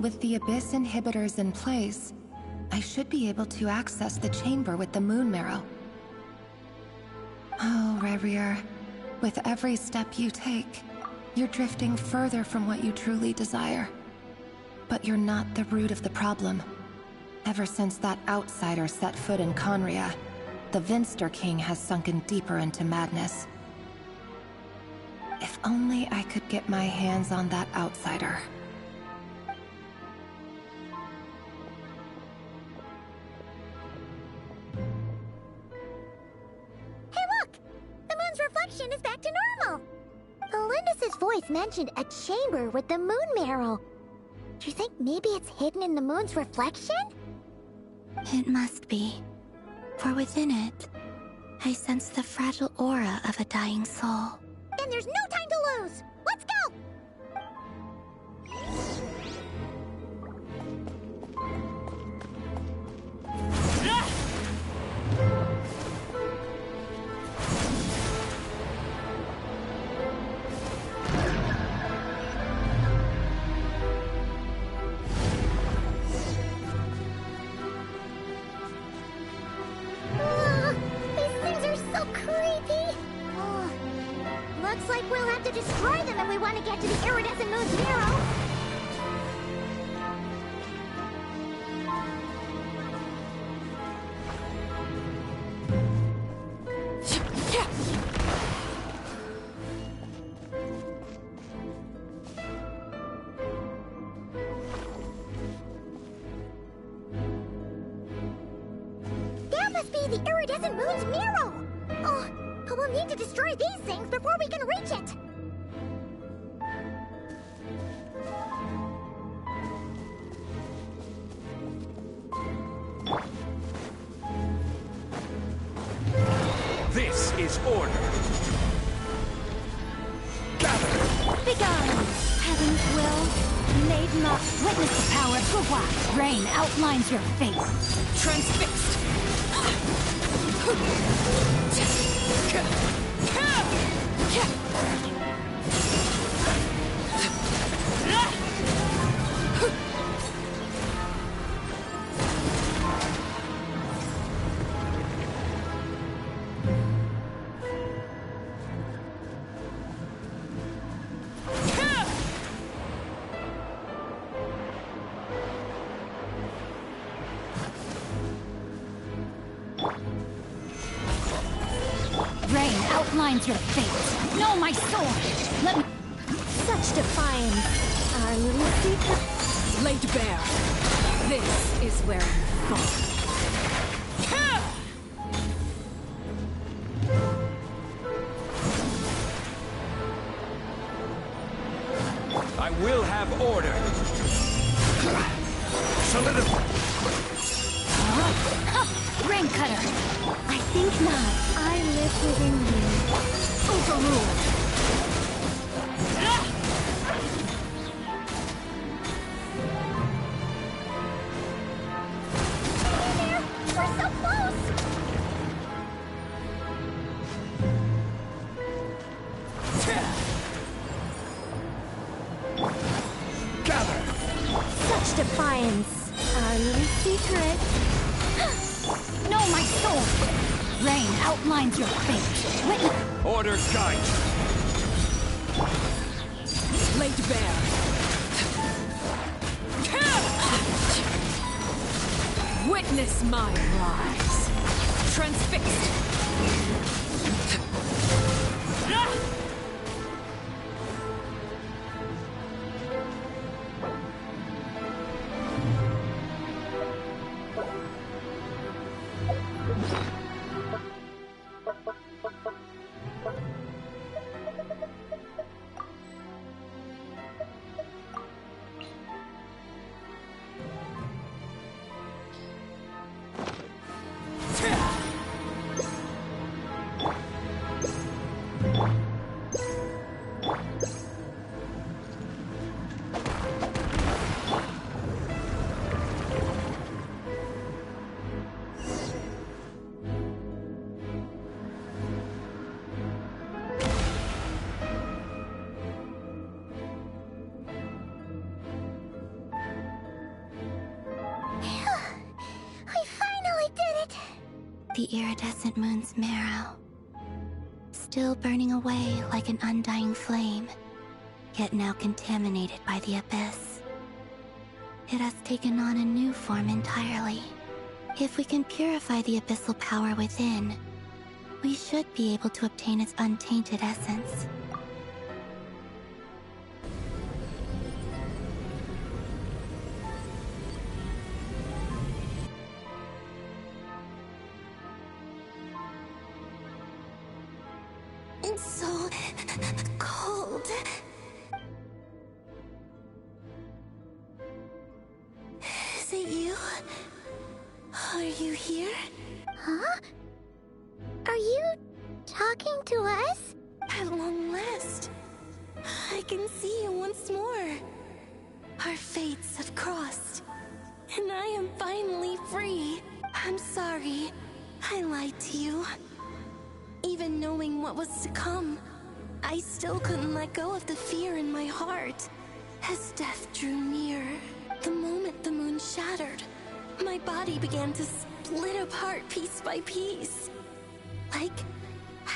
With the Abyss inhibitors in place, I should be able to access the chamber with the moon marrow. Oh, Rerir, with every step you take, you're drifting further from what you truly desire. But you're not the root of the problem. Ever since that outsider set foot in Conria, the Vinster King has sunken deeper into madness. If only I could get my hands on that outsider. Hey look! The moon's reflection is back to normal! Elendis' voice mentioned a chamber with the moon marrow. Do you think maybe it's hidden in the moon's reflection? It must be. For within it, I sense the fragile aura of a dying soul. Then there's no time to lose! Let's go! These things are so creepy! Looks like we'll have to destroy them if we want to get to the iridescent moon's marrow. That must be the iridescent moon's marrow! Oh, but we'll need to destroy these things before we can reach it! This is order. Gather! Begone! Heaven's will, made not. Witness the power of Gua. Rain outlines your fate. Transfixed! Rain outlines your fate. Know my sword. Let me. Such defiance. Our little secret. Laid bare. This is where you fall. I will have order. Solidify. Rain cutter. I think not. I live within you. Overruled. We're so close! Gather! Such defiance. Our little secret. Know my sword. Rain outlines your fate. Witness. Order guide. Laid bare. Witness my rise. Transfixed. The iridescent moon's marrow, still burning away like an undying flame, yet now contaminated by the abyss. It has taken on a new form entirely. If we can purify the abyssal power within, we should be able to obtain its untainted essence. It's so cold. Is it you? Are you here? Huh? Are you talking to us? At long last, I can see you once more. Our fates have crossed, and I am finally free. I'm sorry, I lied to you. Even knowing what was to come, I still couldn't let go of the fear in my heart. As death drew near, the moment the moon shattered, my body began to split apart piece by piece. Like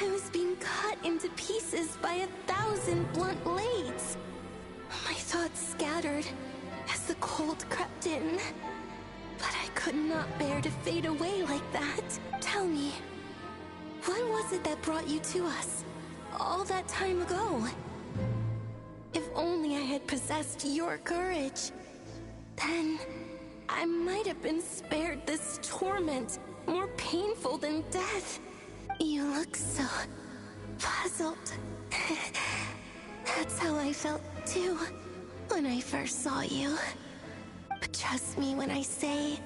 I was being cut into pieces by 1,000 blunt blades. My thoughts scattered as the cold crept in. But I could not bear to fade away like that. Tell me, what was it that brought you to us all that time ago? If only I had possessed your courage, then I might have been spared this torment more painful than death. You look so puzzled. That's how I felt too when I first saw you. But trust me when I say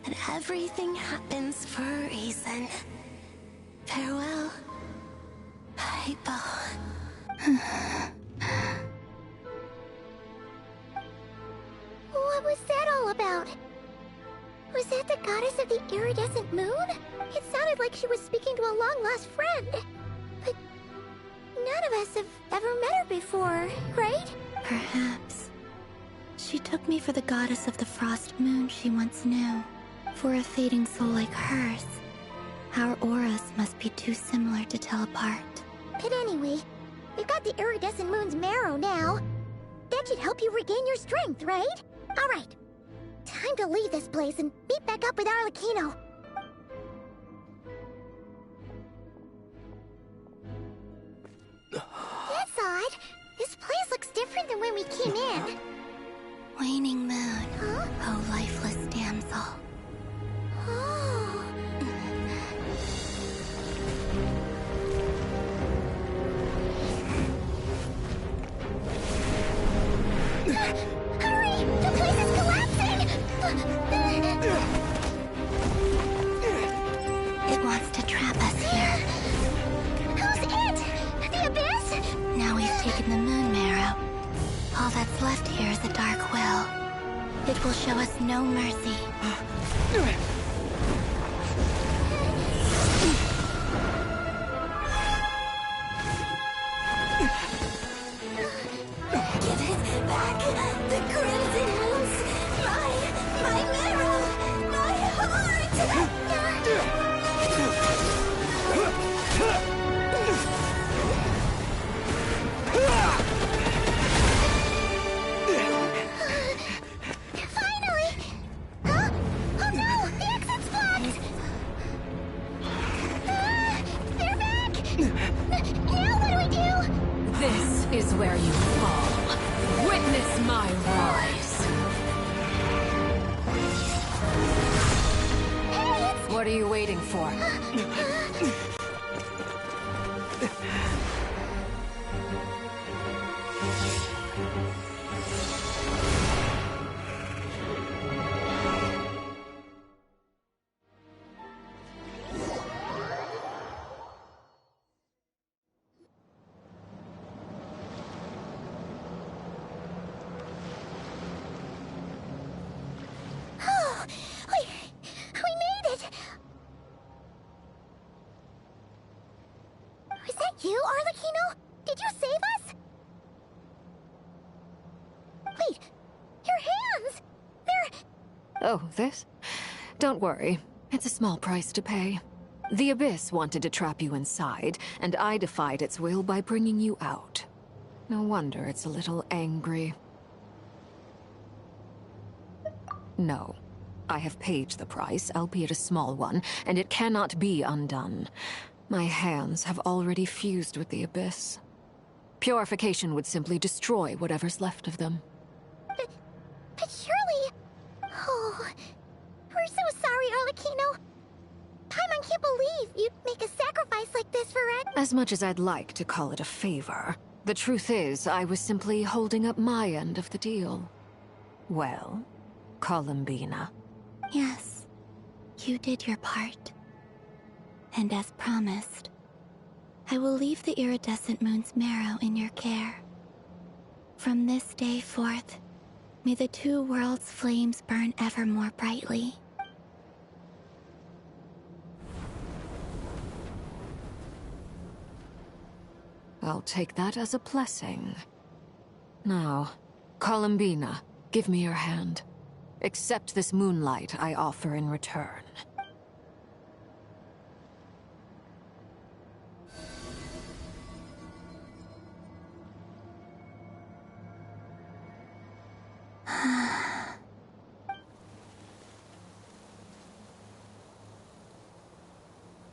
that everything happens for a reason. Farewell, Hypo. What was that all about? Was that the goddess of the iridescent moon? It sounded like she was speaking to a long-lost friend. But none of us have ever met her before, right? Perhaps. She took me for the goddess of the frost moon she once knew. For a fading soul like hers, our auras must be too similar to tell apart. But anyway, we've got the iridescent moon's marrow now. That should help you regain your strength, right? Alright. Time to leave this place and meet back up with Arlecchino. That's odd. This place looks different than when we came in. Waning moon, Huh? oh lifeless damsel. Oh. Hurry! The place is collapsing! It wants to trap us here. Who's it? The Abyss? Now we've taken the moon marrow. All that's left here is a dark will. It will show us no mercy. Give it back! The crimson moons! My marrow! My heart! Finally! Huh? Oh no! The exit's blocked! They're back! Now what do we do? This is where you fall. Witness my rise. Hey, it's... What are you waiting for? Oh, we made it! Was that you, Arlecchino? Did you save us? Wait, your hands! They're... Oh, this? Don't worry. It's a small price to pay. The Abyss wanted to trap you inside, and I defied its will by bringing you out. No wonder it's a little angry. No. I have paid the price, albeit a small one, and it cannot be undone. My hands have already fused with the Abyss. Purification would simply destroy whatever's left of them. But surely... Oh... We're so sorry, Arlecchino. Paimon can't believe you'd make a sacrifice like this for Red. As much as I'd like to call it a favor, the truth is I was simply holding up my end of the deal. Well, Columbina. Yes, you did your part. And as promised, I will leave the iridescent moon's marrow in your care. From this day forth, may the two worlds' flames burn ever more brightly. I'll take that as a blessing. Now, Columbina, give me your hand. Accept this moonlight I offer in return.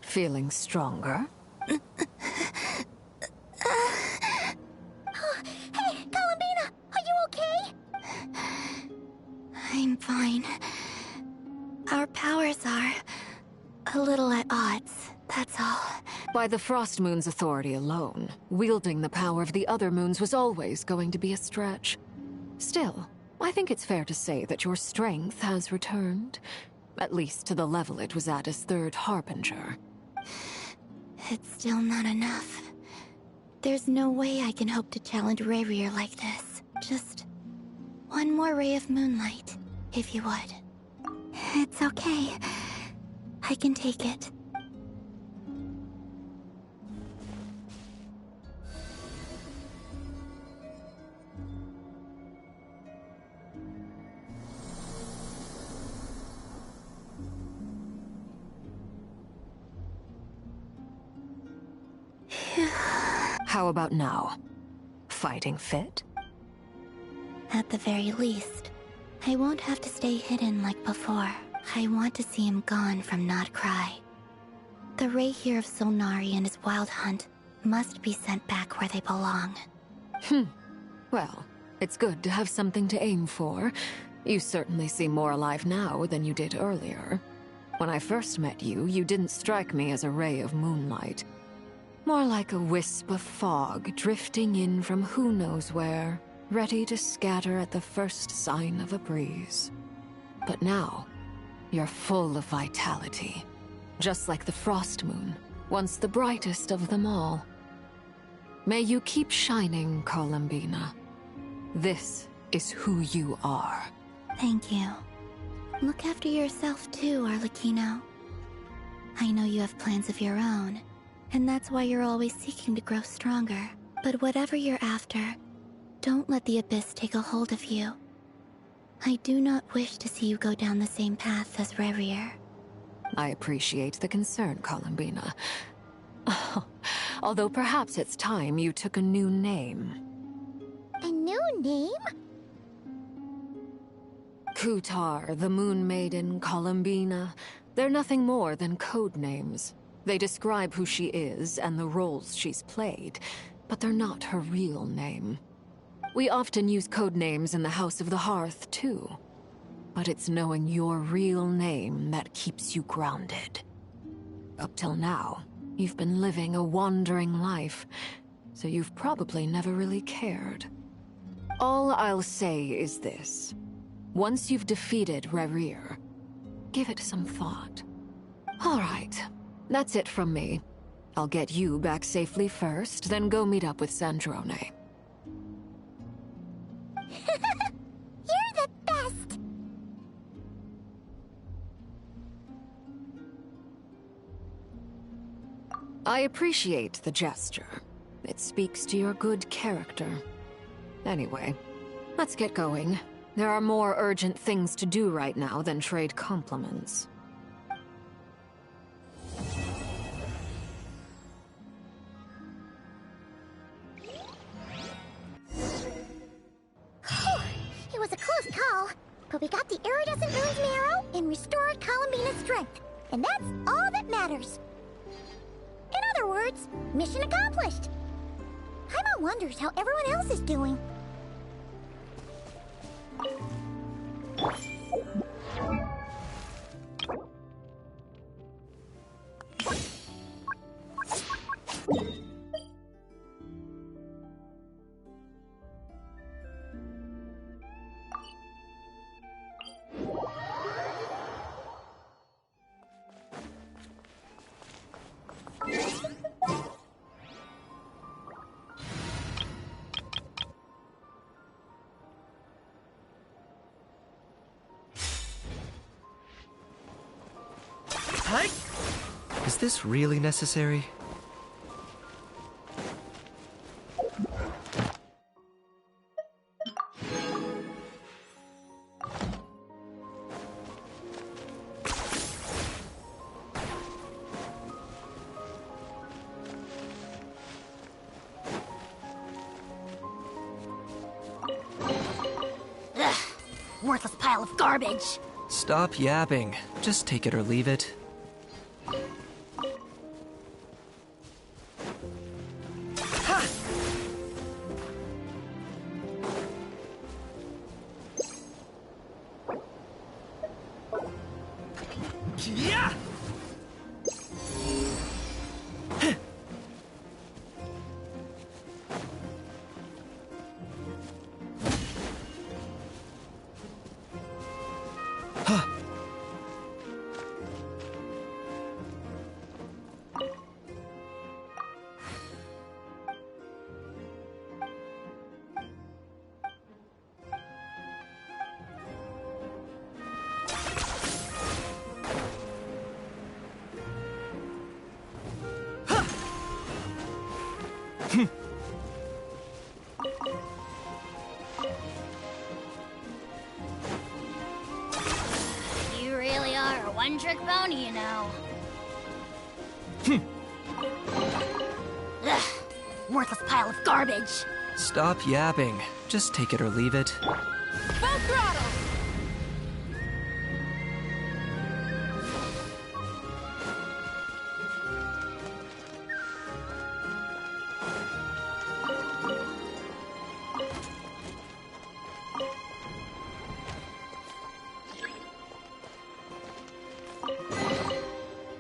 Feeling stronger? Hey, Columbina! Are you okay? I'm fine. Our powers are a little at odds, that's all. By the Frost Moon's authority alone, wielding the power of the other moons was always going to be a stretch. Still, I think it's fair to say that your strength has returned. At least to the level it was at as Third Harbinger. It's still not enough. There's no way I can hope to challenge Rerir like this. Just one more ray of moonlight, if you would. It's okay. I can take it. How about now? Fighting fit? At the very least, I won't have to stay hidden like before. I want to see him gone from Not Cry. The Rerir of Solnari and his wild hunt must be sent back where they belong. Well, it's good to have something to aim for. You certainly seem more alive now than you did earlier. When I first met you, you didn't strike me as a ray of moonlight. More like a wisp of fog drifting in from who knows where, ready to scatter at the first sign of a breeze. But now, you're full of vitality. Just like the Frost Moon, once the brightest of them all. May you keep shining, Columbina. This is who you are. Thank you. Look after yourself too, Arlecchino. I know you have plans of your own, and that's why you're always seeking to grow stronger. But whatever you're after, don't let the Abyss take a hold of you. I do not wish to see you go down the same path as Rerir. I appreciate the concern, Columbina. Although perhaps it's time you took a new name. A new name? Kutar, the Moon Maiden, Columbina. They're nothing more than code names. They describe who she is and the roles she's played, but they're not her real name. We often use code names in the House of the Hearth, too. But it's knowing your real name that keeps you grounded. Up till now, you've been living a wandering life, so you've probably never really cared. All I'll say is this. Once you've defeated Rerir, give it some thought. All right, that's it from me. I'll get you back safely first, then go meet up with Sandrone. You're the best! I appreciate the gesture. It speaks to your good character. Anyway, let's get going. There are more urgent things to do right now than trade compliments. all. But we got the iridescent moon's marrow and restored Columbina's strength. And that's all that matters. In other words, mission accomplished. Paimon wonders how everyone else is doing. Is this really necessary? Ugh, worthless pile of garbage. Stop yapping. Just take it or leave it. You really are a one-trick pony, you know. Ugh, worthless pile of garbage. Stop yapping. Just take it or leave it. Full throttle!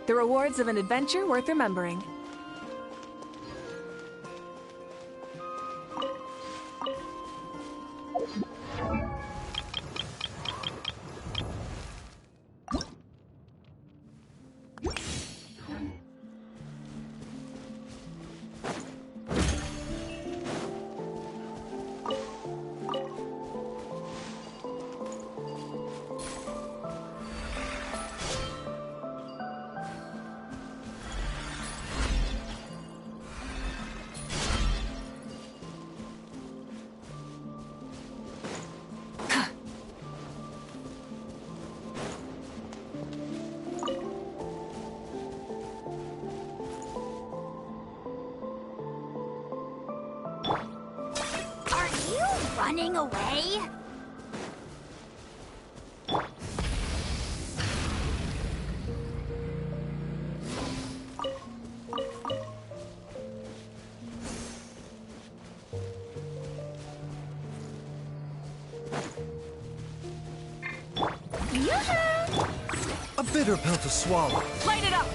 The rewards of an adventure worth remembering. Running away? A bitter pill to swallow. Light it up!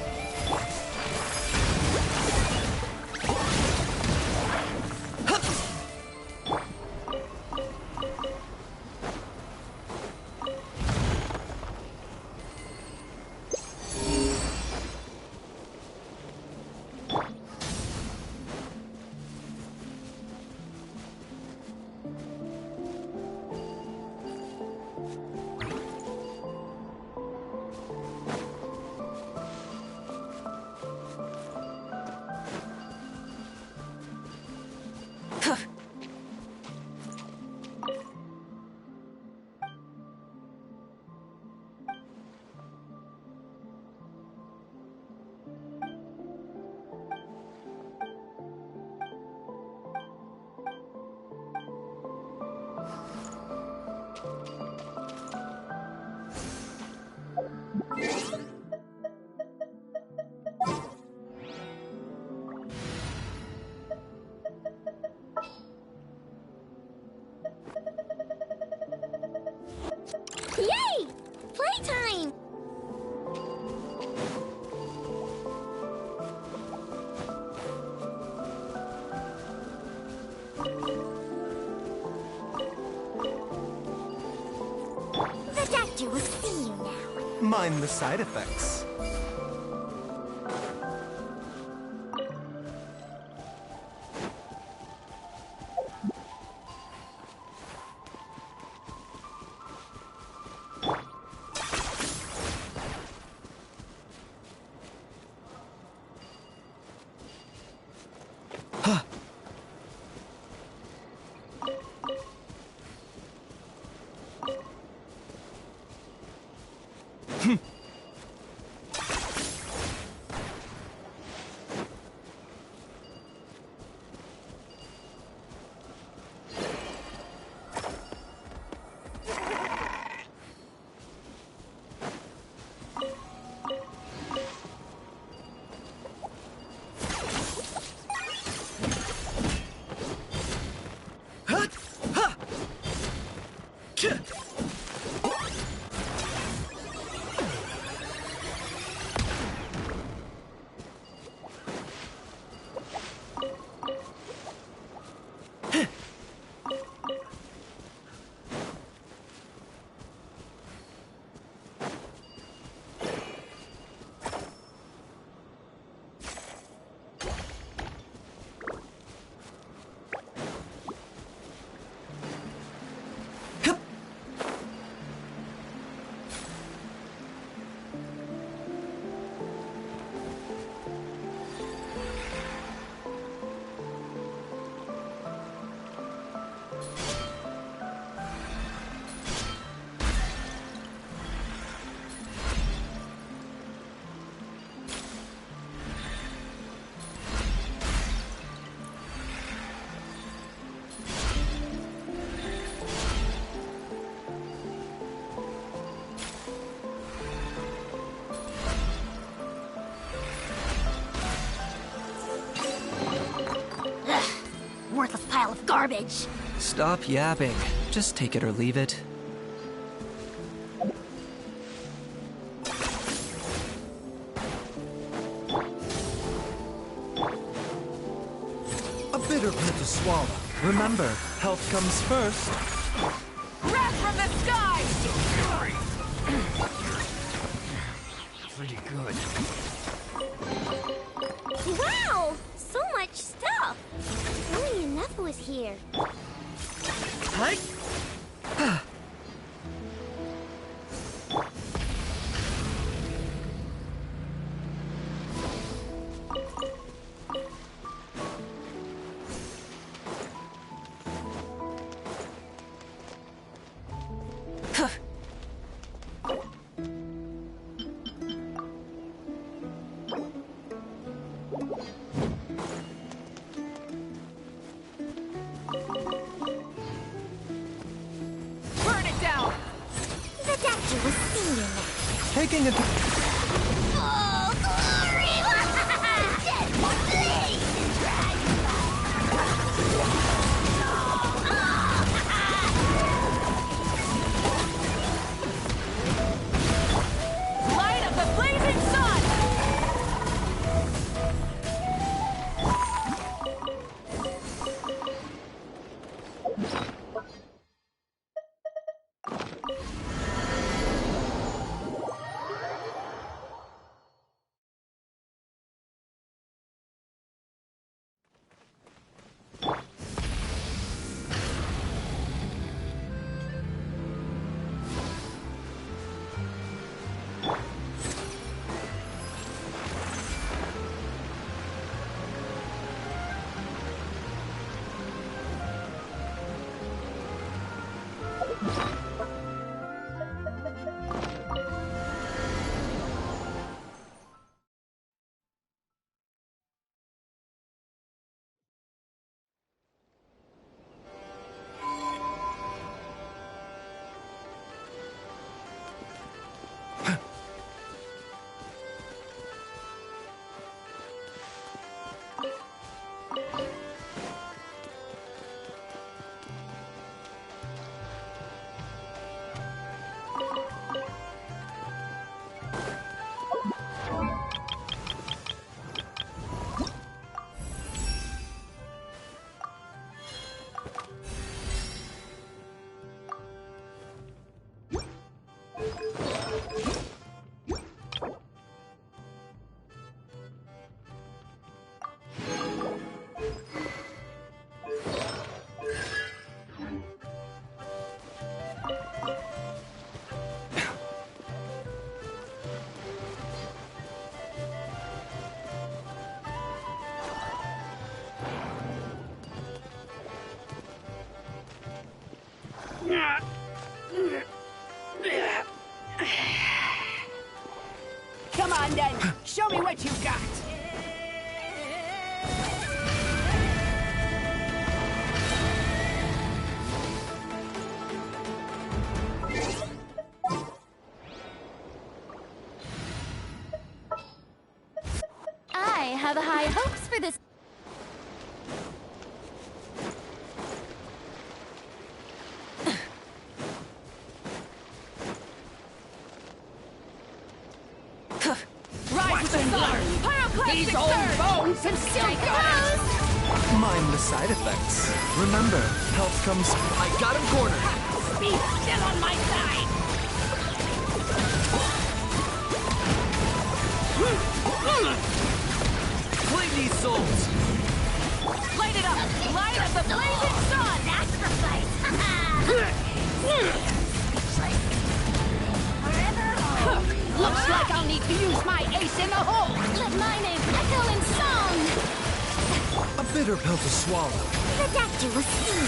statue will see you now. Mind the side effects. Worthless pile of garbage. Stop yapping. Just take it or leave it. A bitter pill to swallow. Remember, health comes first. Wrath from the sky! Pretty good. Wow! So much stuff! Only enough was here. Hi. Burn it down! The doctor will see you now. Taking it. Oh, glory! Light of the blazing sun! on then! Show me what you got! I have high hopes for this. Rise with the sun! Pyroclastic These old surge! bones have still got Mind the side effects. Remember, health comes... I got him cornered. Speed still on my side. Claim these souls. Light it up! Light of the blazing sun! Sacrifice! Forever hold. Looks like I'll need to use my ace in the hole. Let my name echo in song. A bitter pill to swallow. The doctor was seen.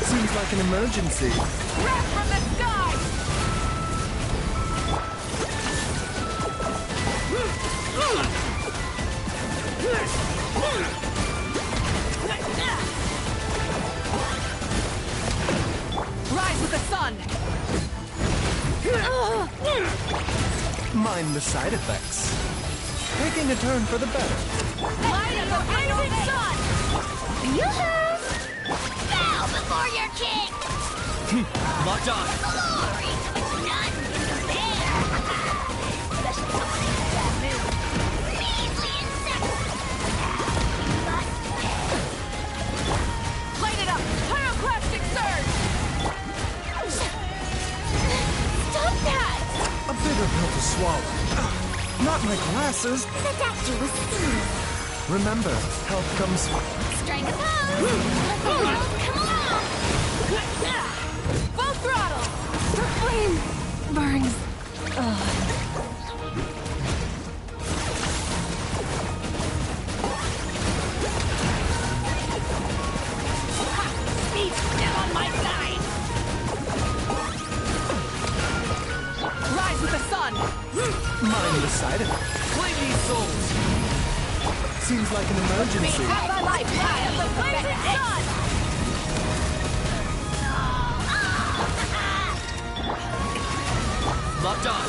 Seems like an emergency. Wrath from the sky! Rise with the sun! Mind the side effects. Taking a turn for the better. Light of the blazing sun! Yoo-hoo! Bow before your king! Locked on. Glory to its none can compare! Special someone in that mood. Measly insect! Light it up! Pyroclastic surge! Stop that! A bitter pill to swallow. Not my glasses. The doctor was seen. Remember, health comes... Strike a pose! Let the world come along! Full throttle! The flame burns. Speed still on my side. Rise with the sun! Mind the side effects. Claim these souls. Seems like an emergency. Have the light! Light of the blazing sun! Locked on.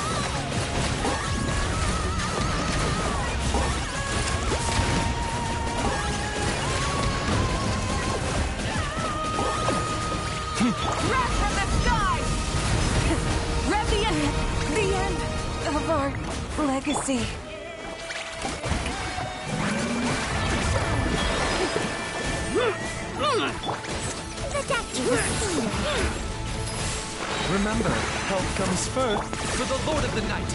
Wrath from the sky! Rev the end! The end of our legacy. The doctor was seen. Remember, health comes first. For the Lord of the Night.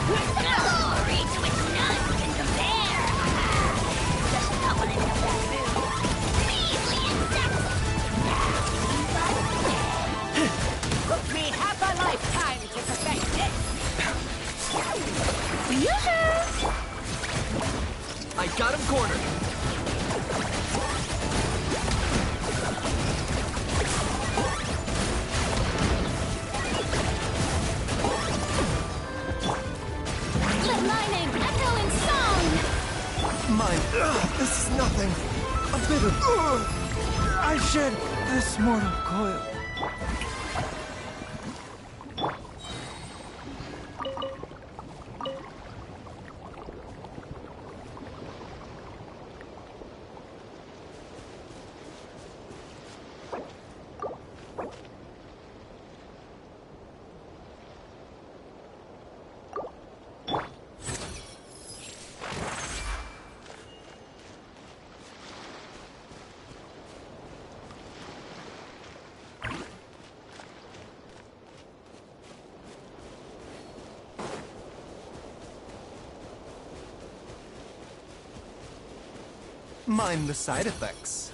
Glory to its none can compare! Just someone in that mood. Measly insect! Took me half a lifetime to perfect this. Yoo-hoo! I got him cornered. Let my name echo in song! Mind... this is nothing. A bitter... I shed this mortal coil. Mind the side effects.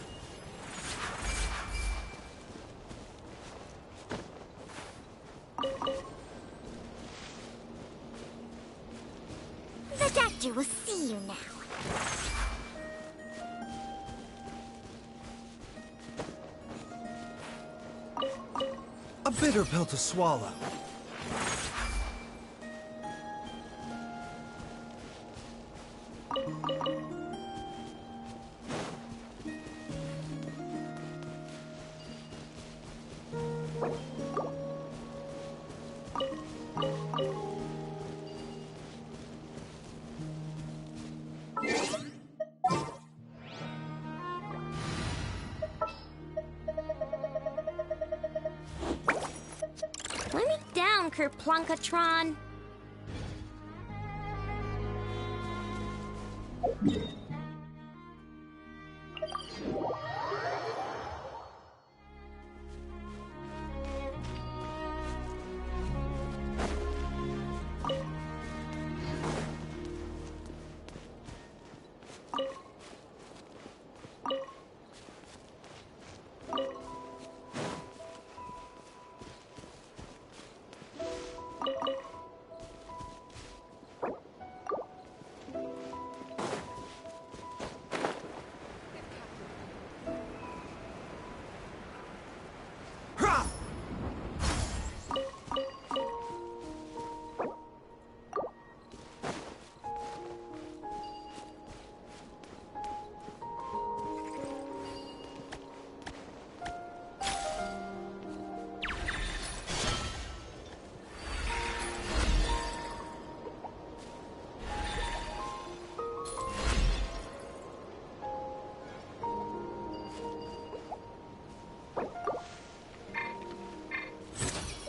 The doctor will see you now. A bitter pill to swallow. Plunker Plunkatron.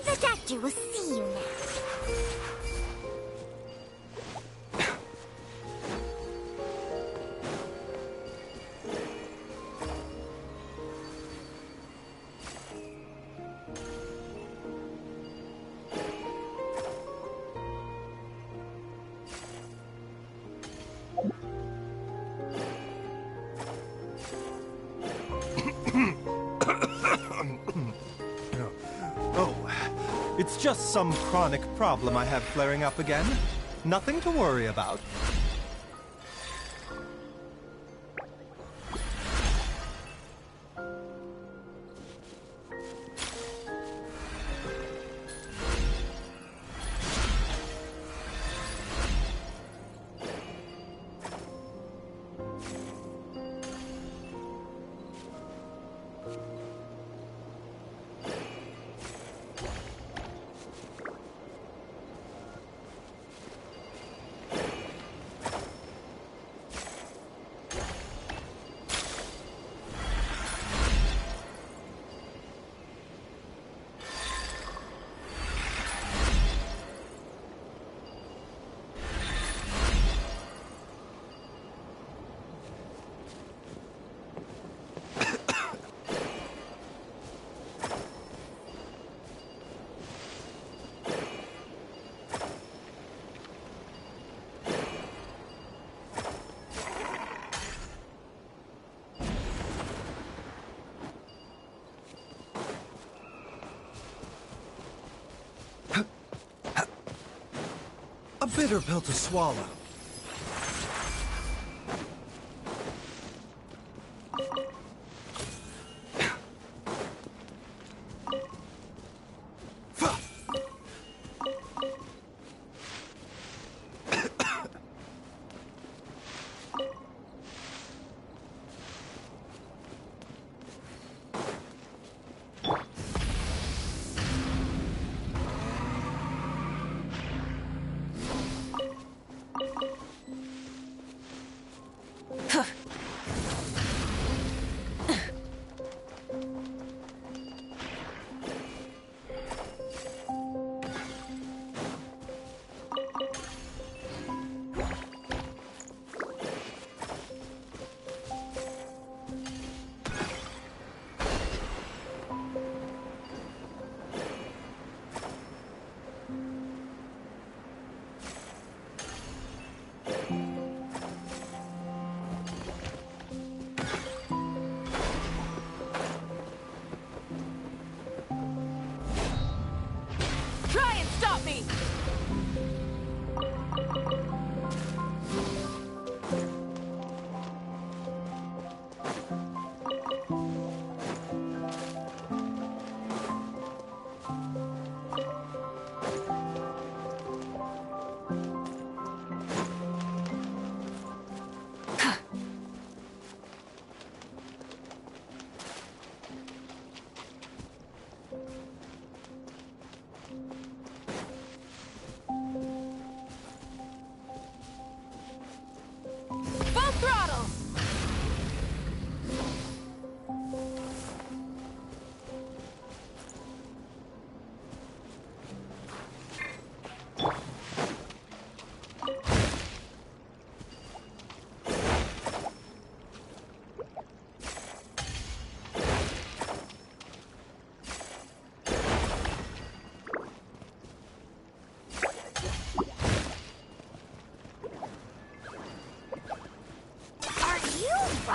The doctor will see you now. Oh, it's just some chronic problem I have flaring up again. Nothing to worry about. A bitter pill to swallow.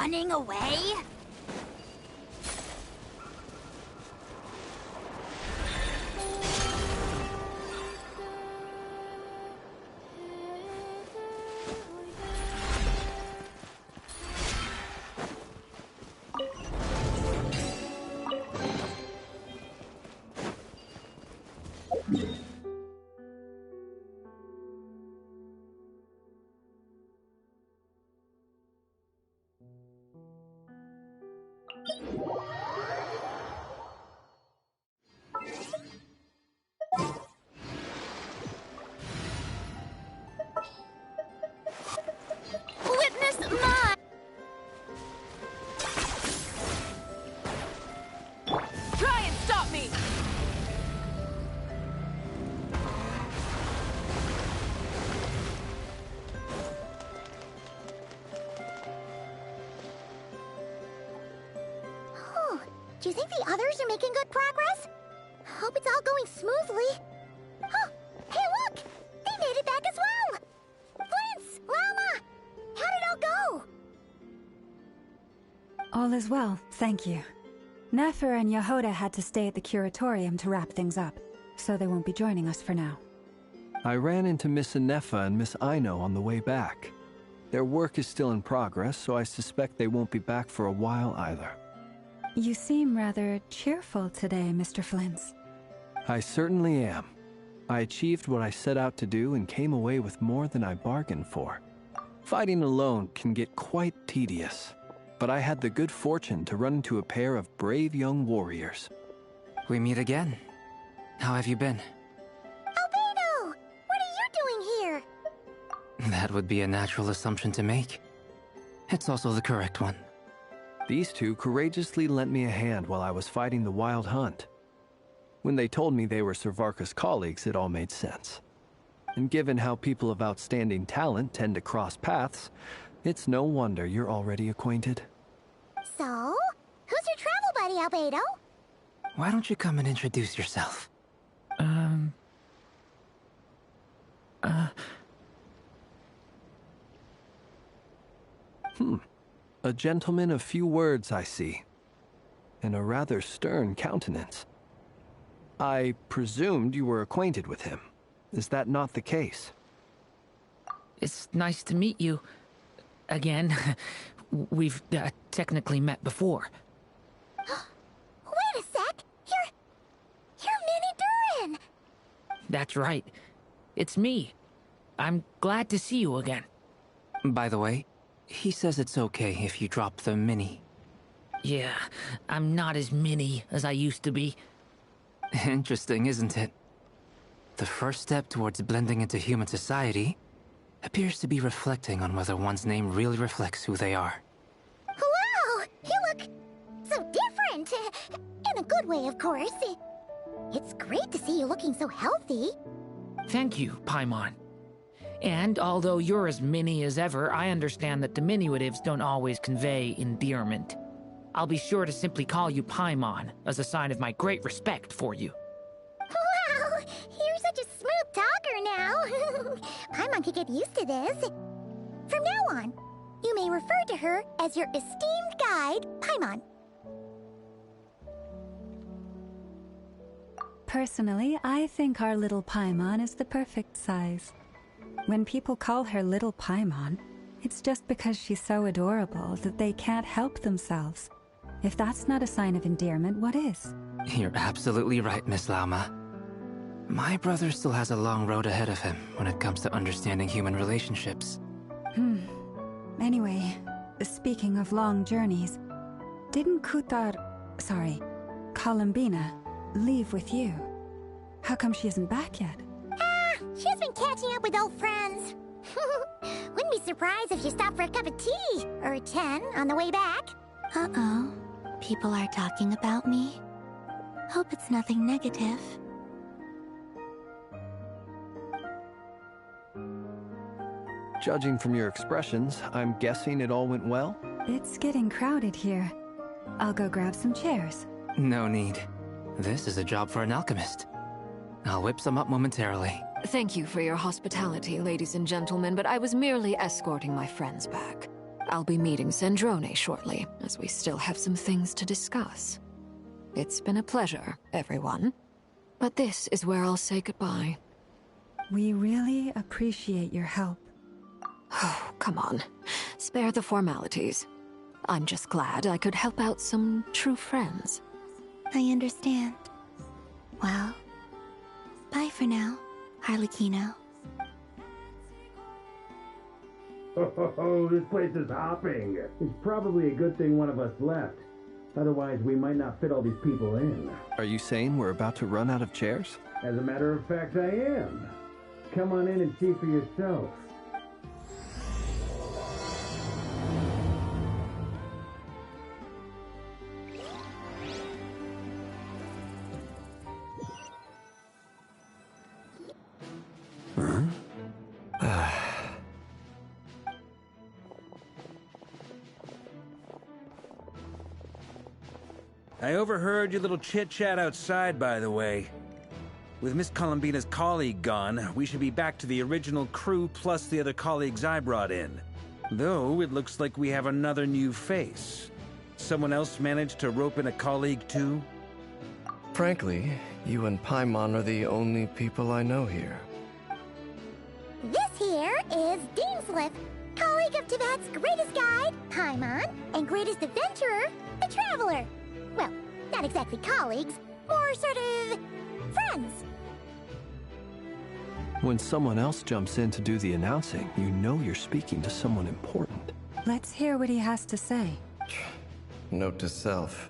running away? Witness my... Try and stop me! Oh, do you think the others are making good progress? Hope it's all going smoothly. Oh, hey look! They made it back as well! Flint's! Llama! How did it all go? All is well, thank you. Nefer and Yehoda had to stay at the curatorium to wrap things up, so they won't be joining us for now. I ran into Miss Anefa and Miss Aino on the way back. Their work is still in progress, so I suspect they won't be back for a while either. You seem rather cheerful today, Mr. Flint's. I certainly am. I achieved what I set out to do and came away with more than I bargained for. Fighting alone can get quite tedious, but I had the good fortune to run into a pair of brave young warriors. We meet again. How have you been? Albedo! What are you doing here? That would be a natural assumption to make. It's also the correct one. These two courageously lent me a hand while I was fighting the Wild Hunt. When they told me they were Servarka's colleagues, it all made sense. And given how people of outstanding talent tend to cross paths, it's no wonder you're already acquainted. So, who's your travel buddy, Albedo? Why don't you come and introduce yourself? A gentleman of few words, I see. And a rather stern countenance. I presumed you were acquainted with him. Is that not the case? It's nice to meet you. Again. We've technically met before. Wait a sec! You're Minnie Durin! That's right. It's me. I'm glad to see you again. By the way, he says it's okay if you drop the mini. Yeah, I'm not as mini as I used to be. Interesting, isn't it? The first step towards blending into human society appears to be reflecting on whether one's name really reflects who they are. Wow! You look so different! In a good way, of course. It's great to see you looking so healthy. Thank you, Paimon. And although you're as mini as ever, I understand that diminutives don't always convey endearment. I'll be sure to simply call you Paimon, as a sign of my great respect for you. Wow! You're such a smooth talker now. Paimon could get used to this. From now on, you may refer to her as your esteemed guide, Paimon. Personally, I think our little Paimon is the perfect size. When people call her Little Paimon, it's just because she's so adorable that they can't help themselves. If that's not a sign of endearment, what is? You're absolutely right, Miss Lauma. My brother still has a long road ahead of him when it comes to understanding human relationships. Anyway, speaking of long journeys, didn't Columbina, leave with you? How come she isn't back yet? She's been catching up with old friends. Wouldn't be surprised if she stopped for a cup of tea or 10 on the way back. Uh-oh. People are talking about me. Hope it's nothing negative. Judging from your expressions, I'm guessing it all went well? It's getting crowded here. I'll go grab some chairs. No need. This is a job for an alchemist. I'll whip some up momentarily. Thank you for your hospitality, ladies and gentlemen, but I was merely escorting my friends back. I'll be meeting Sandrone shortly, as we still have some things to discuss. It's been a pleasure, everyone. But this is where I'll say goodbye. We really appreciate your help. Oh, come on. Spare the formalities. I'm just glad I could help out some true friends. I understand. Well, bye for now, Harlequino. Oh, this place is hopping. It's probably a good thing one of us left. Otherwise, we might not fit all these people in. Are you saying we're about to run out of chairs? As a matter of fact, I am. Come on in and see for yourself. I overheard your little chit-chat outside, by the way. With Miss Columbina's colleague gone, we should be back to the original crew plus the other colleagues I brought in. Though, it looks like we have another new face. Someone else managed to rope in a colleague, too? Frankly, you and Paimon are the only people I know here. This here is Deansliff, colleague of Tibet's greatest guide, Paimon, and greatest adventurer, the Traveler. Well, not exactly colleagues, more sort of friends. When someone else jumps in to do the announcing, you know you're speaking to someone important. Let's hear what he has to say. Note to self.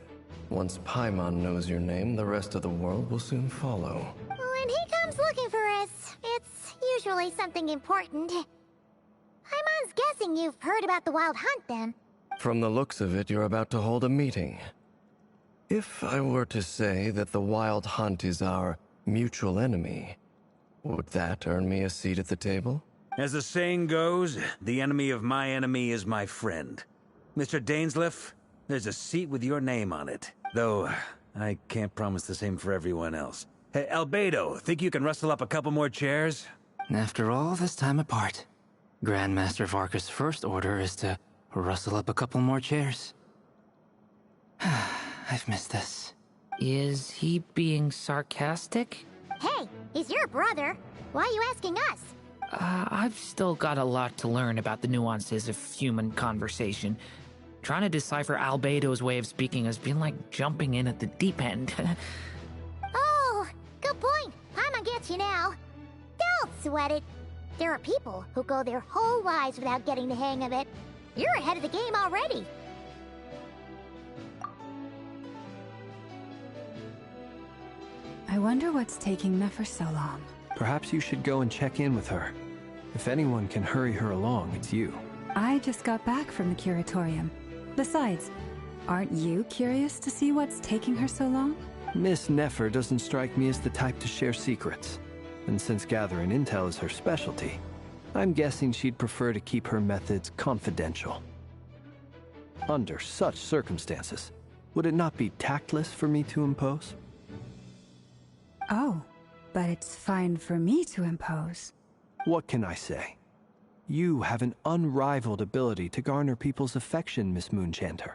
Once Paimon knows your name, the rest of the world will soon follow. When he comes looking for us, it's usually something important. Paimon's guessing you've heard about the Wild Hunt, then. From the looks of it, you're about to hold a meeting. If I were to say that the Wild Hunt is our mutual enemy, would that earn me a seat at the table? As the saying goes, the enemy of my enemy is my friend. Mr. Dainsliff, there's a seat with your name on it. Though, I can't promise the same for everyone else. Hey, Albedo, think you can rustle up a couple more chairs? After all this time apart, Grandmaster Varka's first order is to rustle up a couple more chairs. I've missed this. Is he being sarcastic? Hey, he's your brother. Why are you asking us? I've still got a lot to learn about the nuances of human conversation. Trying to decipher Albedo's way of speaking has been like jumping in at the deep end. Oh, good point. Paimon gets you now. Don't sweat it. There are people who go their whole lives without getting the hang of it. You're ahead of the game already. I wonder what's taking Nefer so long. Perhaps you should go and check in with her. If anyone can hurry her along, it's you. I just got back from the curatorium. Besides, aren't you curious to see what's taking her so long? Miss Nefer doesn't strike me as the type to share secrets. And since gathering intel is her specialty, I'm guessing she'd prefer to keep her methods confidential. Under such circumstances, would it not be tactless for me to impose? Oh, but it's fine for me to impose. What can I say? You have an unrivaled ability to garner people's affection, Miss Moonchanter.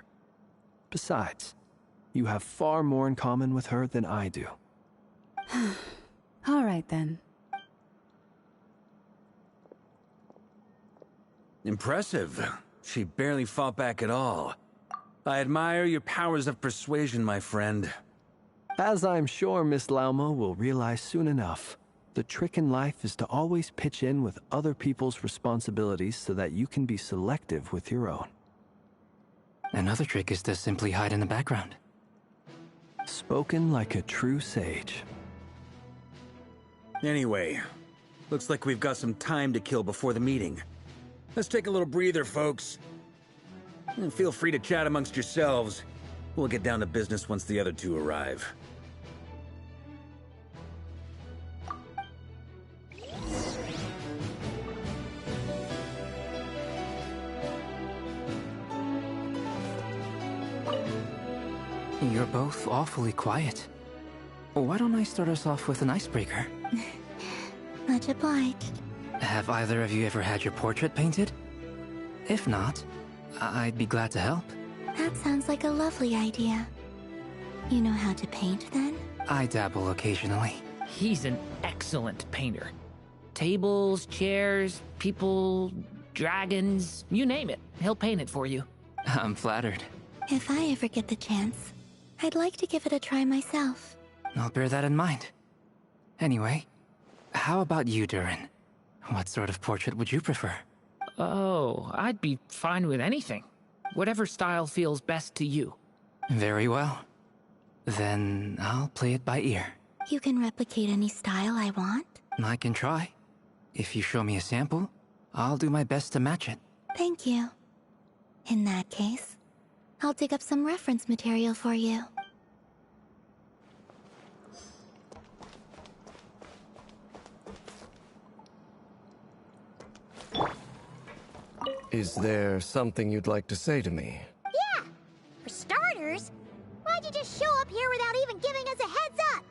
Besides, you have far more in common with her than I do. All right, then. Impressive. She barely fought back at all. I admire your powers of persuasion, my friend. As I'm sure Miss Lauma will realize soon enough, the trick in life is to always pitch in with other people's responsibilities so that you can be selective with your own. Another trick is to simply hide in the background. Spoken like a true sage. Anyway, looks like we've got some time to kill before the meeting. Let's take a little breather, folks. And feel free to chat amongst yourselves. We'll get down to business once the other two arrive. You're both awfully quiet. Why don't I start us off with an icebreaker? Much obliged. Have either of you ever had your portrait painted? If not, I'd be glad to help. That sounds like a lovely idea. You know how to paint, then? I dabble occasionally. He's an excellent painter. Tables, chairs, people, dragons, you name it. He'll paint it for you. I'm flattered. If I ever get the chance, I'd like to give it a try myself. I'll bear that in mind. Anyway, how about you, Durin? What sort of portrait would you prefer? Oh, I'd be fine with anything. Whatever style feels best to you. Very well. Then I'll play it by ear. You can replicate any style I want? I can try. If you show me a sample, I'll do my best to match it. Thank you. In that case, I'll dig up some reference material for you. Is there something you'd like to say to me? Yeah! For starters, why'd you just show up here without even giving us a heads up?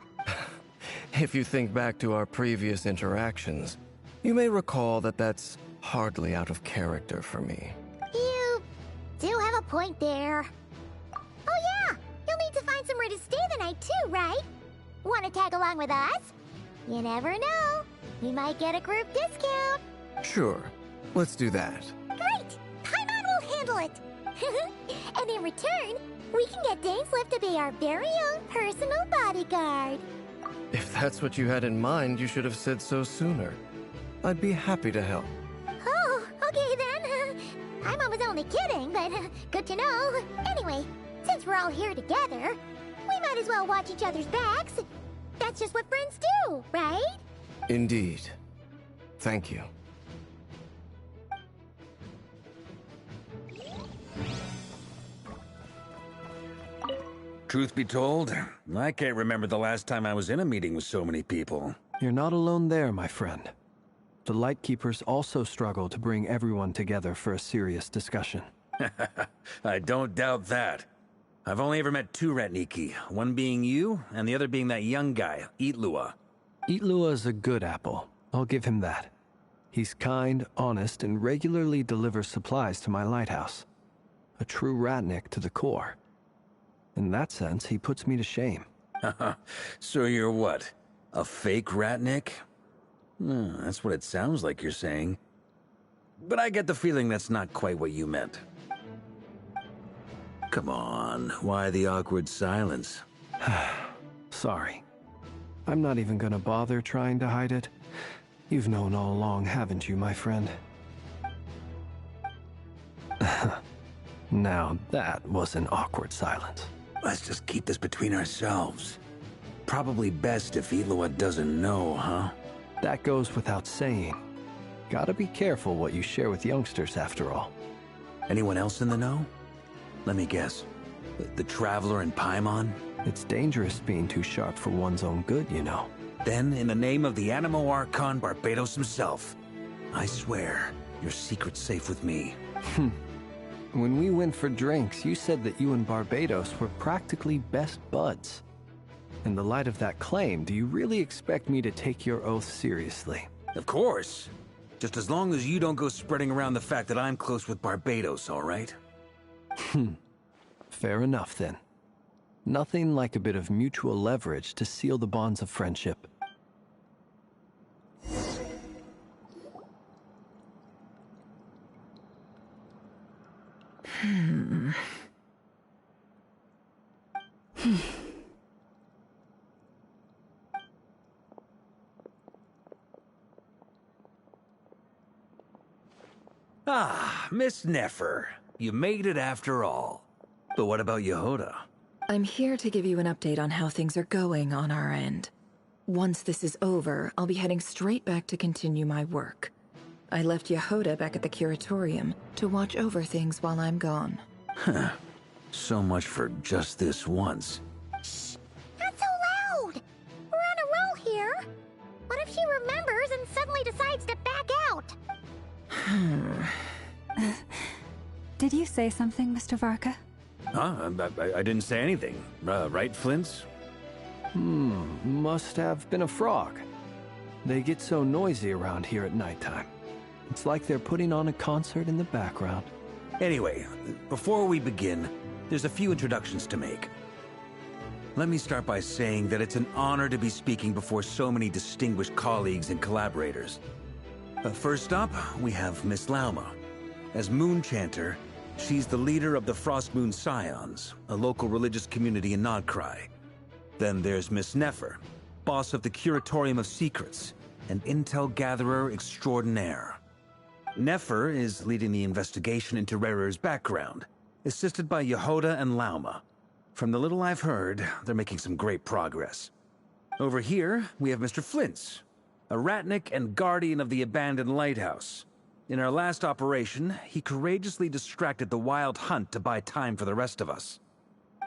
If you think back to our previous interactions, you may recall that that's hardly out of character for me. You do have a point there. Oh yeah! You'll need to find somewhere to stay the night too, right? Want to tag along with us? You never know. We might get a group discount. Sure. Let's do that. Great! Paimon will handle it! And in return, we can get Dainsleif to be our very own personal bodyguard. If that's what you had in mind, you should have said so sooner. I'd be happy to help. Oh, okay then. Paimon was only kidding, but good to know. Anyway, since we're all here together, we might as well watch each other's backs. That's just what friends do, right? Indeed. Thank you. Truth be told, I can't remember the last time I was in a meeting with so many people. You're not alone there, my friend. The Lightkeepers also struggle to bring everyone together for a serious discussion. I don't doubt that. I've only ever met two Ratniki, one being you, and the other being that young guy, Itlua. Itlua's a good apple. I'll give him that. He's kind, honest, and regularly delivers supplies to my lighthouse. A true Ratnik to the core. In that sense, he puts me to shame. So you're what? A fake Ratnik? That's what it sounds like you're saying. But I get the feeling that's not quite what you meant. Come on, why the awkward silence? Sorry. I'm not even gonna bother trying to hide it. You've known all along, haven't you, my friend? Now that was an awkward silence. Let's just keep this between ourselves. Probably best if Itlua doesn't know, huh? That goes without saying. Gotta be careful what you share with youngsters, after all. Anyone else in the know? Let me guess. The Traveler and Paimon? It's dangerous being too sharp for one's own good, you know. Then, in the name of the Animo Archon Barbados himself, I swear, your secret's safe with me. When we went for drinks, you said that you and Barbados were practically best buds. In the light of that claim, do you really expect me to take your oath seriously? Of course. Just as long as you don't go spreading around the fact that I'm close with Barbados, all right? Fair enough, then. Nothing like a bit of mutual leverage to seal the bonds of friendship. Ah, Miss Nefer. You made it after all. But what about Yehoda? I'm here to give you an update on how things are going on our end. Once this is over, I'll be heading straight back to continue my work. I left Yehoda back at the Curatorium to watch over things while I'm gone. Huh. So much for just this once. Shh! Not so loud! We're on a roll here. What if she remembers and suddenly decides to back out? Did you say something, Mr. Varka? Huh? I didn't say anything. Right, Flint's? Must have been a frog. They get so noisy around here at nighttime. It's like they're putting on a concert in the background. Anyway, before we begin, there's a few introductions to make. Let me start by saying that it's an honor to be speaking before so many distinguished colleagues and collaborators. First up, we have Miss Lauma. As Moon Chanter, she's the leader of the Frost Moon Scions, a local religious community in Nodcry. Then there's Miss Nefer, boss of the Curatorium of Secrets, and intel gatherer extraordinaire. Nefer is leading the investigation into Rerir's background, assisted by Yehoda and Lauma. From the little I've heard, they're making some great progress. Over here, we have Mr. Flintz, a ratnik and guardian of the abandoned lighthouse. In our last operation, he courageously distracted the Wild Hunt to buy time for the rest of us.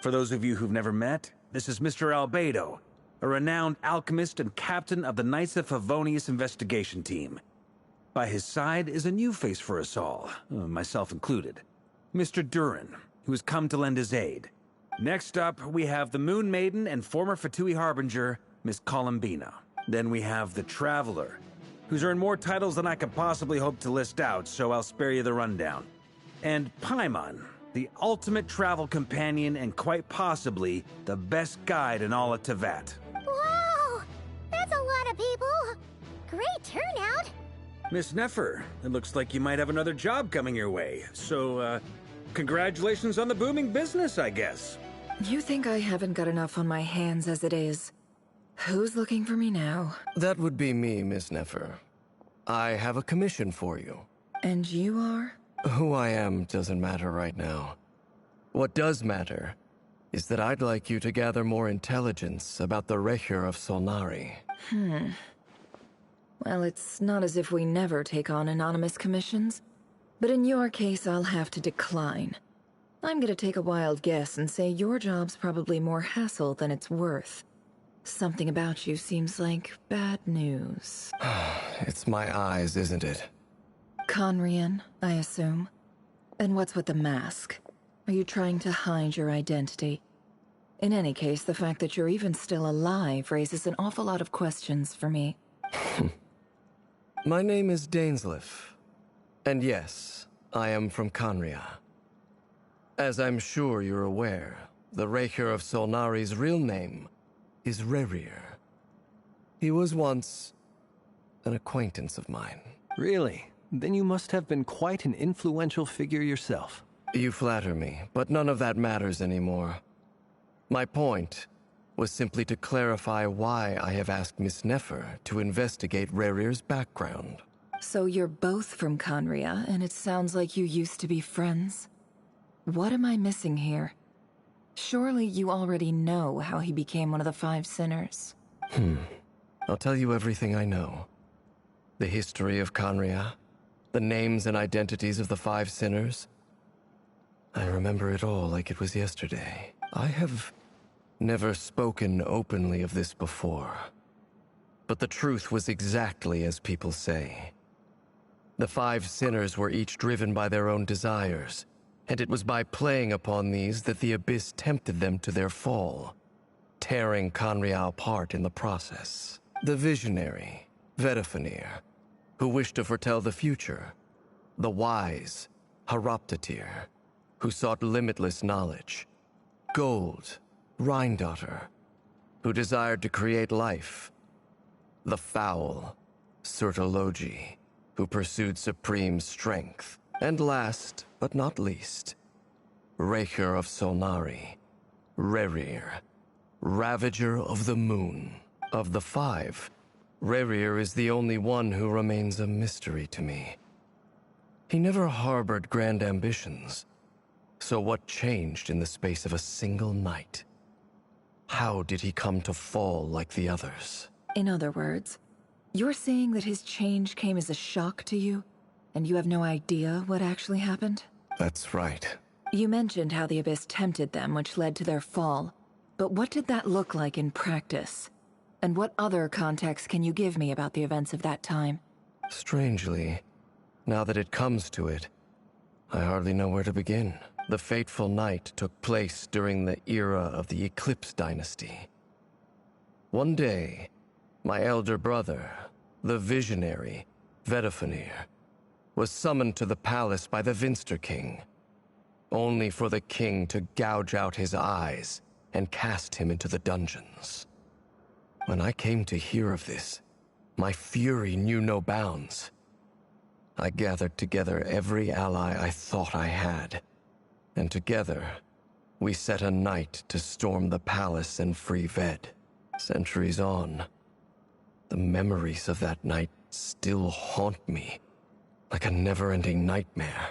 For those of you who've never met, this is Mr. Albedo, a renowned alchemist and captain of the Knights of Favonius investigation team. By his side is a new face for us all, myself included, Mr. Durin, who has come to lend his aid. Next up, we have the Moon Maiden and former Fatui Harbinger, Miss Columbina. Then we have the Traveler, who's earned more titles than I could possibly hope to list out, so I'll spare you the rundown. And Paimon, the ultimate travel companion and quite possibly the best guide in all of Tevat. Wow! That's a lot of people! Great turnout! Miss Nefer, it looks like you might have another job coming your way, so, congratulations on the booming business, I guess. You think I haven't got enough on my hands as it is? Who's looking for me now? That would be me, Miss Nefer. I have a commission for you. And you are? Who I am doesn't matter right now. What does matter is that I'd like you to gather more intelligence about the Rerir of Solnari. Well, it's not as if we never take on anonymous commissions. But in your case, I'll have to decline. I'm gonna take a wild guess and say your job's probably more hassle than it's worth. Something about you seems like bad news. It's my eyes, isn't it? Conrian, I assume. And what's with the mask? Are you trying to hide your identity? In any case, the fact that you're even still alive raises an awful lot of questions for me. My name is Dainsleif. And yes, I am from Conria. As I'm sure you're aware, the Rerir of Solnari's real name is Rerir. He was once an acquaintance of mine. Really? Then you must have been quite an influential figure yourself. You flatter me, but none of that matters anymore. My point was simply to clarify why I have asked Miss Nefer to investigate Rerir's background. So you're both from Conria, and it sounds like you used to be friends? What am I missing here? Surely you already know how he became one of the Five Sinners. I'll tell you everything I know. The history of Conria, the names and identities of the Five Sinners. I remember it all like it was yesterday. I have never spoken openly of this before. But the truth was exactly as people say. The Five Sinners were each driven by their own desires, and it was by playing upon these that the Abyss tempted them to their fall, tearing Conria apart in the process. The visionary, Vedifenir, who wished to foretell the future. The wise, Haroptatir, who sought limitless knowledge. Gold, Rhindaughter, who desired to create life. The foul, Surtologi, who pursued supreme strength. And last, but not least, Rerir of Solnari, Rerir, Ravager of the Moon. Of the five, Rerir is the only one who remains a mystery to me. He never harbored grand ambitions. So what changed in the space of a single night? How did he come to fall like the others? In other words, you're saying that his change came as a shock to you, and you have no idea what actually happened? That's right. You mentioned how the Abyss tempted them, which led to their fall. But what did that look like in practice? And what other context can you give me about the events of that time? Strangely, now that it comes to it, I hardly know where to begin. The fateful night took place during the era of the Eclipse Dynasty. One day, my elder brother, the visionary, Vedifenir, was summoned to the palace by the Vinster King, only for the king to gouge out his eyes and cast him into the dungeons. When I came to hear of this, my fury knew no bounds. I gathered together every ally I thought I had, and together we set a night to storm the palace and free Ved. Centuries on, the memories of that night still haunt me like a never-ending nightmare.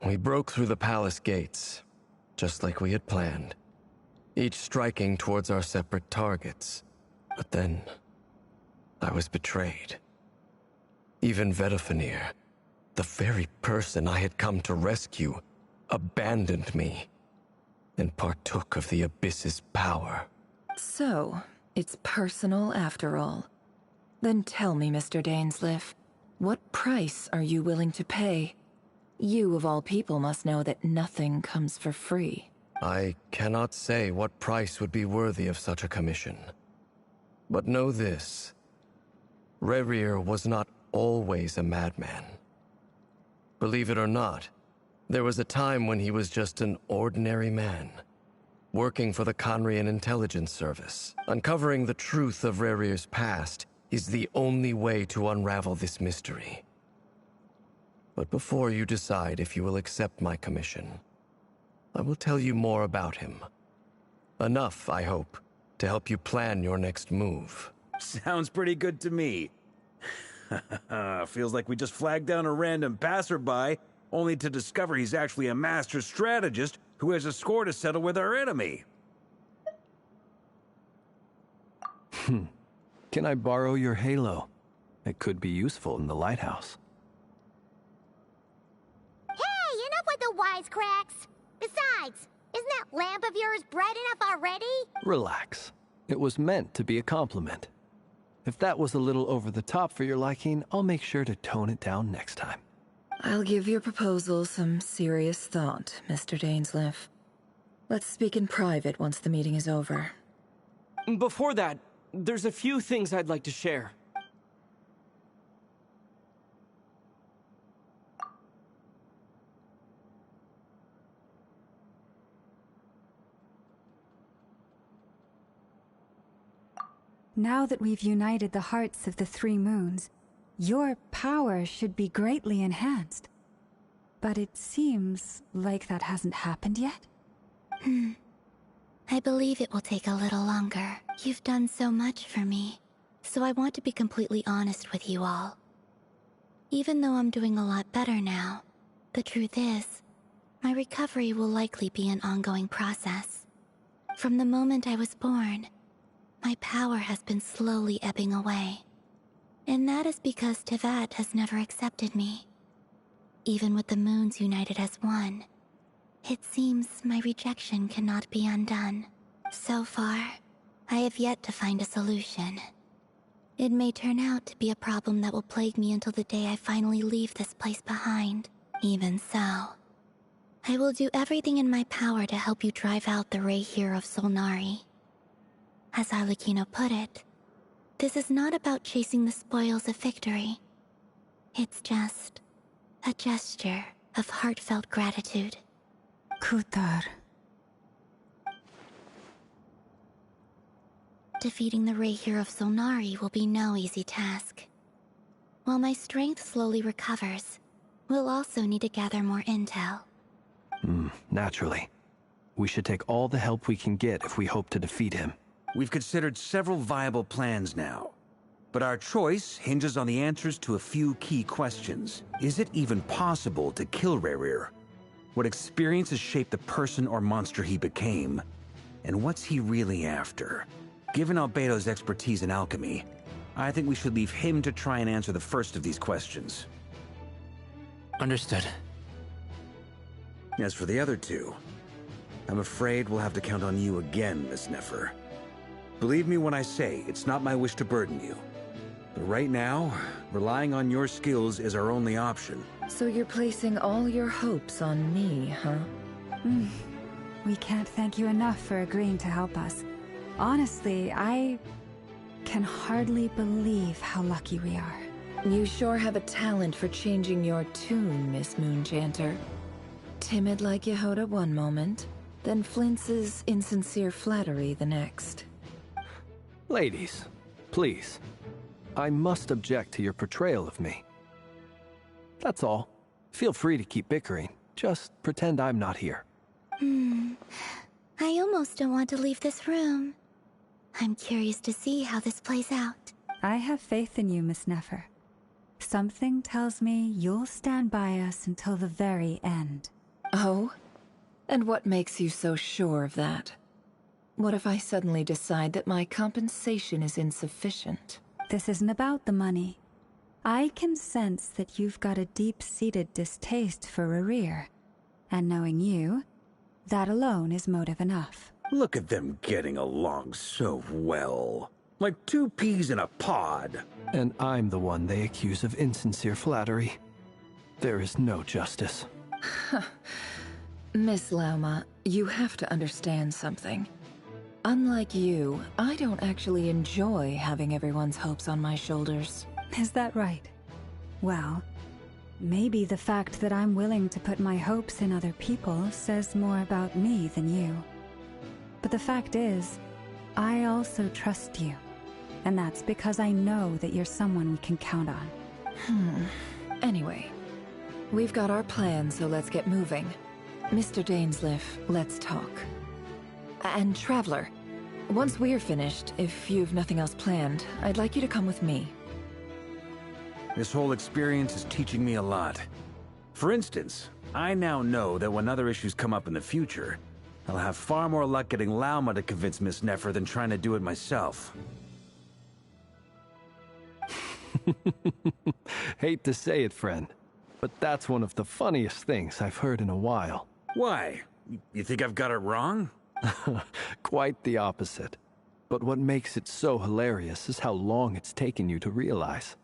We broke through the palace gates, just like we had planned, each striking towards our separate targets. But then, I was betrayed. Even Vedafenir, the very person I had come to rescue, abandoned me and partook of the Abyss's power. So, it's personal after all. Then tell me, Mr. Dainsleif, what price are you willing to pay? You, of all people, must know that nothing comes for free. I cannot say what price would be worthy of such a commission. But know this. Rerir was not always a madman. Believe it or not, there was a time when he was just an ordinary man, working for the Conrian Intelligence Service. Uncovering the truth of Rerir's past is the only way to unravel this mystery. But before you decide if you will accept my commission, I will tell you more about him. Enough, I hope, to help you plan your next move. Sounds pretty good to me. Feels like we just flagged down a random passerby, only to discover he's actually a master strategist who has a score to settle with our enemy. Can I borrow your halo? It could be useful in the lighthouse. Hey, enough with the wisecracks! Besides, isn't that lamp of yours bright enough already? Relax. It was meant to be a compliment. If that was a little over the top for your liking, I'll make sure to tone it down next time. I'll give your proposal some serious thought, Mr. Dainsleif. Let's speak in private once the meeting is over. Before that, there's a few things I'd like to share. Now that we've united the hearts of the three moons, your power should be greatly enhanced. But it seems like that hasn't happened yet? I believe it will take a little longer. You've done so much for me, so I want to be completely honest with you all. Even though I'm doing a lot better now, the truth is, my recovery will likely be an ongoing process. From the moment I was born, my power has been slowly ebbing away. And that is because Tevat has never accepted me. Even with the moons united as one, it seems my rejection cannot be undone. So far, I have yet to find a solution. It may turn out to be a problem that will plague me until the day I finally leave this place behind. Even so, I will do everything in my power to help you drive out the Rerir of Solnari. As Arlecchino put it, this is not about chasing the spoils of victory. It's just a gesture of heartfelt gratitude. Kutar. Defeating the Rerir of Solnari will be no easy task. While my strength slowly recovers, we'll also need to gather more intel. Naturally. We should take all the help we can get if we hope to defeat him. We've considered several viable plans now, but our choice hinges on the answers to a few key questions. Is it even possible to kill Rerir? What experiences shaped the person or monster he became? And what's he really after? Given Albedo's expertise in alchemy, I think we should leave him to try and answer the first of these questions. Understood. As for the other two, I'm afraid we'll have to count on you again, Miss Nefer. Believe me when I say it's not my wish to burden you. But right now, relying on your skills is our only option. So you're placing all your hopes on me, huh? We can't thank you enough for agreeing to help us. Honestly, I can hardly believe how lucky we are. You sure have a talent for changing your tune, Miss Moonchanter. Timid like Yehoda one moment, then flinches insincere flattery the next. Ladies, please. I must object to your portrayal of me. That's all. Feel free to keep bickering. Just pretend I'm not here. I almost don't want to leave this room. I'm curious to see how this plays out. I have faith in you, Miss Nefer. Something tells me you'll stand by us until the very end. Oh? And what makes you so sure of that? What if I suddenly decide that my compensation is insufficient? This isn't about the money. I can sense that you've got a deep-seated distaste for Rerir. And knowing you, that alone is motive enough. Look at them getting along so well. Like two peas in a pod. And I'm the one they accuse of insincere flattery. There is no justice. Miss Lauma, you have to understand something. Unlike you, I don't actually enjoy having everyone's hopes on my shoulders. Is that right? Well, maybe the fact that I'm willing to put my hopes in other people says more about me than you. But the fact is, I also trust you. And that's because I know that you're someone we can count on. Anyway, we've got our plan, so let's get moving. Mr. Dainsleif, let's talk. And Traveler, once we're finished, if you've nothing else planned, I'd like you to come with me. This whole experience is teaching me a lot. For instance, I now know that when other issues come up in the future, I'll have far more luck getting Lauma to convince Miss Nefer than trying to do it myself. Hate to say it, friend, but that's one of the funniest things I've heard in a while. Why? You think I've got it wrong? Quite the opposite. But what makes it so hilarious is how long it's taken you to realize.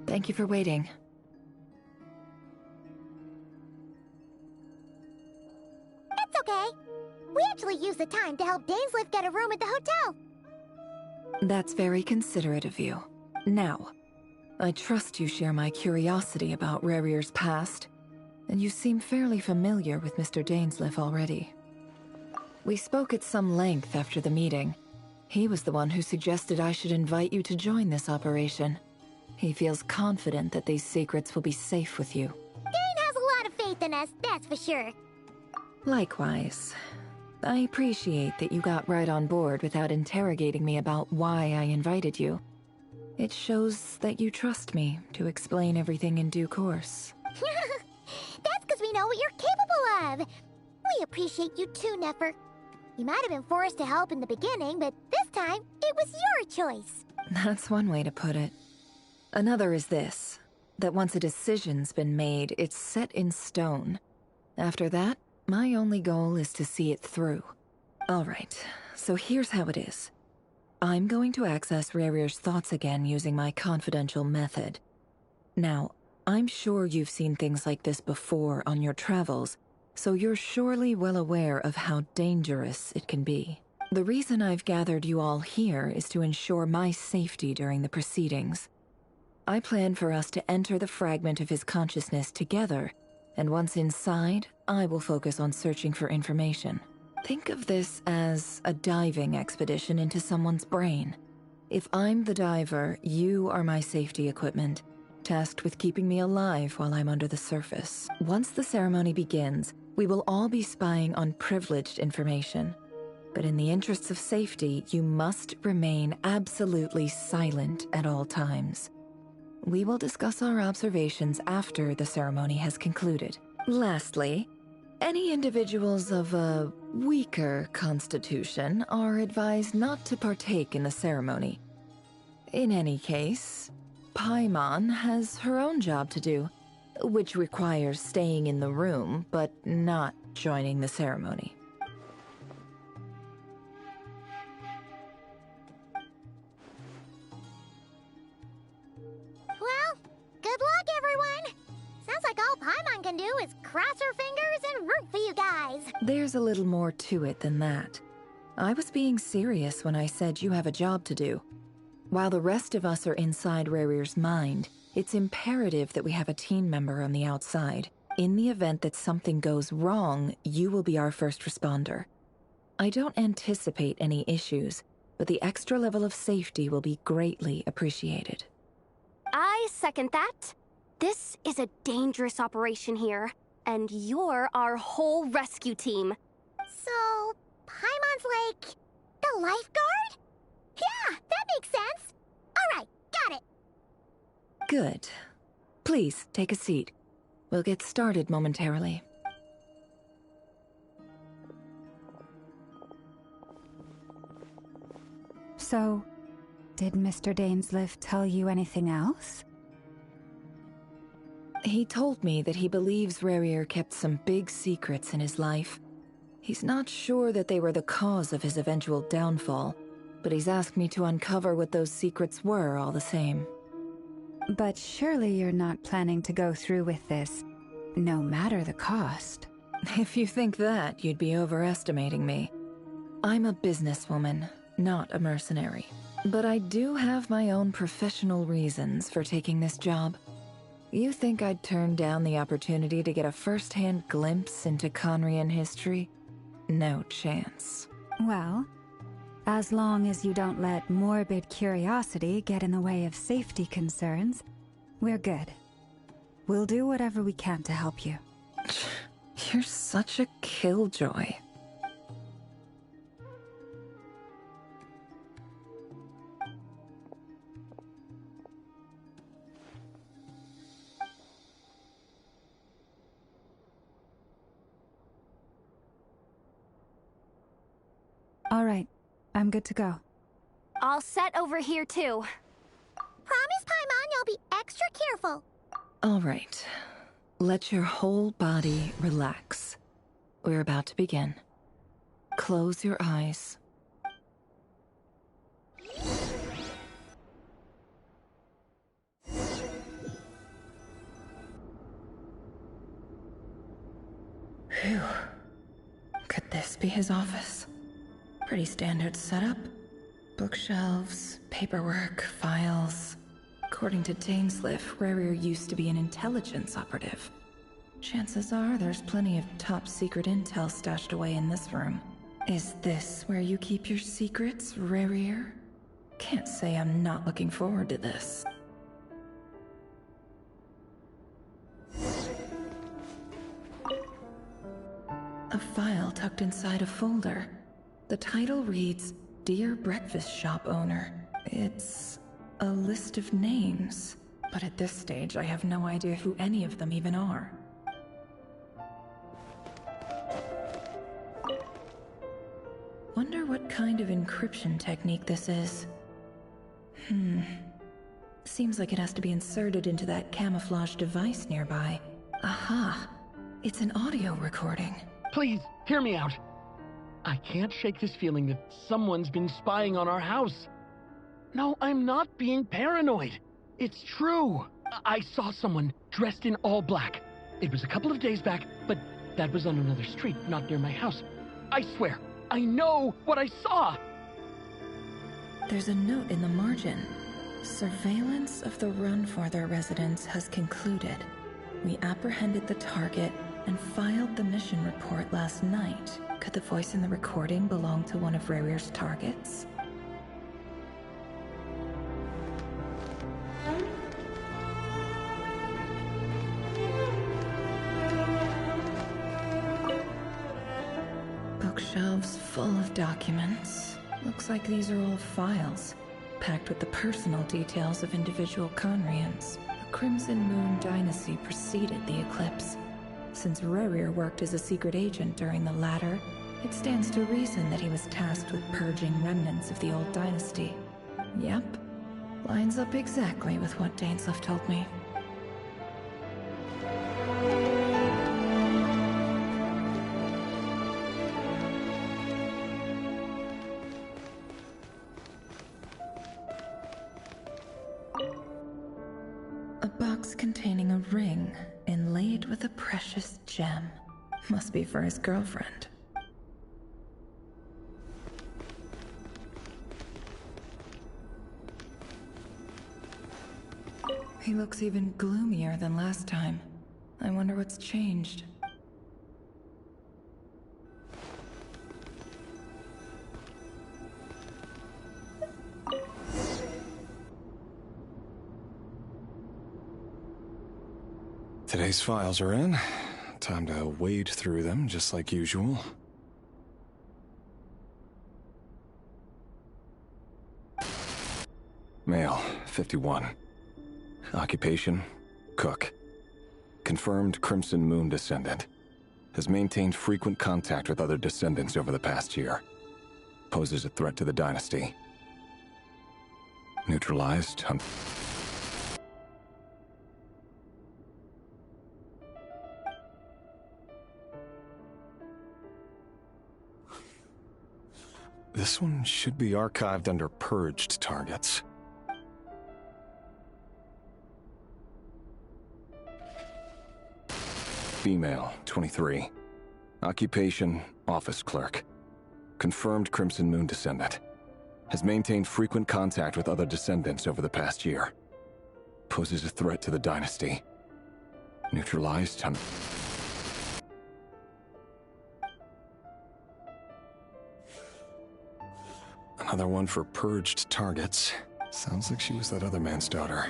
Thank you for waiting. It's okay. We actually used the time to help Dainsleif get a room at the hotel. That's very considerate of you. Now, I trust you share my curiosity about Rerir's past, and you seem fairly familiar with Mr. Dainsleif already. We spoke at some length after the meeting. He was the one who suggested I should invite you to join this operation. He feels confident that these secrets will be safe with you. Dane has a lot of faith in us, that's for sure. Likewise. I appreciate that you got right on board without interrogating me about why I invited you. It shows that you trust me to explain everything in due course. That's because we know what you're capable of. We appreciate you too, Nefer. You might have been forced to help in the beginning, but this time, it was your choice. That's one way to put it. Another is this, that once a decision's been made, it's set in stone. After that, my only goal is to see it through. Alright, so here's how it is. I'm going to access Rerir's thoughts again using my confidential method. Now, I'm sure you've seen things like this before on your travels, so you're surely well aware of how dangerous it can be. The reason I've gathered you all here is to ensure my safety during the proceedings. I plan for us to enter the fragment of his consciousness together, and once inside, I will focus on searching for information. Think of this as a diving expedition into someone's brain. If I'm the diver, you are my safety equipment, tasked with keeping me alive while I'm under the surface. Once the ceremony begins, we will all be spying on privileged information. But in the interests of safety, you must remain absolutely silent at all times. We will discuss our observations after the ceremony has concluded. Lastly, any individuals of a weaker constitution are advised not to partake in the ceremony. In any case, Paimon has her own job to do, which requires staying in the room but not joining the ceremony. Well, good luck, everyone! Sounds like all Paimon can do is cross her fingers and root for you guys. There's a little more to it than that. I was being serious when I said you have a job to do. While the rest of us are inside Rerir's mind, it's imperative that we have a team member on the outside. In the event that something goes wrong, you will be our first responder. I don't anticipate any issues, but the extra level of safety will be greatly appreciated. I second that. This is a dangerous operation here, and you're our whole rescue team. So, Paimon's like the lifeguard? Yeah, that makes sense. All right, got it. Good. Please, take a seat. We'll get started momentarily. So, did Mr. Dainsleif tell you anything else? He told me that he believes Rerir kept some big secrets in his life. He's not sure that they were the cause of his eventual downfall, but he's asked me to uncover what those secrets were all the same. But surely you're not planning to go through with this, no matter the cost. If you think that, you'd be overestimating me. I'm a businesswoman, not a mercenary. But I do have my own professional reasons for taking this job. You think I'd turn down the opportunity to get a first-hand glimpse into Conrian history? No chance. Well, as long as you don't let morbid curiosity get in the way of safety concerns, we're good. We'll do whatever we can to help you. You're such a killjoy. All right, I'm good to go. All set over here, too. Promise, Paimon, you'll be extra careful. All right. Let your whole body relax. We're about to begin. Close your eyes. Phew. Could this be his office? Pretty standard setup. Bookshelves, paperwork, files. According to Dainsleif, Rerir used to be an intelligence operative. Chances are there's plenty of top-secret intel stashed away in this room. Is this where you keep your secrets, Rerir? Can't say I'm not looking forward to this. A file tucked inside a folder. The title reads, Dear Breakfast Shop Owner. It's a list of names, but at this stage I have no idea who any of them even are. Wonder what kind of encryption technique this is. Seems like it has to be inserted into that camouflage device nearby. Aha! It's an audio recording. Please, hear me out. I can't shake this feeling that someone's been spying on our house. No, I'm not being paranoid. It's true. I saw someone dressed in all black. It was a couple of days back, but that was on another street, not near my house. I swear, I know what I saw. There's a note in the margin. Surveillance of the Runforther residence has concluded. We apprehended the target and filed the mission report last night. Could the voice in the recording belong to one of Rerir's targets? Shelves full of documents. Looks like these are old files, packed with the personal details of individual Conrians. The Crimson Moon dynasty preceded the eclipse. Since Rerir worked as a secret agent during the latter, it stands to reason that he was tasked with purging remnants of the old dynasty. Yep, lines up exactly with what Dainsleif told me. A box containing a ring inlaid with a precious gem. Must be for his girlfriend. He looks even gloomier than last time. I wonder what's changed. Today's files are in. Time to wade through them, just like usual. Male, 51. Occupation, cook. Confirmed Crimson Moon descendant. Has maintained frequent contact with other descendants over the past year. Poses a threat to the dynasty. Neutralized. This one should be archived under purged targets. Female, 23. Occupation, office clerk. Confirmed Crimson Moon descendant. Has maintained frequent contact with other descendants over the past year. Poses a threat to the dynasty. Neutralized. Another one for purged targets. Sounds like she was that other man's daughter.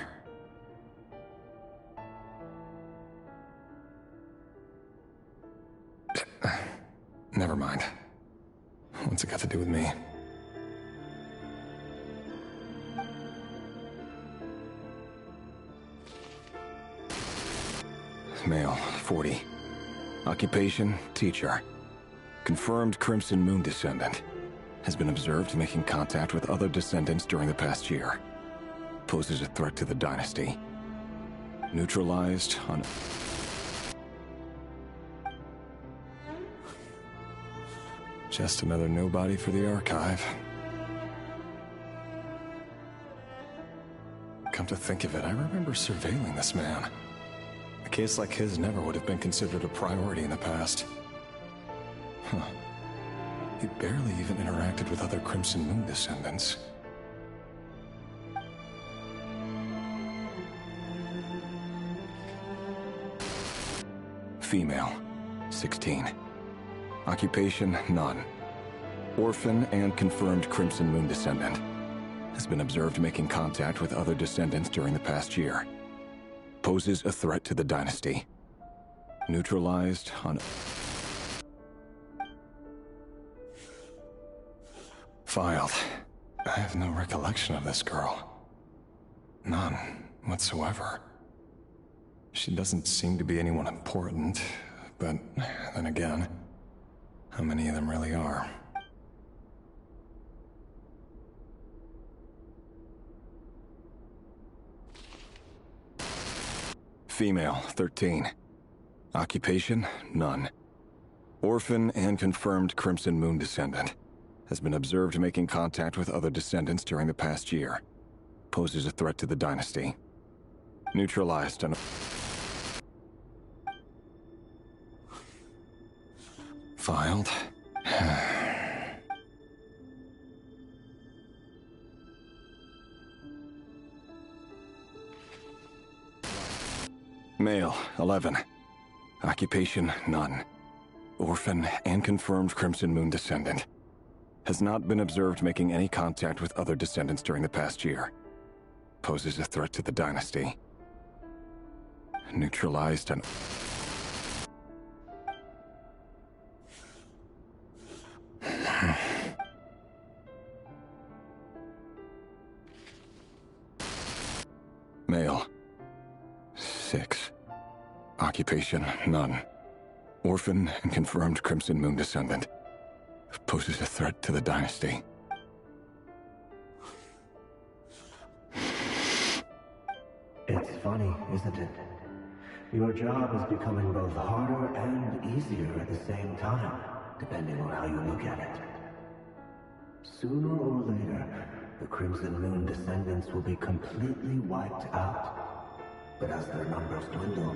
Never mind. What's it got to do with me? Male, 40. Occupation, teacher. Confirmed Crimson Moon descendant. Has been observed making contact with other descendants during the past year. Poses a threat to the dynasty. Neutralized on... Just another nobody for the archive. Come to think of it, I remember surveilling this man. A case like his never would have been considered a priority in the past. Huh. He barely even interacted with other Crimson Moon descendants. Female, 16. Occupation, none. Orphan and confirmed Crimson Moon descendant. Has been observed making contact with other descendants during the past year. Poses a threat to the dynasty. Neutralized on... Filed. I have no recollection of this girl. None whatsoever. She doesn't seem to be anyone important, but then again, how many of them really are? Female, 13. Occupation, none. Orphan and confirmed Crimson Moon descendant. Has been observed making contact with other descendants during the past year. Poses a threat to the dynasty. Neutralized on... Filed. Male, 11. Occupation, none. Orphan and confirmed Crimson Moon descendant. Has not been observed making any contact with other descendants during the past year. Poses a threat to the dynasty. Neutralized on... 6. Occupation, none. Orphan and confirmed Crimson Moon descendant. Poses a threat to the dynasty. It's funny, isn't it? Your job is becoming both harder and easier at the same time, depending on how you look at it. Sooner or later, the Crimson Moon descendants will be completely wiped out. But as their numbers dwindle,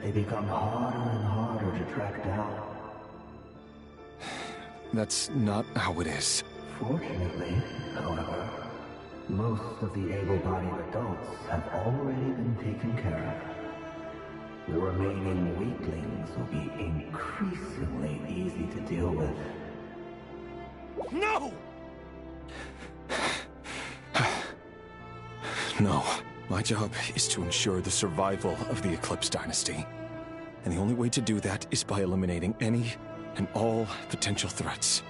they become harder and harder to track down. That's not how it is. Fortunately, however, most of the able-bodied adults have already been taken care of. The remaining weaklings will be increasingly easy to deal with. No! No. My job is to ensure the survival of the Eclipse Dynasty. And the only way to do that is by eliminating any and all potential threats.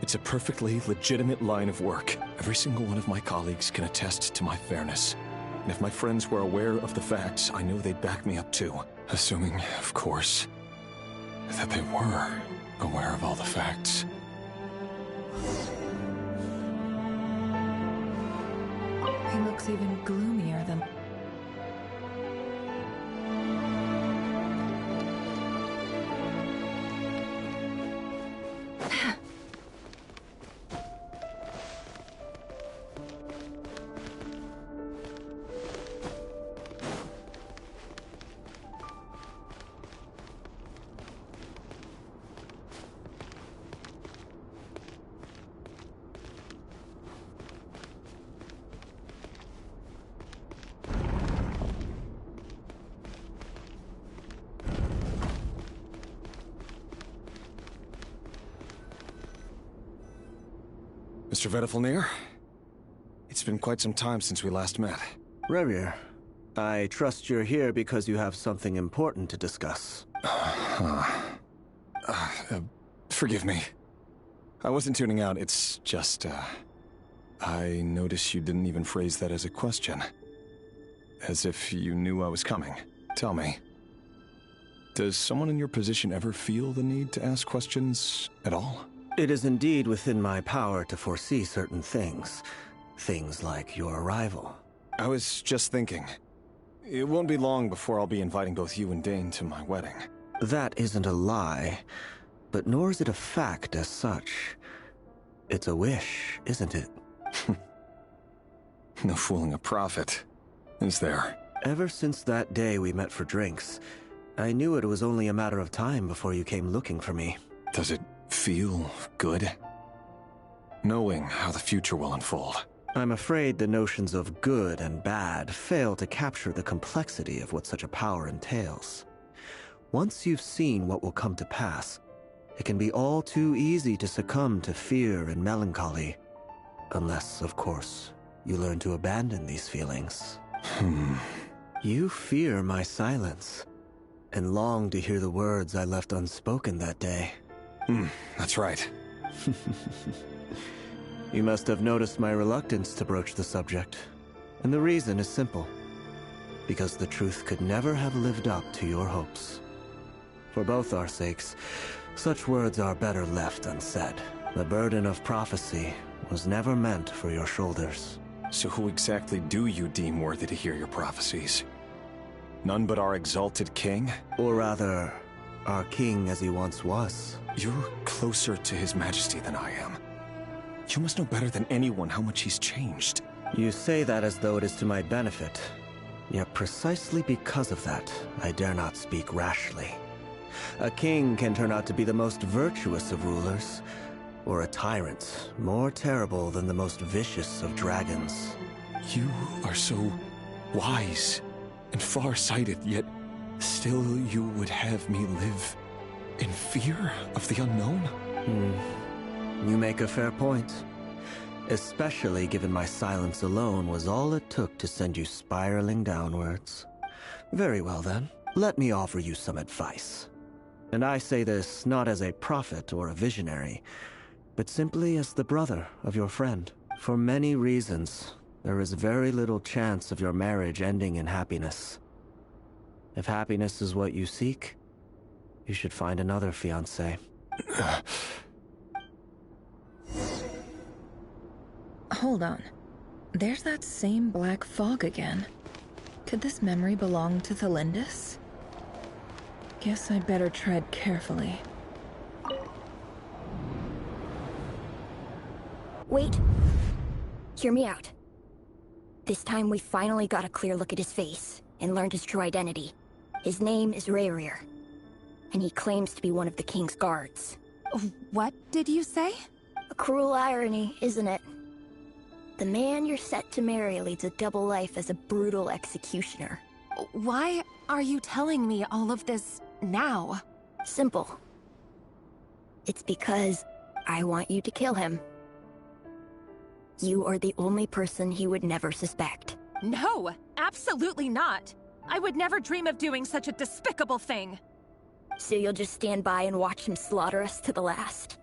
It's a perfectly legitimate line of work. Every single one of my colleagues can attest to my fairness. And if my friends were aware of the facts, I know they'd back me up too. Assuming, of course, that they were aware of all the facts. He looks even gloomier than... Mr. Vedifalnir, it's been quite some time since we last met. Rerir, I trust you're here because you have something important to discuss. Forgive me. I wasn't tuning out, it's just, I noticed you didn't even phrase that as a question. As if you knew I was coming. Tell me, does someone in your position ever feel the need to ask questions at all? It is indeed within my power to foresee certain things. Things like your arrival. I was just thinking. It won't be long before I'll be inviting both you and Dane to my wedding. That isn't a lie, but nor is it a fact as such. It's a wish, isn't it? No fooling a prophet, is there? Ever since that day we met for drinks, I knew it was only a matter of time before you came looking for me. Does it feel good? Knowing how the future will unfold. I'm afraid the notions of good and bad fail to capture the complexity of what such a power entails. Once you've seen what will come to pass, it can be all too easy to succumb to fear and melancholy. Unless, of course, you learn to abandon these feelings. You fear my silence, and long to hear the words I left unspoken that day. That's right. You must have noticed my reluctance to broach the subject. And the reason is simple. Because the truth could never have lived up to your hopes. For both our sakes, such words are better left unsaid. The burden of prophecy was never meant for your shoulders. So who exactly do you deem worthy to hear your prophecies? None but our exalted king? Or rather, our king as he once was. You're closer to his majesty than I am. You must know better than anyone how much he's changed. You say that as though it is to my benefit. Yet precisely because of that, I dare not speak rashly. A king can turn out to be the most virtuous of rulers, or a tyrant more terrible than the most vicious of dragons. You are so wise and far-sighted, yet still you would have me live in fear of the unknown? You make a fair point. Especially given my silence alone was all it took to send you spiraling downwards. Very well then, let me offer you some advice. And I say this not as a prophet or a visionary, but simply as the brother of your friend. For many reasons, there is very little chance of your marriage ending in happiness. If happiness is what you seek, you should find another fiancé. Hold on. There's that same black fog again. Could this memory belong to Thelindis? Guess I'd better tread carefully. Wait. Hear me out. This time we finally got a clear look at his face and learned his true identity. His name is Rerir, and he claims to be one of the king's guards. What did you say? A cruel irony, isn't it? The man you're set to marry leads a double life as a brutal executioner. Why are you telling me all of this now? Simple. It's because I want you to kill him. You are the only person he would never suspect. No, absolutely not. I would never dream of doing such a despicable thing. So you'll just stand by and watch him slaughter us to the last?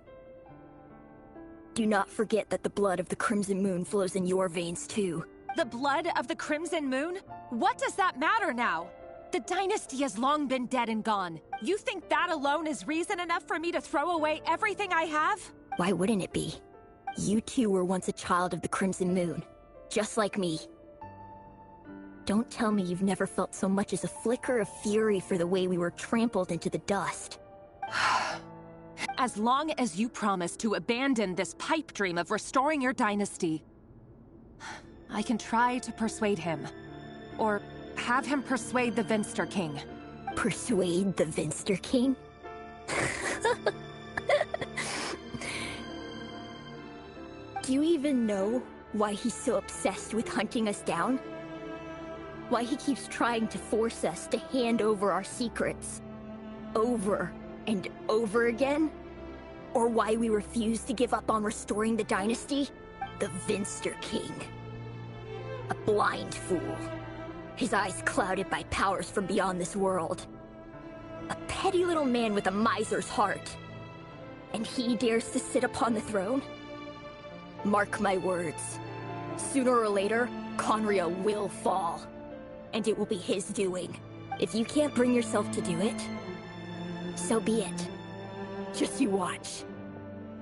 Do not forget that the blood of the Crimson Moon flows in your veins too. The blood of the Crimson Moon? What does that matter now? The dynasty has long been dead and gone. You think that alone is reason enough for me to throw away everything I have? Why wouldn't it be? You too were once a child of the Crimson Moon, just like me. Don't tell me you've never felt so much as a flicker of fury for the way we were trampled into the dust. As long as you promise to abandon this pipe dream of restoring your dynasty, I can try to persuade him. Or have him persuade the Vinster King. Persuade the Vinster King? Do you even know why he's so obsessed with hunting us down? Why he keeps trying to force us to hand over our secrets over and over again? Or why we refuse to give up on restoring the dynasty? The Vinster King. A blind fool. His eyes clouded by powers from beyond this world. A petty little man with a miser's heart. And he dares to sit upon the throne? Mark my words. Sooner or later, Conria will fall. And it will be his doing. If you can't bring yourself to do it, so be it. Just you watch.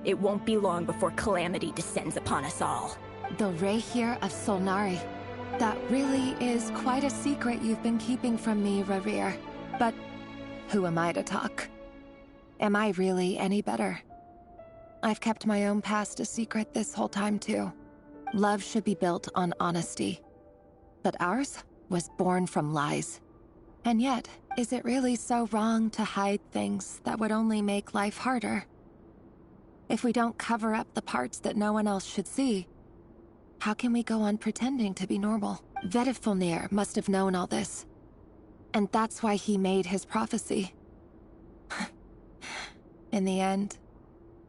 It won't be long before calamity descends upon us all. The Rerir of Solnari. That really is quite a secret you've been keeping from me, Rerir. But who am I to talk? Am I really any better? I've kept my own past a secret this whole time, too. Love should be built on honesty. But ours was born from lies. And yet, is it really so wrong to hide things that would only make life harder? If we don't cover up the parts that no one else should see, how can we go on pretending to be normal? Vedifulnir must have known all this. And that's why he made his prophecy. In the end,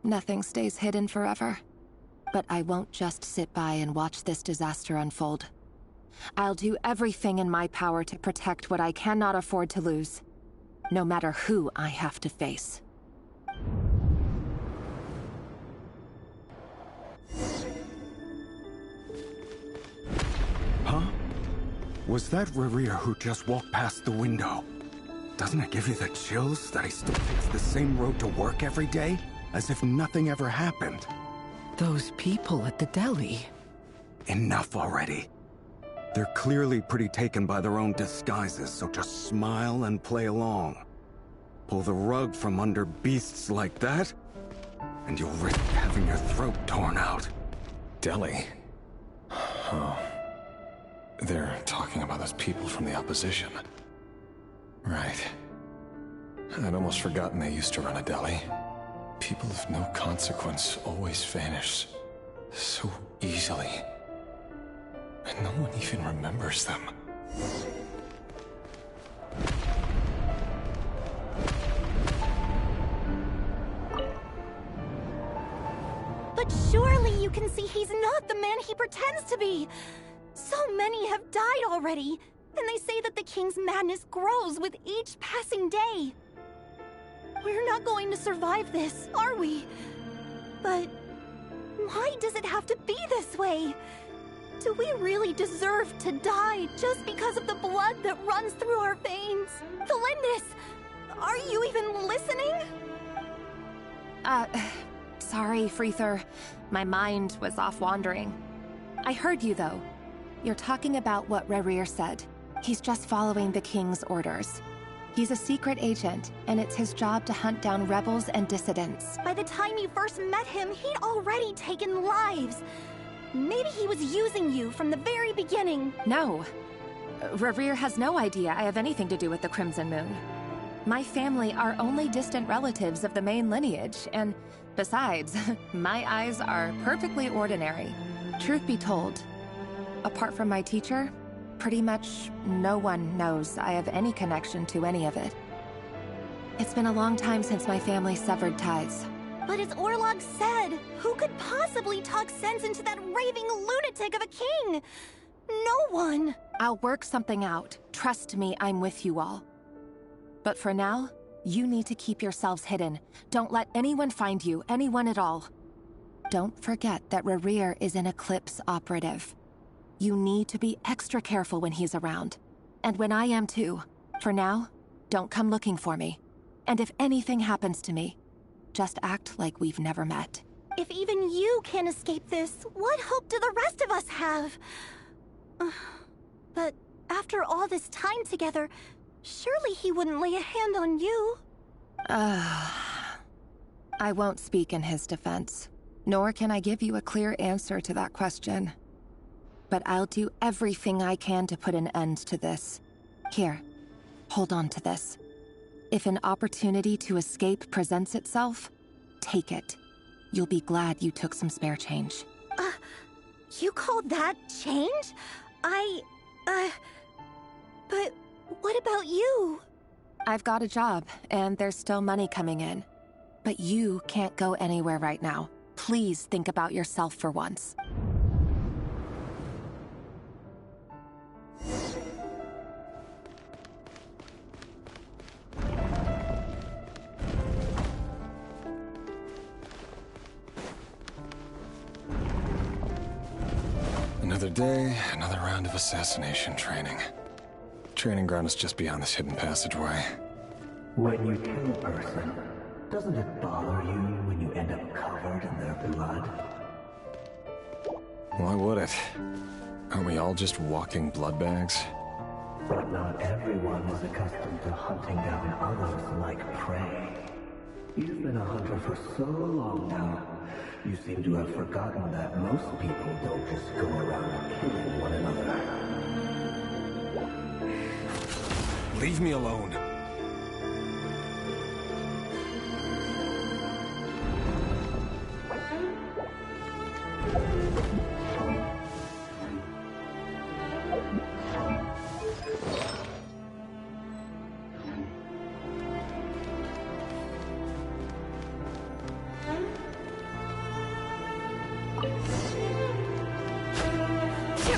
nothing stays hidden forever. But I won't just sit by and watch this disaster unfold. I'll do everything in my power to protect what I cannot afford to lose, no matter who I have to face. Huh? Was that Rerir who just walked past the window? Doesn't it give you the chills that he still takes the same road to work every day? As if nothing ever happened. Those people at the deli. Enough already. They're clearly pretty taken by their own disguises, so just smile and play along. Pull the rug from under beasts like that, and you'll risk having your throat torn out. Deli? Oh. They're talking about those people from the opposition. Right. I'd almost forgotten they used to run a deli. People of no consequence always vanish so easily. And no one even remembers them. But surely you can see he's not the man he pretends to be! So many have died already, and they say that the king's madness grows with each passing day. We're not going to survive this, are we? But why does it have to be this way? Do we really deserve to die just because of the blood that runs through our veins? Felindis, are you even listening? Sorry, Freether. My mind was off wandering. I heard you, though. You're talking about what Rerir said. He's just following the King's orders. He's a secret agent, and it's his job to hunt down rebels and dissidents. By the time you first met him, he'd already taken lives. Maybe he was using you from the very beginning. No. Rerir has no idea I have anything to do with the Crimson Moon. My family are only distant relatives of the main lineage, and besides, my eyes are perfectly ordinary. Truth be told, apart from my teacher, pretty much no one knows I have any connection to any of it. It's been a long time since my family severed ties. But as Orlog said, who could possibly talk sense into that raving lunatic of a king? No one! I'll work something out. Trust me, I'm with you all. But for now, you need to keep yourselves hidden. Don't let anyone find you, anyone at all. Don't forget that Rerir is an Eclipse operative. You need to be extra careful when he's around. And when I am too. For now, don't come looking for me. And if anything happens to me, just act like we've never met. If even you can't escape this, what hope do the rest of us have? But after all this time together, surely he wouldn't lay a hand on you. I won't speak in his defense, nor can I give you a clear answer to that question. But I'll do everything I can to put an end to this. Here, hold on to this. If an opportunity to escape presents itself, take it. You'll be glad you took some spare change. You call that change? But what about you? I've got a job, and there's still money coming in. But you can't go anywhere right now. Please think about yourself for once. Another day, another round of assassination training. Training ground is just beyond this hidden passageway. When you kill a person, doesn't it bother you when you end up covered in their blood? Why would it? Aren't we all just walking blood bags? But not everyone is accustomed to hunting down others like prey. You've been a hunter for so long now, you seem to have forgotten that most people don't just go around killing one another. Leave me alone.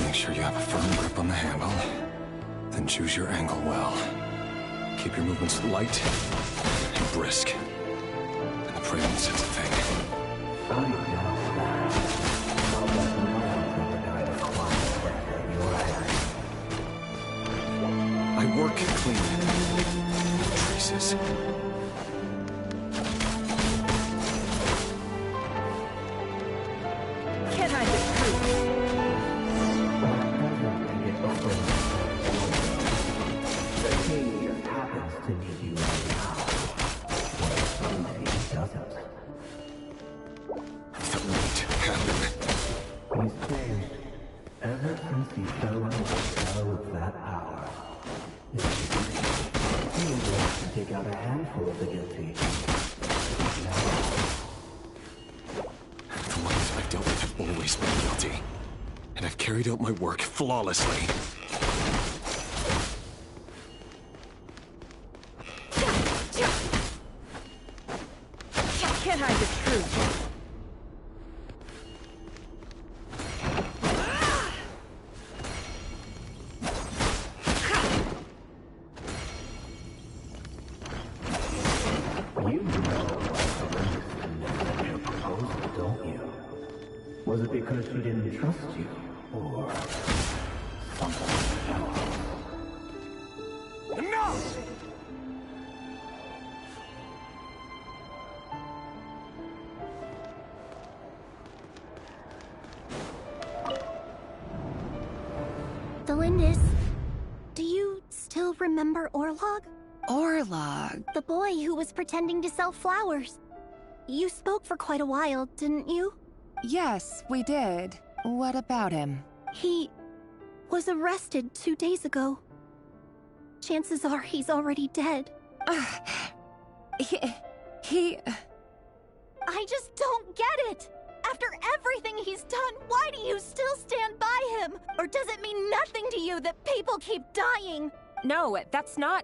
Make sure you have a firm grip on the handle. Then choose your angle well. Keep your movements light and brisk. And the prey won't sense a thing. I work clean. No traces. Can't hide the truth. Happens to need you right now. Someday he doesn't. That won't happen. He's changed. Ever since he fell in the cell with that power. He was able to take out a handful of the guilty. The ones I've dealt with have always been guilty. And I've carried out my work flawlessly. Can't hide the truth. You know your proposal, don't you? Was it because she didn't trust you? or something else. Enough! Delindis, do you still remember Orlog? Orlog? The boy who was pretending to sell flowers. You spoke for quite a while, didn't you? Yes, we did. What about him? He was arrested 2 days ago. Chances are he's already dead. He... I just don't get it! After everything he's done, why do you still stand by him? Or does it mean nothing to you that people keep dying? No, that's not...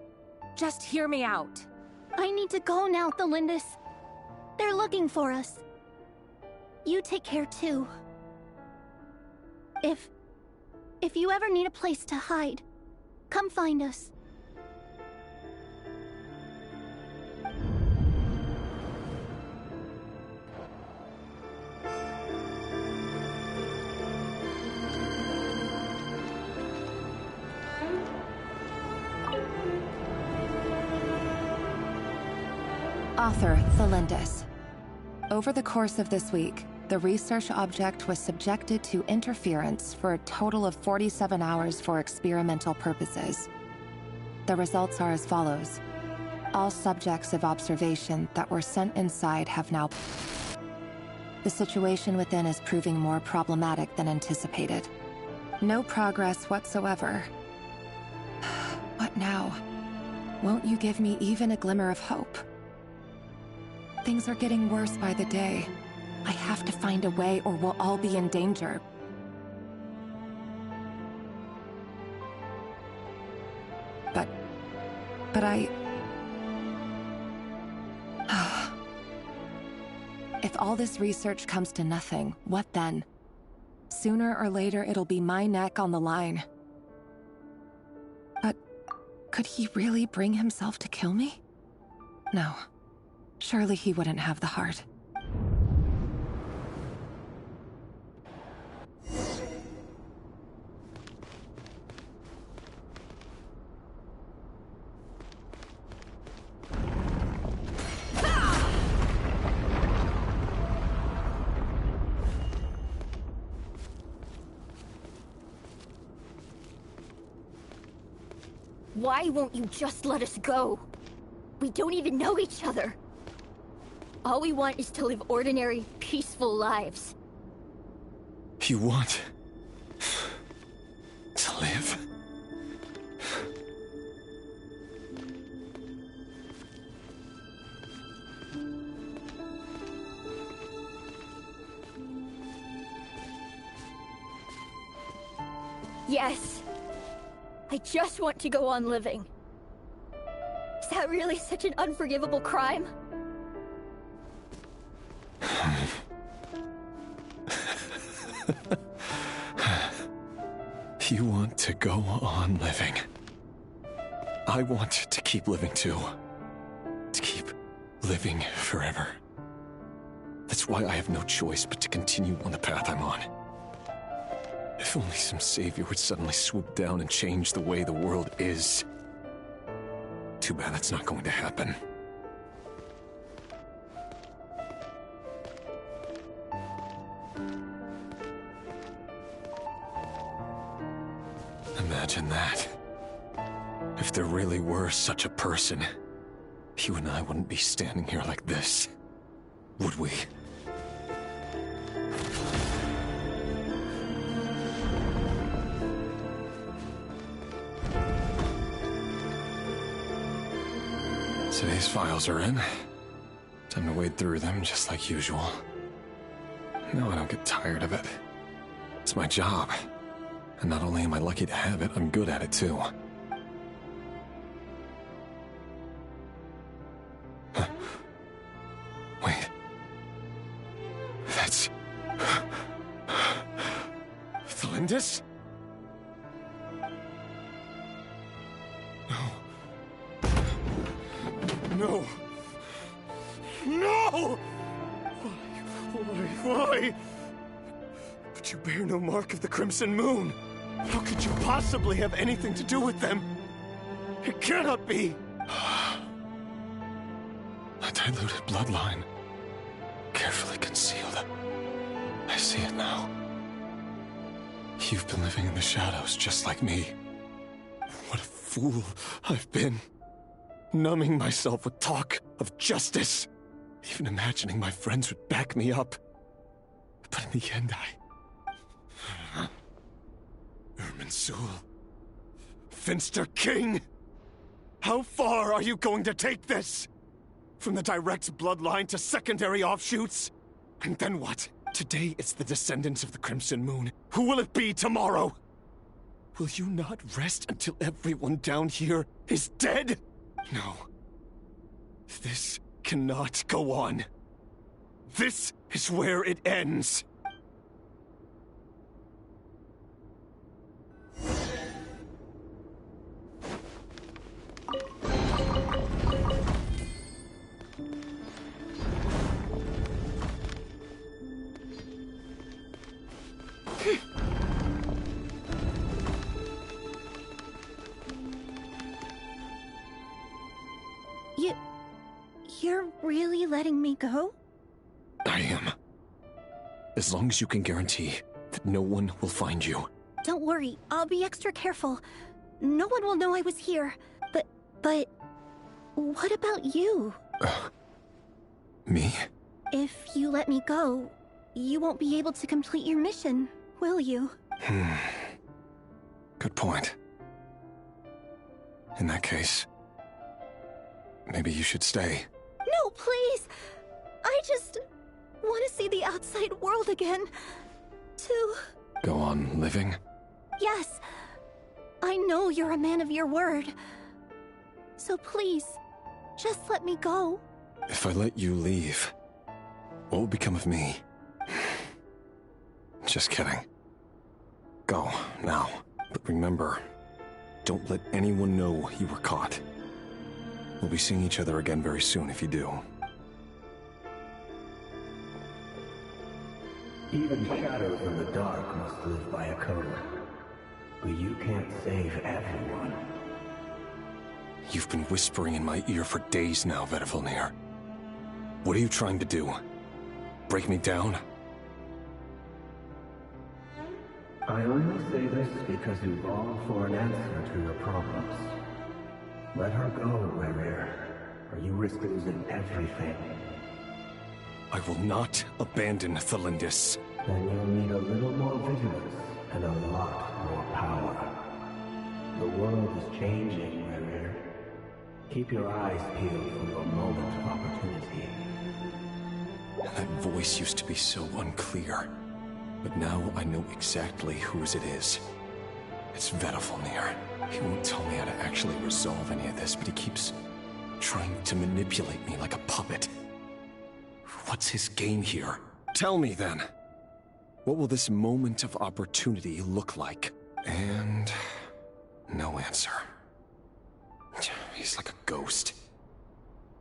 Just hear me out. I need to go now, Delindis. They're looking for us. You take care too. If you ever need a place to hide, come find us. Author, Thelindis. Over the course of this week, the research object was subjected to interference for a total of 47 hours for experimental purposes. The results are as follows. All subjects of observation that were sent inside have now... The situation within is proving more problematic than anticipated. No progress whatsoever. What now? Won't you give me even a glimmer of hope? Things are getting worse by the day. I have to find a way or we'll all be in danger. But I... If all this research comes to nothing, what then? Sooner or later, it'll be my neck on the line. But could he really bring himself to kill me? No. Surely he wouldn't have the heart. Why won't you just let us go? We don't even know each other. All we want is to live ordinary, peaceful lives. You want... to live? Yes. I just want to go on living. Is that really such an unforgivable crime? You want to go on living. I want to keep living too. To keep living forever. That's why I have no choice but to continue on the path I'm on. If only some savior would suddenly swoop down and change the way the world is. Too bad that's not going to happen. Imagine that. If there really were such a person, you and I wouldn't be standing here like this, would we? Today's files are in. Time to wade through them just like usual. No, I don't get tired of it. It's my job. And not only am I lucky to have it, I'm good at it too. Huh. Wait. That's... Thelindis? No. No! Why? But you bear no mark of the Crimson Moon. How could you possibly have anything to do with them? It cannot be! A diluted bloodline. Carefully concealed. I see it now. You've been living in the shadows just like me. What a fool I've been. Numbing myself with talk of justice. Even imagining my friends would back me up. But in the end, Irminsul. Finster King! How far are you going to take this? From the direct bloodline to secondary offshoots? And then what? Today it's the descendants of the Crimson Moon. Who will it be tomorrow? Will you not rest until everyone down here is dead? No. This cannot go on. This is where it ends. You're really letting me go? I am. As long as you can guarantee that no one will find you. Don't worry, I'll be extra careful. No one will know I was here. But... what about you? Me? If you let me go, you won't be able to complete your mission, will you? Good point. In that case, maybe you should stay. No, please! I just want to see the outside world again. To... Go on living? Yes. I know you're a man of your word. So please, just let me go. If I let you leave, what will become of me? Just kidding. Go, now. But remember, don't let anyone know you were caught. We'll be seeing each other again very soon if you do. Even shadows in the dark must live by a code. But you can't save everyone. You've been whispering in my ear for days now, Vedifilnir. What are you trying to do? Break me down? I only say this because you long for an answer to your problems. Let her go, Rerir, or you risk losing everything. I will not abandon Thelindis. Then you'll need a little more vigilance and a lot more power. The world is changing, Rerir. Keep your eyes peeled for your moment of opportunity. That voice used to be so unclear. But now I know exactly whose it is. It's Vedifilnir. He won't tell me how to actually resolve any of this, but he keeps trying to manipulate me like a puppet. What's his game here? Tell me then. What will this moment of opportunity look like? And... no answer. He's like a ghost.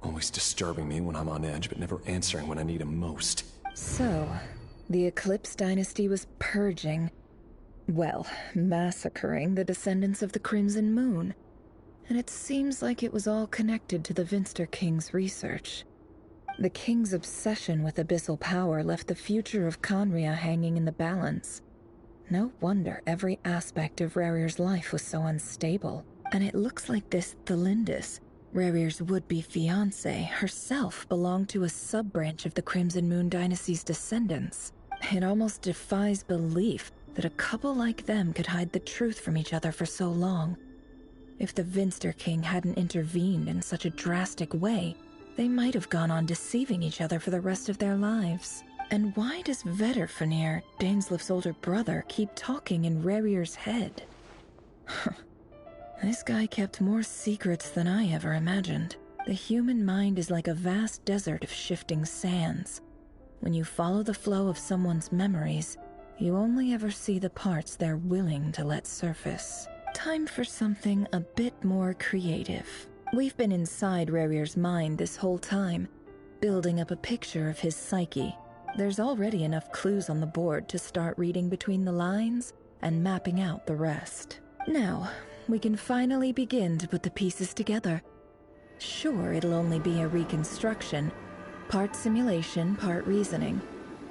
Always disturbing me when I'm on edge, but never answering when I need him most. So, the Eclipse Dynasty was purging... well, massacring the descendants of the Crimson Moon. And it seems like it was all connected to the Vinster King's research. The King's obsession with abyssal power left the future of Khaenri'ah hanging in the balance. No wonder every aspect of Rerir's life was so unstable. And it looks like this Thelindis, Rerir's would-be fiancée, herself belonged to a sub-branch of the Crimson Moon Dynasty's descendants. It almost defies belief that a couple like them could hide the truth from each other for so long. If the Vinster King hadn't intervened in such a drastic way, they might have gone on deceiving each other for the rest of their lives. And why does Vedifilnir, Daneslif's older brother, keep talking in Rerir's head? This guy kept more secrets than I ever imagined. The human mind is like a vast desert of shifting sands. When you follow the flow of someone's memories, you only ever see the parts they're willing to let surface. Time for something a bit more creative. We've been inside Rerir's mind this whole time, building up a picture of his psyche. There's already enough clues on the board to start reading between the lines and mapping out the rest. Now, we can finally begin to put the pieces together. Sure, it'll only be a reconstruction, part simulation, part reasoning,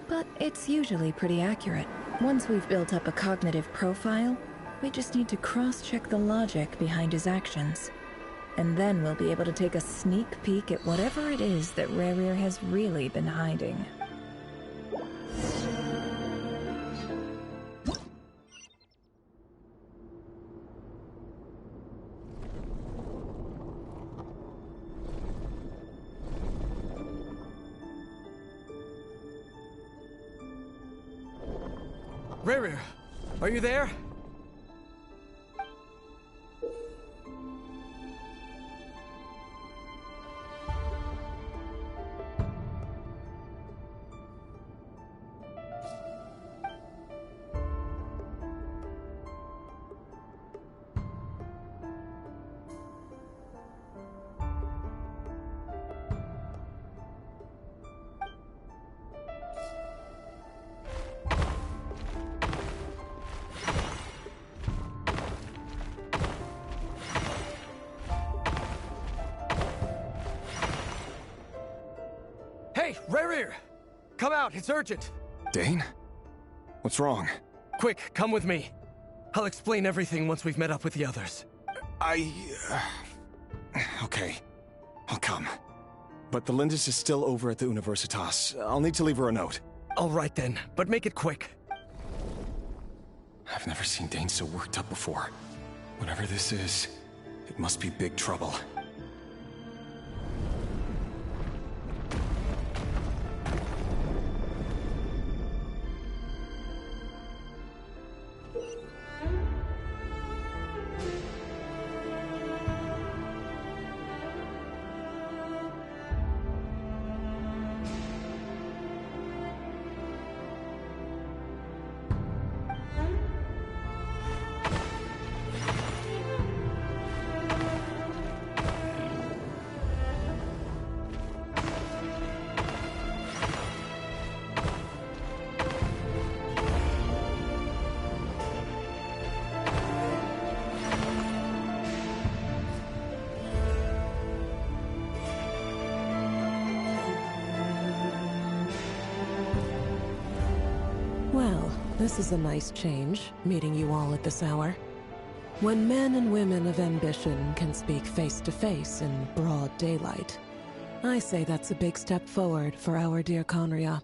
but it's usually pretty accurate. Once we've built up a cognitive profile, we just need to cross-check the logic behind his actions. And then we'll be able to take a sneak peek at whatever it is that Rerir has really been hiding. Rerir, are you there? Hey, Rerir! Come out, it's urgent! Dane? What's wrong? Quick, come with me. I'll explain everything once we've met up with the others. Okay. I'll come. But the Lindis is still over at the Universitas. I'll need to leave her a note. All right then, but make it quick. I've never seen Dane so worked up before. Whatever this is, it must be big trouble. Well, this is a nice change, meeting you all at this hour. When men and women of ambition can speak face to face in broad daylight, I say that's a big step forward for our dear Conria.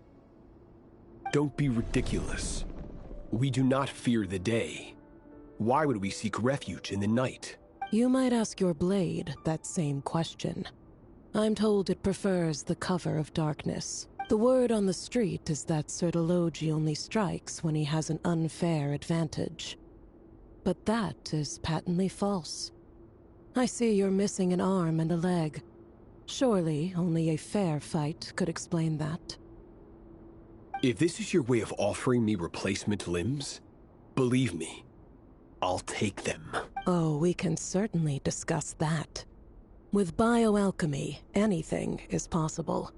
Don't be ridiculous. We do not fear the day. Why would we seek refuge in the night? You might ask your blade that same question. I'm told it prefers the cover of darkness. The word on the street is that Sertologi only strikes when he has an unfair advantage. But that is patently false. I see you're missing an arm and a leg. Surely only a fair fight could explain that. If this is your way of offering me replacement limbs, believe me, I'll take them. Oh, we can certainly discuss that. With bioalchemy, anything is possible.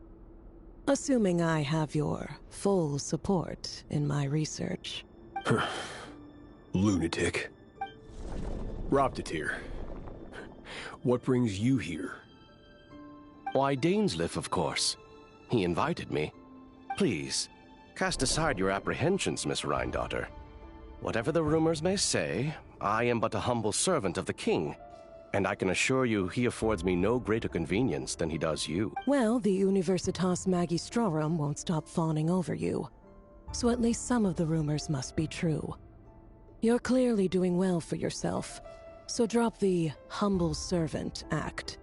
Assuming I have your full support in my research. Lunatic. Roptatir. What brings you here? Why, Dainsleif, of course. He invited me. Please, cast aside your apprehensions, Miss Rhindaughter. Whatever the rumors may say, I am but a humble servant of the king. And I can assure you he affords me no greater convenience than he does you. Well, the Universitas Magistrorum won't stop fawning over you. So at least some of the rumors must be true. You're clearly doing well for yourself, so drop the humble servant act.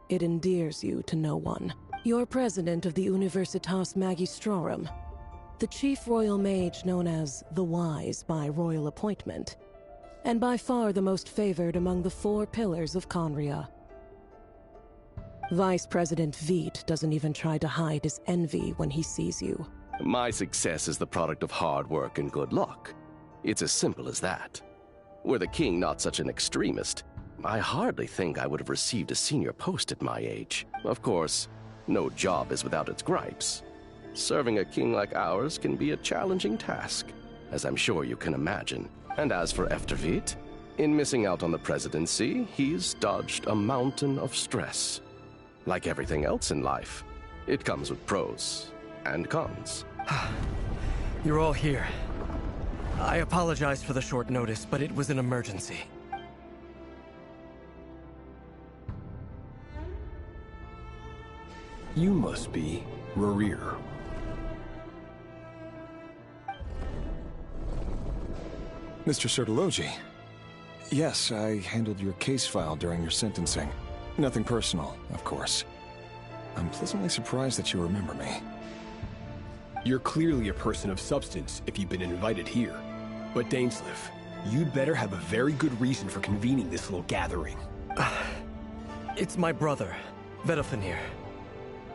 It endears you to no one. You're president of the Universitas Magistrorum, the chief royal mage known as the Wise by royal appointment, and by far the most favored among the 4 pillars of Conria. Vice President Veit doesn't even try to hide his envy when he sees you. My success is the product of hard work and good luck. It's as simple as that. Were the king not such an extremist, I hardly think I would have received a senior post at my age. Of course, no job is without its gripes. Serving a king like ours can be a challenging task, as I'm sure you can imagine. And as for Eftervit, in missing out on the presidency, he's dodged a mountain of stress. Like everything else in life, it comes with pros and cons. You're all here. I apologize for the short notice, but it was an emergency. You must be Rerir. Mr. Sertologi. Yes, I handled your case file during your sentencing. Nothing personal, of course. I'm pleasantly surprised that you remember me. You're clearly a person of substance if you've been invited here. But Dainsleif, you'd better have a very good reason for convening this little gathering. It's my brother, Vedofenir.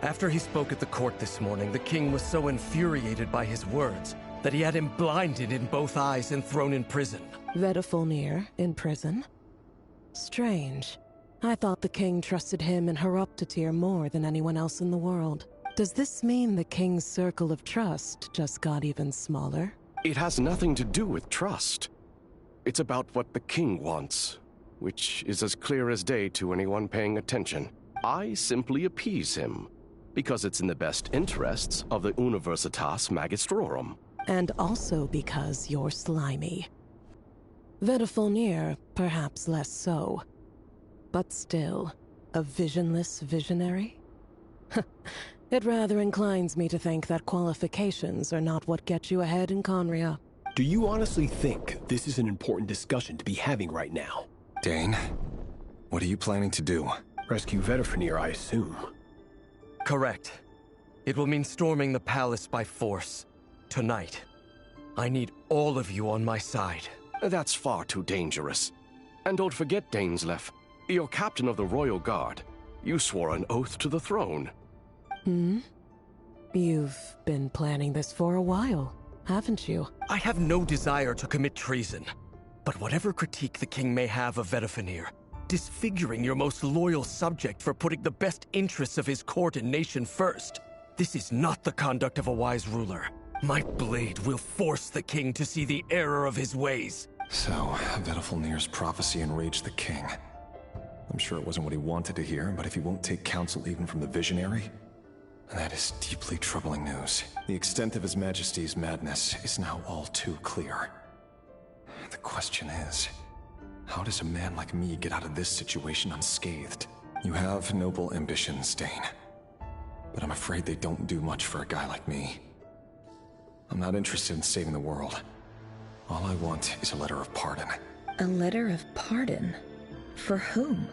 After he spoke at the court this morning, the king was so infuriated by his words that he had him blinded in both eyes and thrown in prison. Vedofenir in prison? Strange. I thought the king trusted him and Heroptatir more than anyone else in the world. Does this mean the king's circle of trust just got even smaller? It has nothing to do with trust. It's about what the king wants, which is as clear as day to anyone paying attention. I simply appease him, because it's in the best interests of the Universitas Magistrorum. And also because you're slimy. Vedofenir, perhaps less so. But still, a visionless visionary? It rather inclines me to think that qualifications are not what get you ahead in Conria. Do you honestly think this is an important discussion to be having right now? Dane, what are you planning to do? Rescue Vedofenir, I assume. Correct. It will mean storming the palace by force. Tonight. I need all of you on my side. That's far too dangerous. And don't forget, Dainsleif, you're captain of the Royal Guard. You swore an oath to the throne. You've been planning this for a while, haven't you? I have no desire to commit treason. But whatever critique the king may have of Vedofenir, disfiguring your most loyal subject for putting the best interests of his court and nation first, this is not the conduct of a wise ruler. My blade will force the king to see the error of his ways. So, Vedofenir's prophecy enraged the king. I'm sure it wasn't what he wanted to hear, but if he won't take counsel even from the visionary, that is deeply troubling news. The extent of His Majesty's madness is now all too clear. The question is, how does a man like me get out of this situation unscathed? You have noble ambitions, Dane, but I'm afraid they don't do much for a guy like me. I'm not interested in saving the world. All I want is a letter of pardon. A letter of pardon? For whom?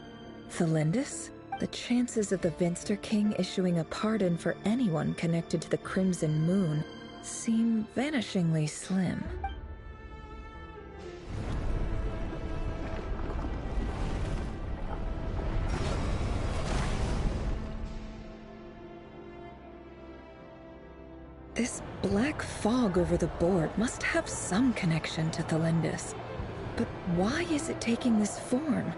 Thelindis? The chances of the Vinster King issuing a pardon for anyone connected to the Crimson Moon seem vanishingly slim. This black fog over the board must have some connection to Thelindis. But why is it taking this form?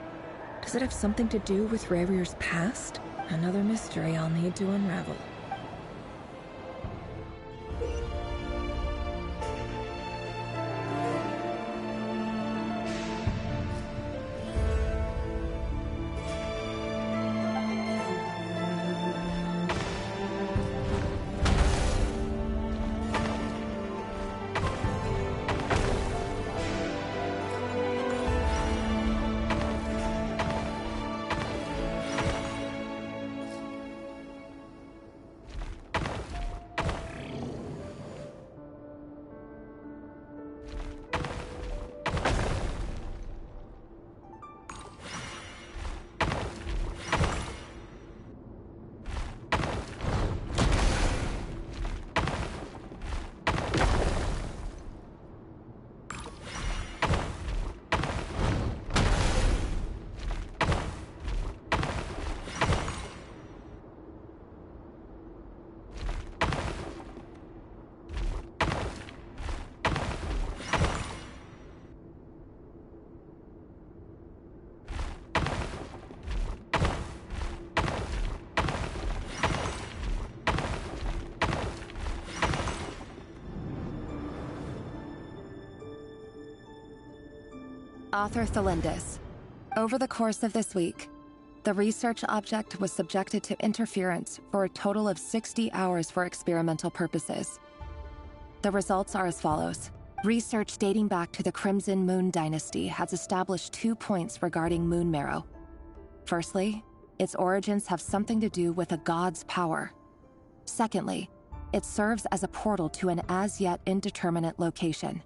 Does it have something to do with Rerir's past? Another mystery I'll need to unravel. Author Thelindis. Over the course of this week, the research object was subjected to interference for a total of 60 hours for experimental purposes. The results are as follows. Research dating back to the Crimson Moon Dynasty has established 2 points regarding moon marrow. Firstly, its origins have something to do with a god's power. Secondly, it serves as a portal to an as-yet indeterminate location.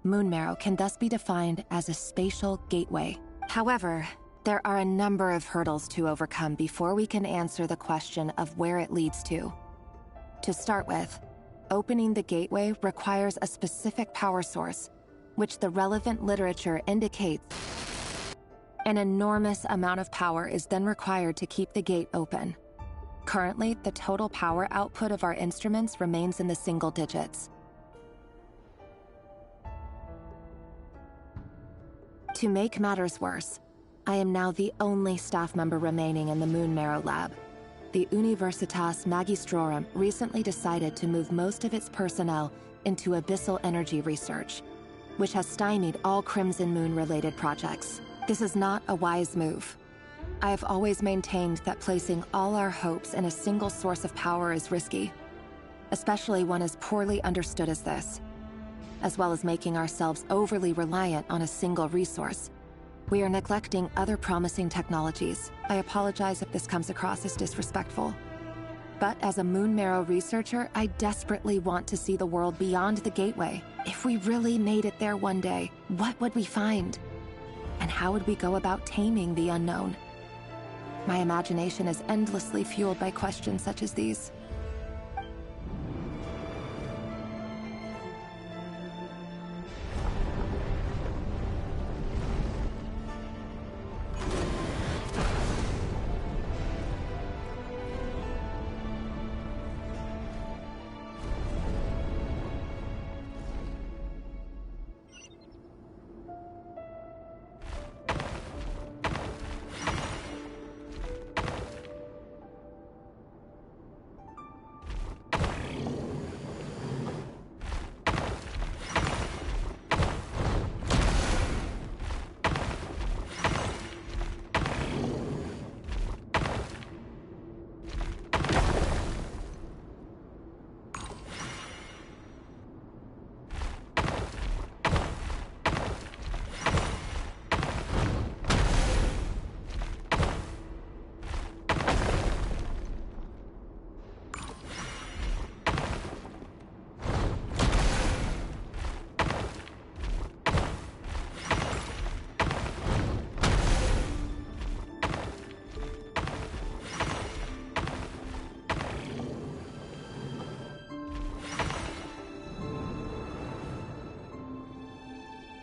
Moon marrow can thus be defined as a spatial gateway. However, there are a number of hurdles to overcome before we can answer the question of where it leads to. To start with, opening the gateway requires a specific power source, which the relevant literature indicates. An enormous amount of power is then required to keep the gate open. Currently, the total power output of our instruments remains in the single digits. To make matters worse, I am now the only staff member remaining in the Moon Marrow lab. The Universitas Magistrorum recently decided to move most of its personnel into abyssal energy research, which has stymied all Crimson Moon-related projects. This is not a wise move. I have always maintained that placing all our hopes in a single source of power is risky, especially one as poorly understood as this. As well as making ourselves overly reliant on a single resource, we are neglecting other promising technologies. I apologize if this comes across as disrespectful. But as a Moon Marrow researcher, I desperately want to see the world beyond the gateway. If we really made it there one day, what would we find? And how would we go about taming the unknown? My imagination is endlessly fueled by questions such as these.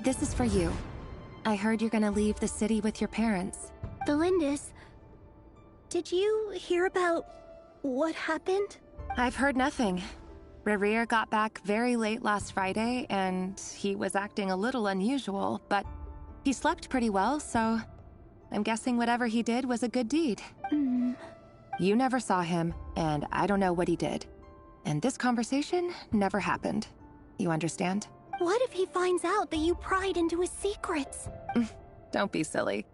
This is for you. I heard you're gonna leave the city with your parents. Thelindis, did you hear about what happened? I've heard nothing. Rerir got back very late last Friday, and he was acting a little unusual, but he slept pretty well, so I'm guessing whatever he did was a good deed. You never saw him, and I don't know what he did. And this conversation never happened. You understand? What if he finds out that you pried into his secrets? Don't be silly.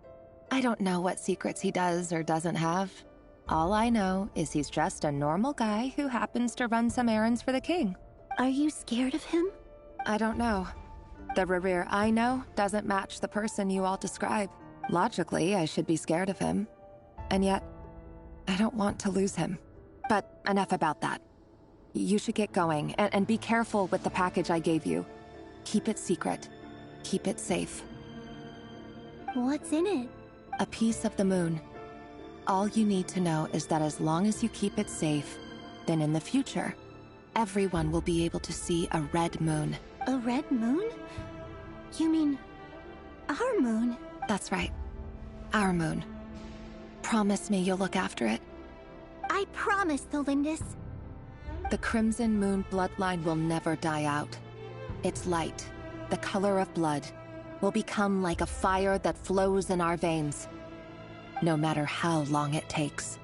I don't know what secrets he does or doesn't have. All I know is he's just a normal guy who happens to run some errands for the king. Are you scared of him? I don't know. The Rerir I know doesn't match the person you all describe. Logically, I should be scared of him. And yet, I don't want to lose him. But enough about that. You should get going, and be careful with the package I gave you. Keep it secret. Keep it safe. What's in it? A piece of the moon. All you need to know is that as long as you keep it safe, then in the future, everyone will be able to see a red moon. A red moon? You mean our moon? That's right. Our moon. Promise me you'll look after it. I promise, Thelindis. The Crimson Moon bloodline will never die out. Its light, the color of blood, will become like a fire that flows in our veins, no matter how long it takes.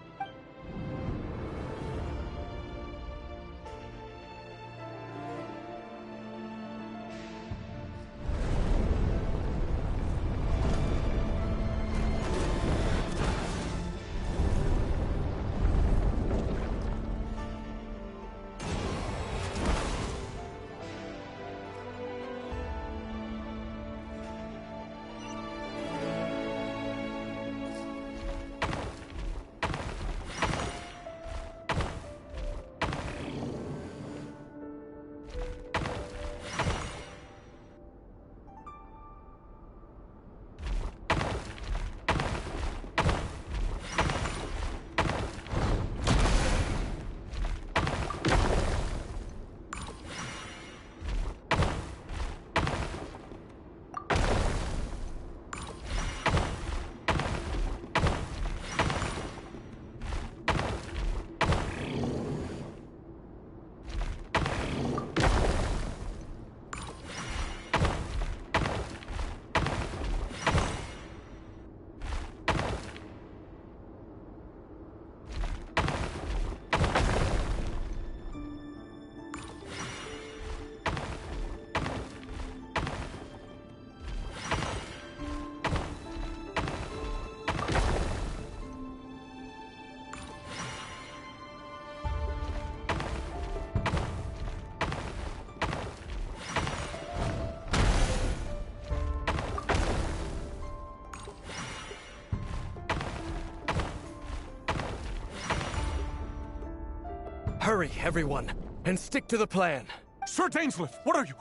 Hurry, everyone, and stick to the plan. Sir Dainsleif, what are you?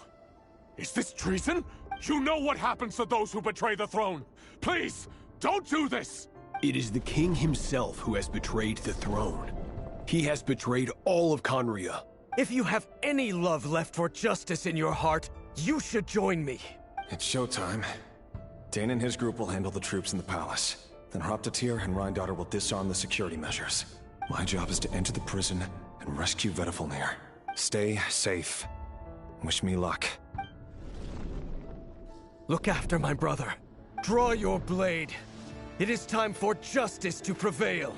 Is this treason? You know what happens to those who betray the throne. Please, don't do this! It is the king himself who has betrayed the throne. He has betrayed all of Conria. If you have any love left for justice in your heart, you should join me. It's showtime. Dane and his group will handle the troops in the palace. Then Hraptatir and Rheindater will disarm the security measures. My job is to enter the prison and rescue Vedifalnir. Stay safe. Wish me luck. Look after my brother. Draw your blade. It is time for justice to prevail.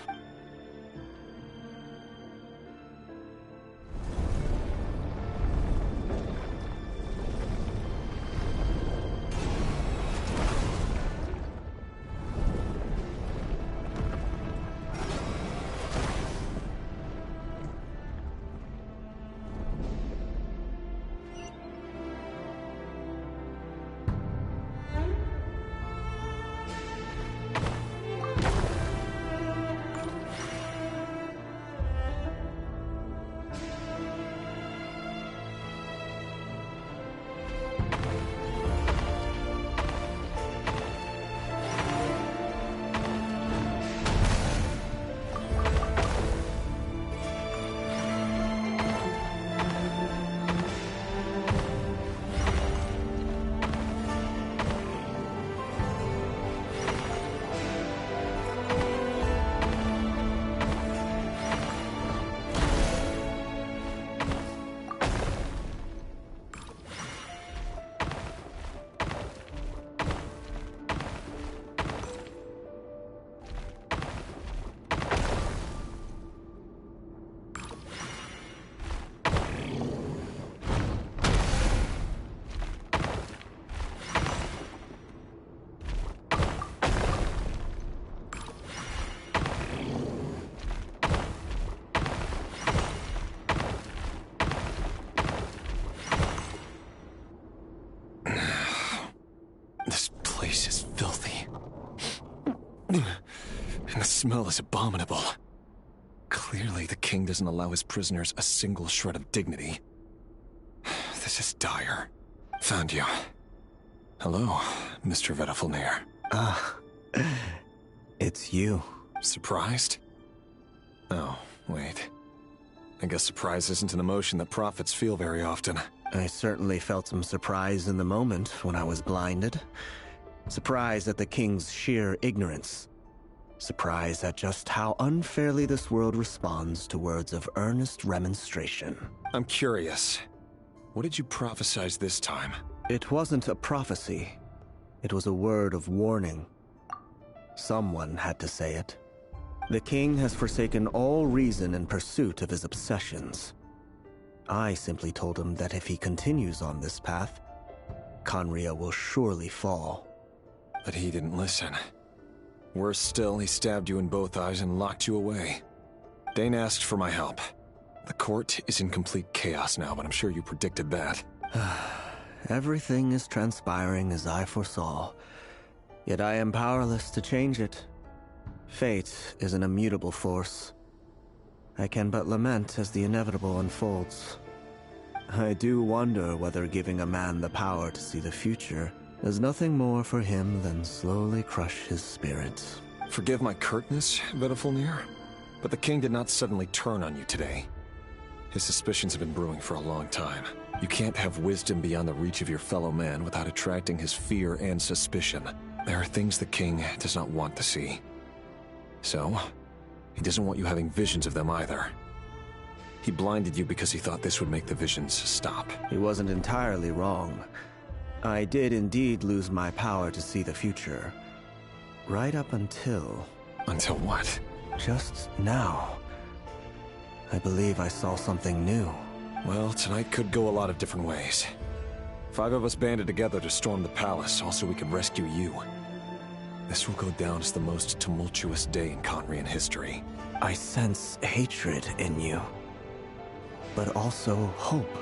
And the smell is abominable. Clearly, the king doesn't allow his prisoners a single shred of dignity. This is dire. Found you. Hello, Mr. Vedifalnir. It's you. Surprised? Oh, wait. I guess surprise isn't an emotion that prophets feel very often. I certainly felt some surprise in the moment when I was blinded. Surprise at the king's sheer ignorance. Surprise at just how unfairly this world responds to words of earnest remonstration. I'm curious. What did you prophesize this time? It wasn't a prophecy. It was a word of warning. Someone had to say it. The king has forsaken all reason in pursuit of his obsessions. I simply told him that if he continues on this path, Conria will surely fall. But he didn't listen. Worse still, he stabbed you in both eyes and locked you away. Dane asked for my help. The court is in complete chaos now, but I'm sure you predicted that. Everything is transpiring as I foresaw, yet I am powerless to change it. Fate is an immutable force. I can but lament as the inevitable unfolds. I do wonder whether giving a man the power to see the future is nothing more for him than slowly crush his spirit. Forgive my curtness, Vedifalnir, but the king did not suddenly turn on you today. His suspicions have been brewing for a long time. You can't have wisdom beyond the reach of your fellow man without attracting his fear and suspicion. There are things the king does not want to see. So, he doesn't want you having visions of them either. He blinded you because he thought this would make the visions stop. He wasn't entirely wrong. I did indeed lose my power to see the future. Right up until... Until what? Just now. I believe I saw something new. Well, tonight could go a lot of different ways. 5 of us banded together to storm the palace, also we could rescue you. This will go down as the most tumultuous day in Conrian history. I sense hatred in you. But also hope.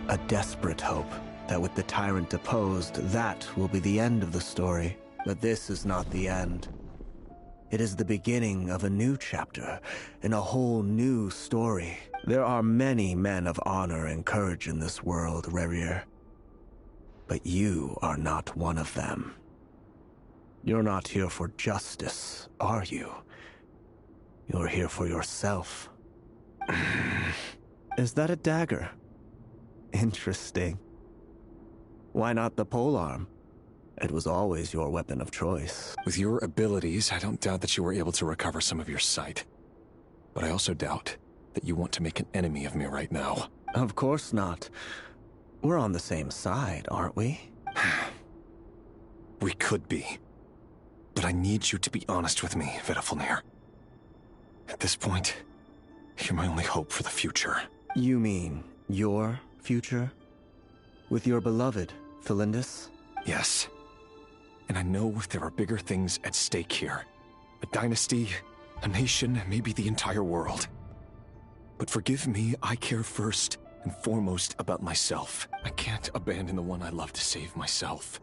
A desperate hope that with the tyrant deposed, that will be the end of the story. But this is not the end. It is the beginning of a new chapter, in a whole new story. There are many men of honor and courage in this world, Rerir. But you are not one of them. You're not here for justice, are you? You're here for yourself. Is that a dagger? Interesting. Why not the polearm? It was always your weapon of choice. With your abilities, I don't doubt that you were able to recover some of your sight. But I also doubt that you want to make an enemy of me right now. Of course not. We're on the same side, aren't we? We could be. But I need you to be honest with me, Vedafalnir. At this point, you're my only hope for the future. You mean your future? With your beloved, Felindis? Yes. And I know there are bigger things at stake here. A dynasty, a nation, maybe the entire world. But forgive me, I care first and foremost about myself. I can't abandon the one I love to save myself.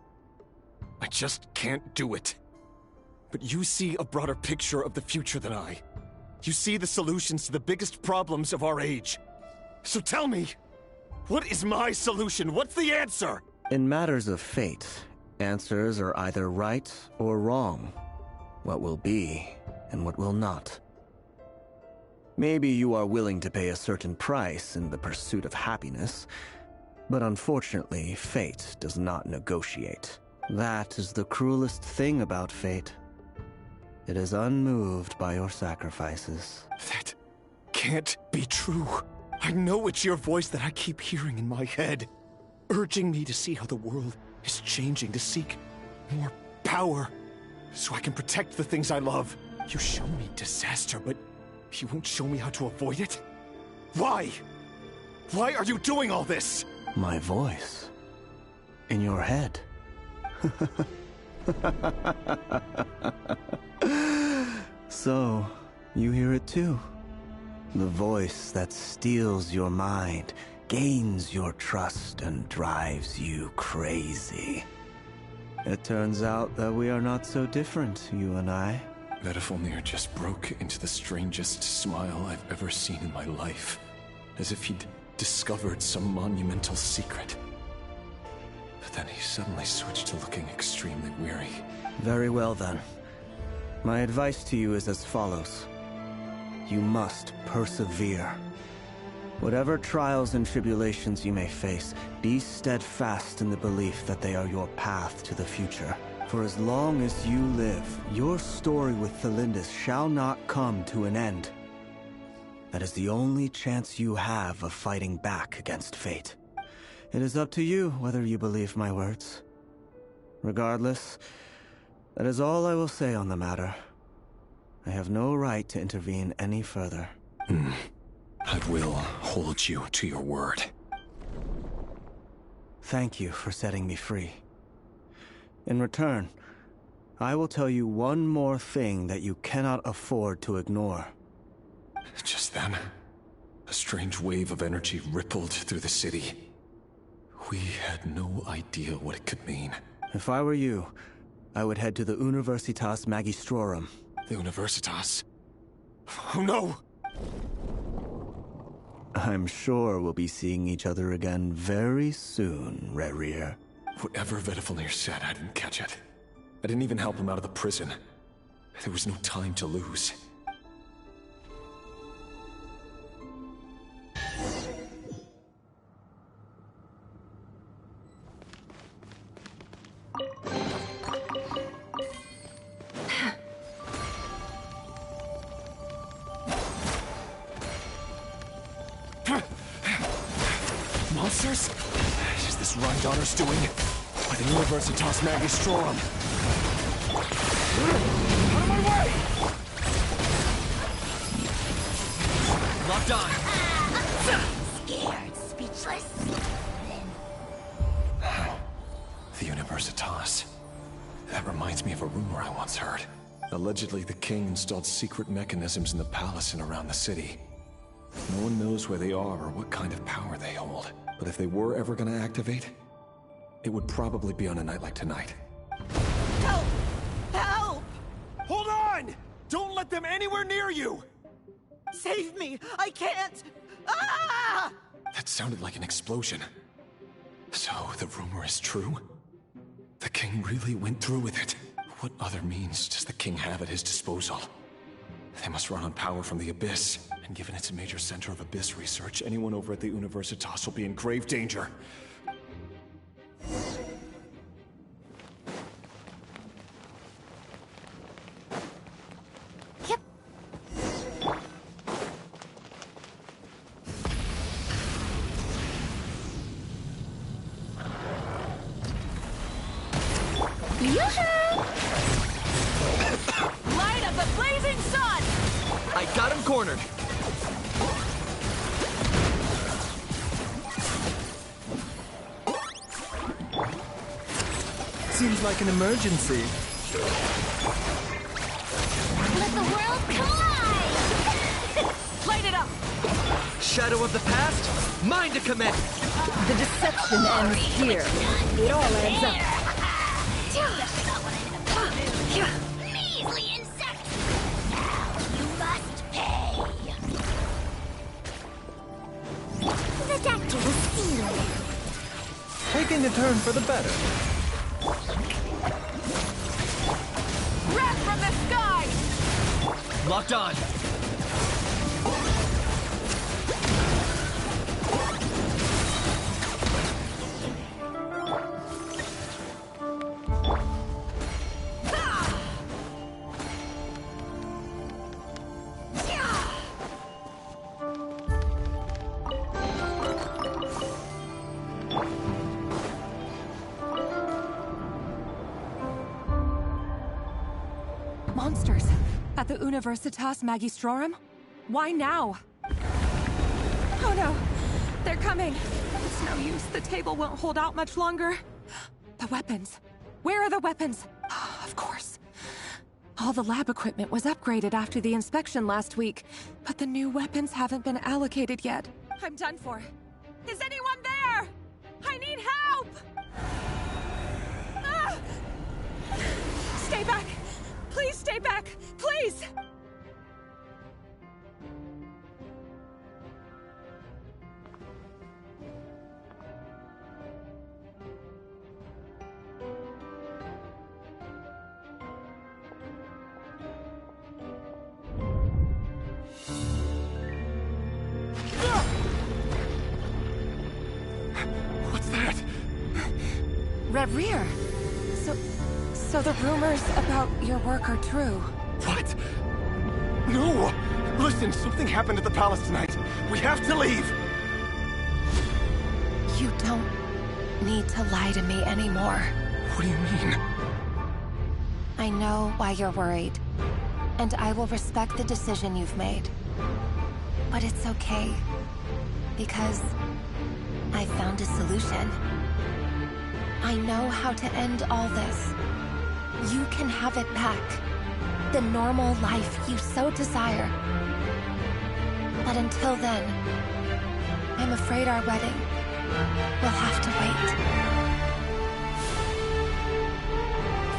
I just can't do it. But you see a broader picture of the future than I. You see the solutions to the biggest problems of our age. So tell me, what is my solution? What's the answer? In matters of fate, answers are either right or wrong. What will be and what will not. Maybe you are willing to pay a certain price in the pursuit of happiness, but unfortunately, fate does not negotiate. That is the cruelest thing about fate. It is unmoved by your sacrifices. That can't be true. I know it's your voice that I keep hearing in my head, urging me to see how the world is changing, to seek more power, so I can protect the things I love. You show me disaster, but you won't show me how to avoid it? Why? Why are you doing all this? My voice. In your head. So, you hear it too. The voice that steals your mind, gains your trust, and drives you crazy. It turns out that we are not so different, you and I. Vedafalnir just broke into the strangest smile I've ever seen in my life, as if he'd discovered some monumental secret. But then he suddenly switched to looking extremely weary. Very well then. My advice to you is as follows. You must persevere. Whatever trials and tribulations you may face, be steadfast in the belief that they are your path to the future. For as long as you live, your story with Felindis shall not come to an end. That is the only chance you have of fighting back against fate. It is up to you whether you believe my words. Regardless, that is all I will say on the matter. I have no right to intervene any further. I will hold you to your word. Thank you for setting me free. In return, I will tell you one more thing that you cannot afford to ignore. Just then, a strange wave of energy rippled through the city. We had no idea what it could mean. If I were you, I would head to the Universitas Magistrorum. The Universitas? Oh no! I'm sure we'll be seeing each other again very soon, Rerir. Whatever Vedafalnir said, I didn't catch it. I didn't even help him out of the prison. There was no time to lose. Monsters? Is this Rhindaughter's doing? By the Universitas Magistrorum. Out of my way! Locked on. Scared, speechless. The Universitas. That reminds me of a rumor I once heard. Allegedly, the king installed secret mechanisms in the palace and around the city. No one knows where they are or what kind of power they hold. But if they were ever going to activate, it would probably be on a night like tonight. Help! Help! Hold on! want them anywhere near you! Save me! I can't! Ah! That sounded like an explosion. So, the rumor is true? The king really went through with it. What other means does the king have at his disposal? They must run on power from the Abyss. And given it's a major center of Abyss research, anyone over at the Universitas will be in grave danger. Yep. Light up the blazing sun! I got him cornered! Seems like an emergency. Let the world collide! Light it up! Shadow of the past, mine to commit! The deception ends here. It all adds up. Measly insect! Now you must pay! The doctor will see you. Taking a turn for the better. Wrath from the sky! Locked on! Monsters! At the Universitas Magistrorum? Why now? Oh no! They're coming! It's no use, the table won't hold out much longer. The weapons! Where are the weapons? Of course. All the lab equipment was upgraded after the inspection last week, but the new weapons haven't been allocated yet. I'm done for. Is anyone there? I need help! Ah! Stay back! Please stay back! Please! What's that? Rerir! So the rumors about your work are true. What? No! Listen, something happened at the palace tonight. We have to leave! You don't need to lie to me anymore. What do you mean? I know why you're worried, and I will respect the decision you've made. But it's okay, because I found a solution. I know how to end all this. You can have it back. The normal life you so desire. But until then, I'm afraid our wedding will have to wait.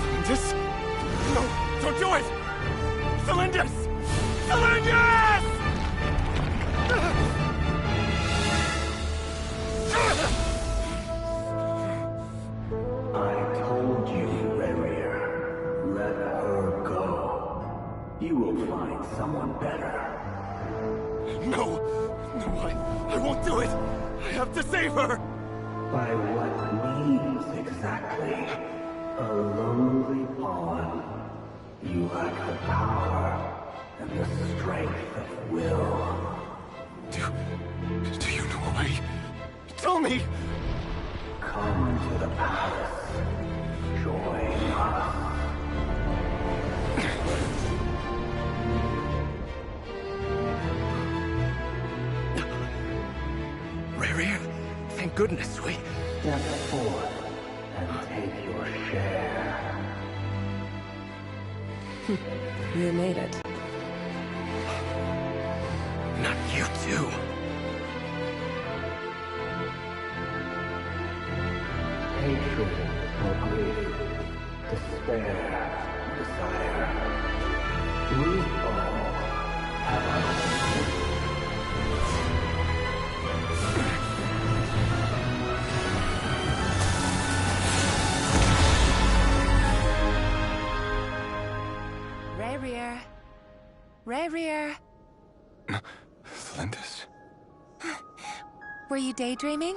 Cylindus? No, don't do it! Cylindus! Cylindus! I told you, Rerir. Let her go. You will find someone better. No! No, I won't do it! I have to save her! By what means exactly? A lowly pawn. You lack the power and the strength of will. Do you know a way? Tell me! Come to the palace. Join us. Rerir, thank goodness we... Step forth and take your share. You made it. Not you too. Hatred or grief, despair, desire. Lose all Rerir. Rerir. Lindis? Were you daydreaming?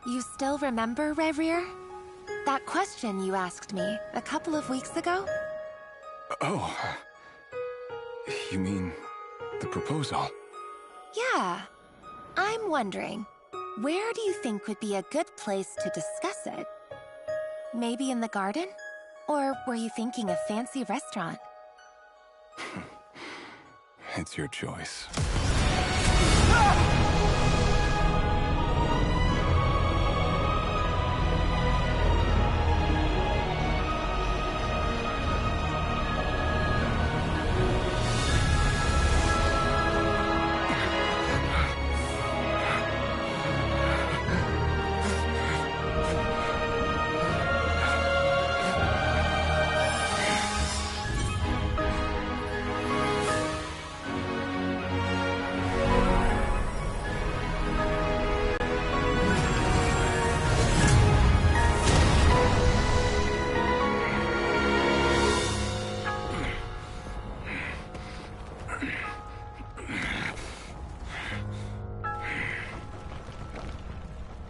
You still remember, Rerir? That question you asked me a couple of weeks ago? Oh. You mean the proposal? Yeah. I'm wondering, where do you think would be a good place to discuss it? Maybe in the garden? Or were you thinking a fancy restaurant? It's your choice.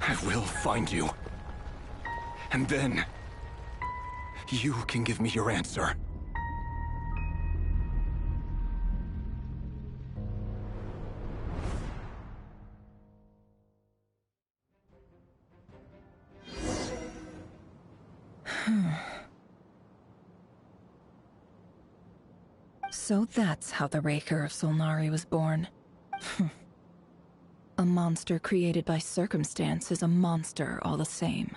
I will find you. And then, you can give me your answer. So that's how the Rerir of Solnari was born. A monster created by circumstance is a monster all the same.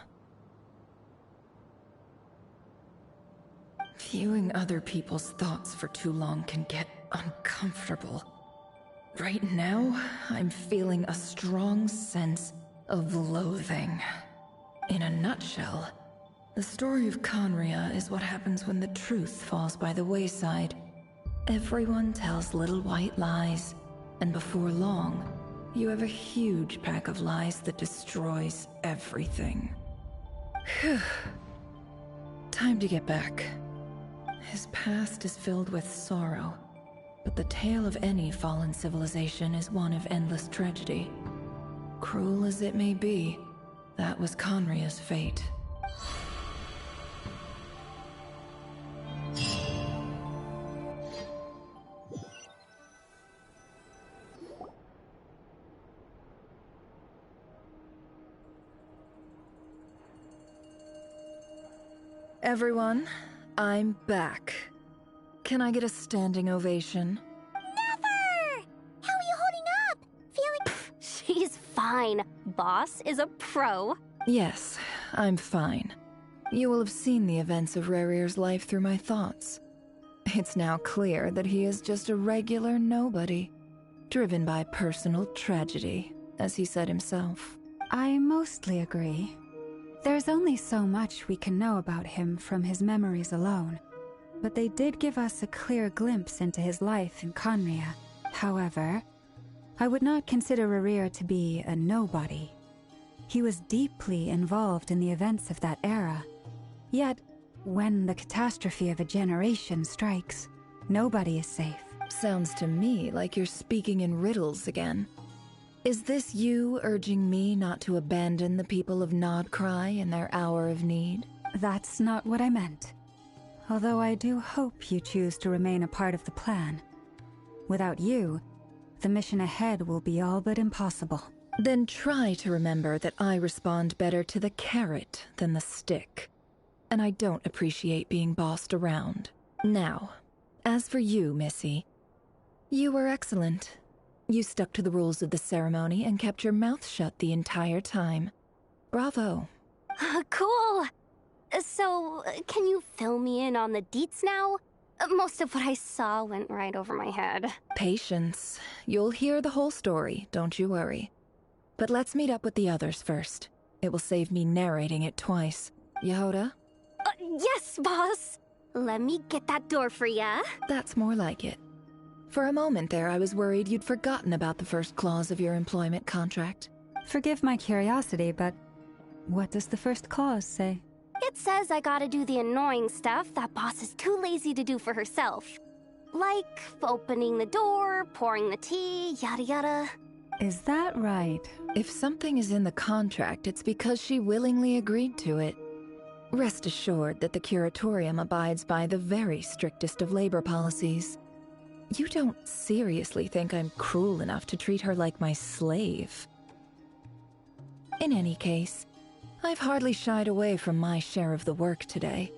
Viewing other people's thoughts for too long can get uncomfortable. Right now, I'm feeling a strong sense of loathing. In a nutshell, the story of Conria is what happens when the truth falls by the wayside. Everyone tells little white lies, and before long, you have a huge pack of lies that destroys everything. Phew. Time to get back. His past is filled with sorrow, but the tale of any fallen civilization is one of endless tragedy. Cruel as it may be, that was Conria's fate. Everyone, I'm back. Can I get a standing ovation? Never! How are you holding up? Feeling... She's fine. Boss is a pro. Yes, I'm fine. You will have seen the events of Rerir's life through my thoughts. It's now clear that he is just a regular nobody, driven by personal tragedy, as he said himself. I mostly agree. There's only so much we can know about him from his memories alone, but they did give us a clear glimpse into his life in Conria. However, I would not consider Rerir to be a nobody. He was deeply involved in the events of that era. Yet, when the catastrophe of a generation strikes, nobody is safe. Sounds to me like you're speaking in riddles again. Is this you urging me not to abandon the people of Nodcry in their hour of need? That's not what I meant. Although I do hope you choose to remain a part of the plan. Without you, the mission ahead will be all but impossible. Then try to remember that I respond better to the carrot than the stick. And I don't appreciate being bossed around. Now, as for you, Missy, you were excellent. You stuck to the rules of the ceremony and kept your mouth shut the entire time. Bravo. Cool. So, can you fill me in on the deets now? Most of what I saw went right over my head. Patience. You'll hear the whole story, don't you worry. But let's meet up with the others first. It will save me narrating it twice. Yehoda? Yes, boss! Let me get that door for ya. That's more like it. For a moment there, I was worried you'd forgotten about the first clause of your employment contract. Forgive my curiosity, but what does the first clause say? It says I gotta do the annoying stuff that boss is too lazy to do for herself. Like opening the door, pouring the tea, yada yada. Is that right? If something is in the contract, it's because she willingly agreed to it. Rest assured that the Curatorium abides by the very strictest of labor policies. You don't seriously think I'm cruel enough to treat her like my slave? In any case, I've hardly shied away from my share of the work today.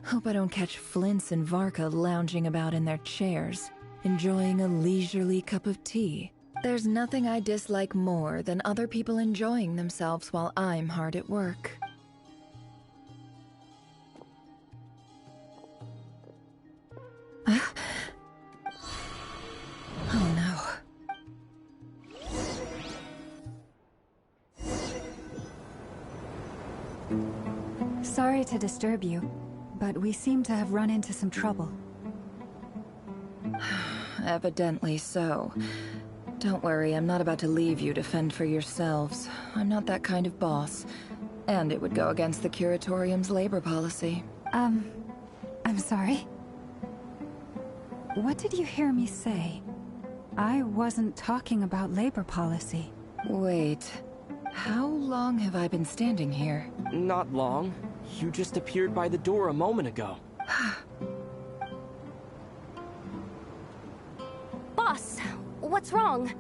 Hope I don't catch Flintz and Varka lounging about in their chairs, enjoying a leisurely cup of tea. There's nothing I dislike more than other people enjoying themselves while I'm hard at work. Oh no. Sorry to disturb you, but we seem to have run into some trouble. Evidently so. Don't worry, I'm not about to leave you to fend for yourselves. I'm not that kind of boss. And it would go against the Curatorium's labor policy. I'm sorry? What did you hear me say? I wasn't talking about labor policy. Wait. How long have I been standing here? Not long. You just appeared by the door a moment ago. Boss, what's wrong?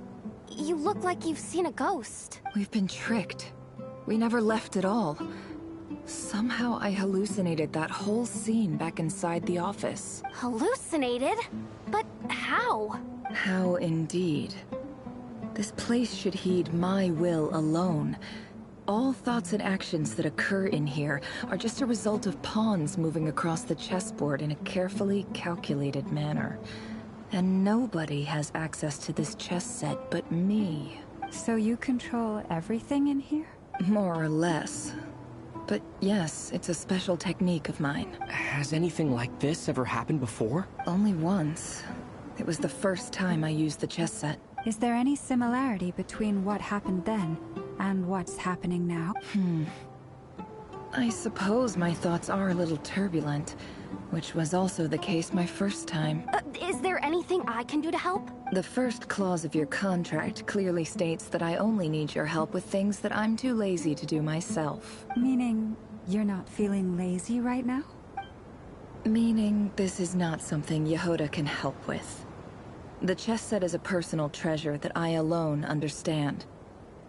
You look like you've seen a ghost. We've been tricked. We never left at all. Somehow I hallucinated that whole scene back inside the office. Hallucinated? But how? How indeed. This place should heed my will alone. All thoughts and actions that occur in here are just a result of pawns moving across the chessboard in a carefully calculated manner. And nobody has access to this chess set but me. So you control everything in here? More or less. But yes, it's a special technique of mine. Has anything like this ever happened before? Only once. It was the first time I used the chess set. Is there any similarity between what happened then and what's happening now? I suppose my thoughts are a little turbulent, which was also the case my first time. Is there anything I can do to help? The first clause of your contract clearly states that I only need your help with things that I'm too lazy to do myself. Meaning, you're not feeling lazy right now? Meaning, this is not something Yehoda can help with. The chess set is a personal treasure that I alone understand.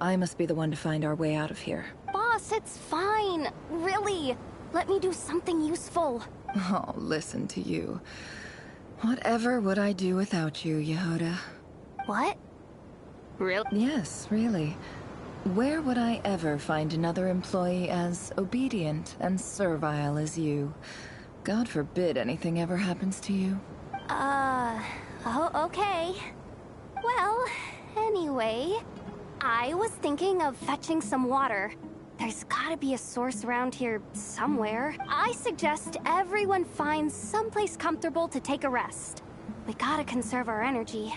I must be the one to find our way out of here. Boss, it's fine. Really. Let me do something useful. Oh, listen to you. Whatever would I do without you, Yehoda? What? Really? Yes, really. Where would I ever find another employee as obedient and servile as you? God forbid anything ever happens to you. Oh, okay. Well, anyway, I was thinking of fetching some water. There's gotta be a source around here somewhere. I suggest everyone finds someplace comfortable to take a rest. We gotta conserve our energy.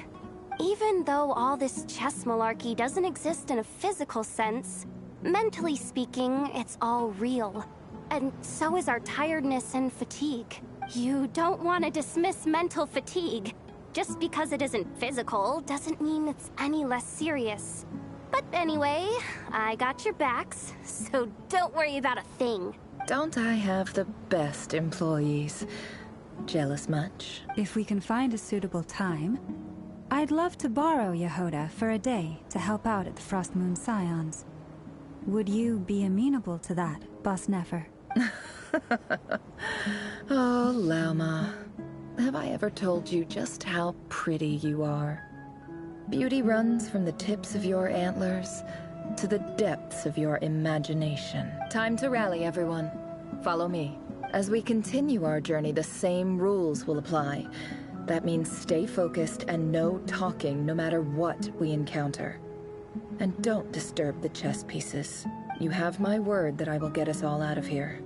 Even though all this chess malarkey doesn't exist in a physical sense, mentally speaking, it's all real. And so is our tiredness and fatigue. You don't want to dismiss mental fatigue. Just because it isn't physical doesn't mean it's any less serious. But anyway, I got your backs, so don't worry about a thing. Don't I have the best employees? Jealous much? If we can find a suitable time, I'd love to borrow Yehoda for a day to help out at the Frostmoon Scions. Would you be amenable to that, Boss Nefer? Oh, Lauma. Have I ever told you just how pretty you are? Beauty runs from the tips of your antlers to the depths of your imagination. Time to rally, everyone. Follow me. As we continue our journey, the same rules will apply. That means stay focused and no talking no matter what we encounter. And don't disturb the chess pieces. You have my word that I will get us all out of here.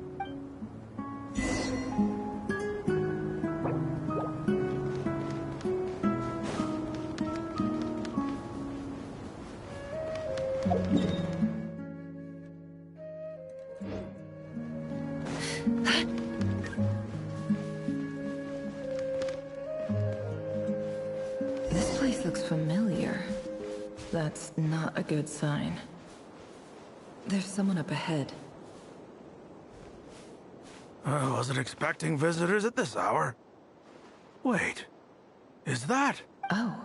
This place looks familiar. That's not a good sign. There's someone up ahead. I wasn't expecting visitors at this hour. Wait, is that? Oh,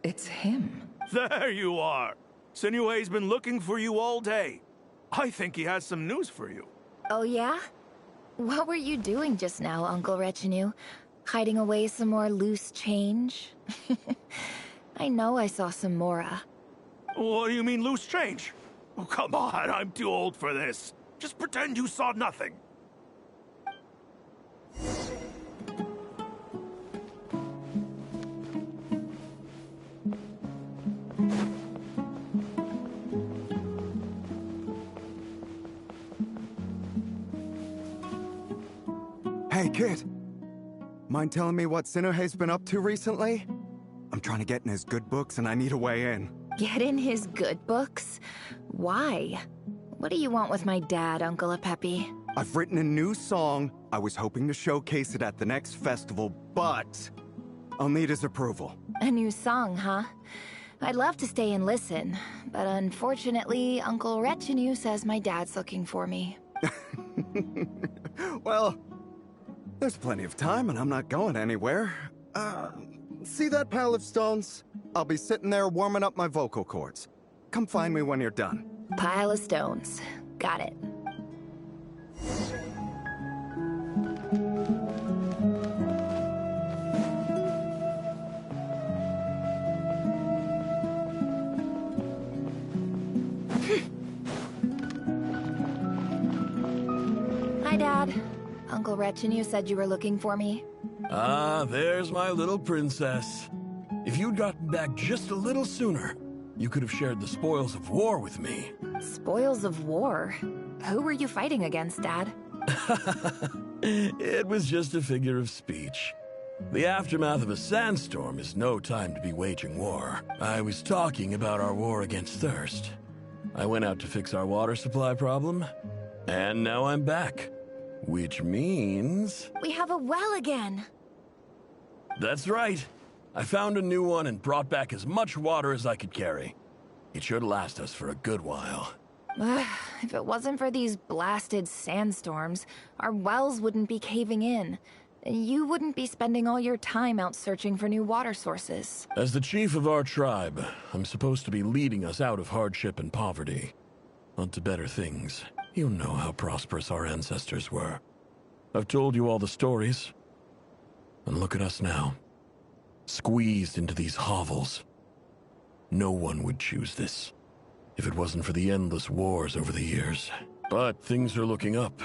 it's him. There you are. Sinue's been looking for you all day. I think he has some news for you. Oh yeah? What were you doing just now, Uncle Retinue? Hiding away some more loose change? I know I saw some Mora. What do you mean loose change? Oh, come on, I'm too old for this. Just pretend you saw nothing. Hey, kid. Mind telling me what Sinuhe's been up to recently? I'm trying to get in his good books and I need a way in. Get in his good books? Why? What do you want with my dad, Uncle Apepi? I've written a new song. I was hoping to showcase it at the next festival, but I'll need his approval. A new song, huh? I'd love to stay and listen, but unfortunately, Uncle Retinue says my dad's looking for me. Well, there's plenty of time and I'm not going anywhere. See that pile of stones? I'll be sitting there warming up my vocal cords. Come find me when you're done. Pile of stones. Got it. Hi, Dad. Uncle Retinue said you were looking for me. Ah, there's my little princess. If you'd gotten back just a little sooner, you could have shared the spoils of war with me. Spoils of war? Who were you fighting against, Dad? It was just a figure of speech. The aftermath of a sandstorm is no time to be waging war. I was talking about our war against thirst. I went out to fix our water supply problem, and now I'm back. Which means... We have a well again! That's right. I found a new one and brought back as much water as I could carry. It should last us for a good while. If it wasn't for these blasted sandstorms, our wells wouldn't be caving in. You wouldn't be spending all your time out searching for new water sources. As the chief of our tribe, I'm supposed to be leading us out of hardship and poverty. Onto better things. You know how prosperous our ancestors were. I've told you all the stories. And look at us now. Squeezed into these hovels. No one would choose this, if it wasn't for the endless wars over the years. But things are looking up.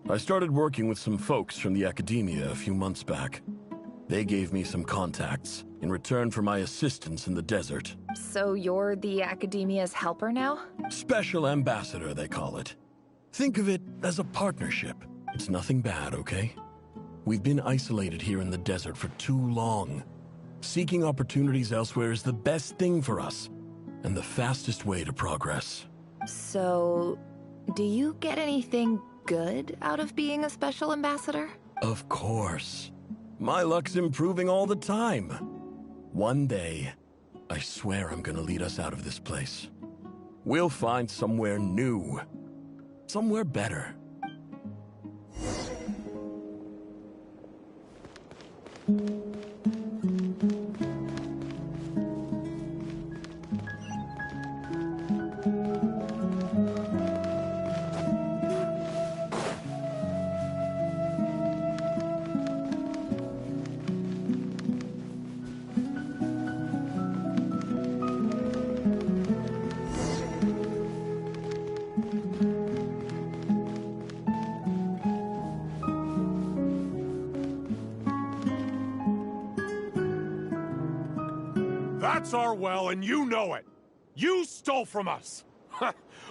I started working with some folks from the academia a few months back. They gave me some contacts in return for my assistance in the desert. So you're the academia's helper now? Special ambassador, they call it. Think of it as a partnership. It's nothing bad, okay? We've been isolated here in the desert for too long. Seeking opportunities elsewhere is the best thing for us, and the fastest way to progress. So, do you get anything good out of being a special ambassador? Of course. My luck's improving all the time. One day, I swear I'm gonna lead us out of this place. We'll find somewhere new. Somewhere better. That's our well, and you know it. You stole from us.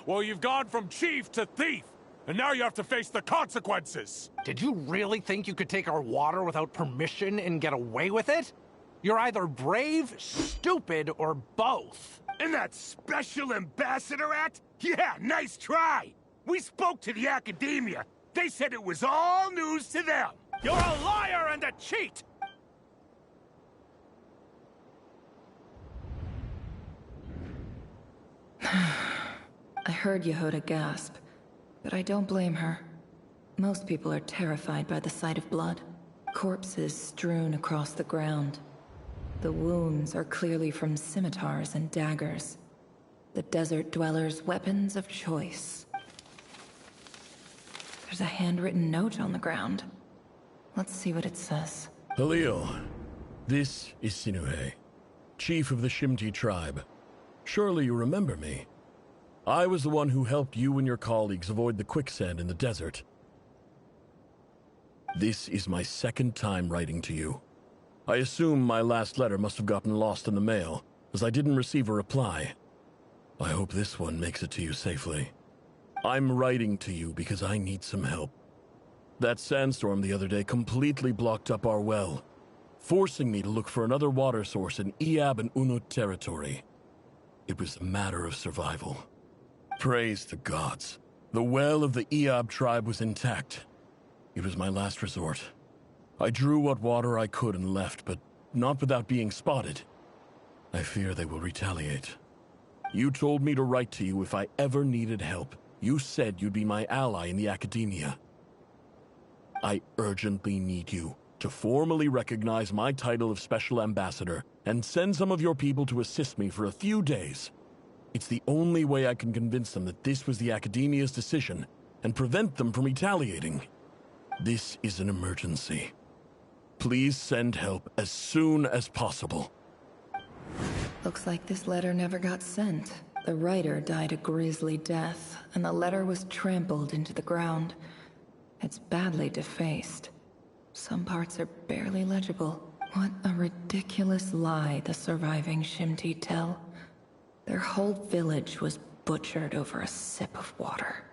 Well, you've gone from chief to thief, and now you have to face the consequences. Did you really think you could take our water without permission and get away with it? You're either brave, stupid, or both. And that special ambassador act? Yeah, nice try. We spoke to the academia. They said it was all news to them! You're a liar and a cheat! I heard Yehoda gasp, but I don't blame her. Most people are terrified by the sight of blood. Corpses strewn across the ground. The wounds are clearly from scimitars and daggers. The desert dwellers' weapons of choice. There's a handwritten note on the ground. Let's see what it says. Halil, this is Sinuhe, chief of the Shimti tribe. Surely you remember me. I was the one who helped you and your colleagues avoid the quicksand in the desert. This is my second time writing to you. I assume my last letter must have gotten lost in the mail, as I didn't receive a reply. I hope this one makes it to you safely. I'm writing to you because I need some help. That sandstorm the other day completely blocked up our well, forcing me to look for another water source in Iab and Unut territory. It was a matter of survival. Praise the gods. The well of the Iab tribe was intact. It was my last resort. I drew what water I could and left, but not without being spotted. I fear they will retaliate. You told me to write to you if I ever needed help. You said you'd be my ally in the academia. I urgently need you to formally recognize my title of Special Ambassador and send some of your people to assist me for a few days. It's the only way I can convince them that this was the academia's decision and prevent them from retaliating. This is an emergency. Please send help as soon as possible. Looks like this letter never got sent. The writer died a grisly death, and the letter was trampled into the ground. It's badly defaced. Some parts are barely legible. What a ridiculous lie the surviving Shimti tell. Their whole village was butchered over a sip of water.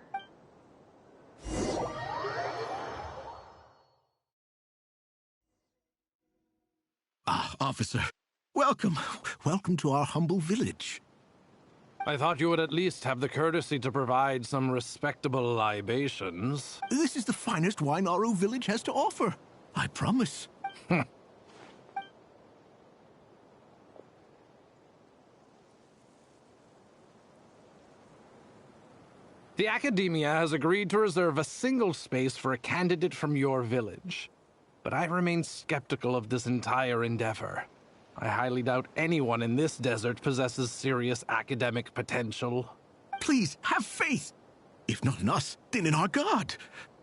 Ah, officer. Welcome. Welcome to our humble village. I thought you would at least have the courtesy to provide some respectable libations. This is the finest wine Aru village has to offer. I promise. The Academia has agreed to reserve a single space for a candidate from your village. But I remain skeptical of this entire endeavor. I highly doubt anyone in this desert possesses serious academic potential. Please, have faith. If not in us, then in our God.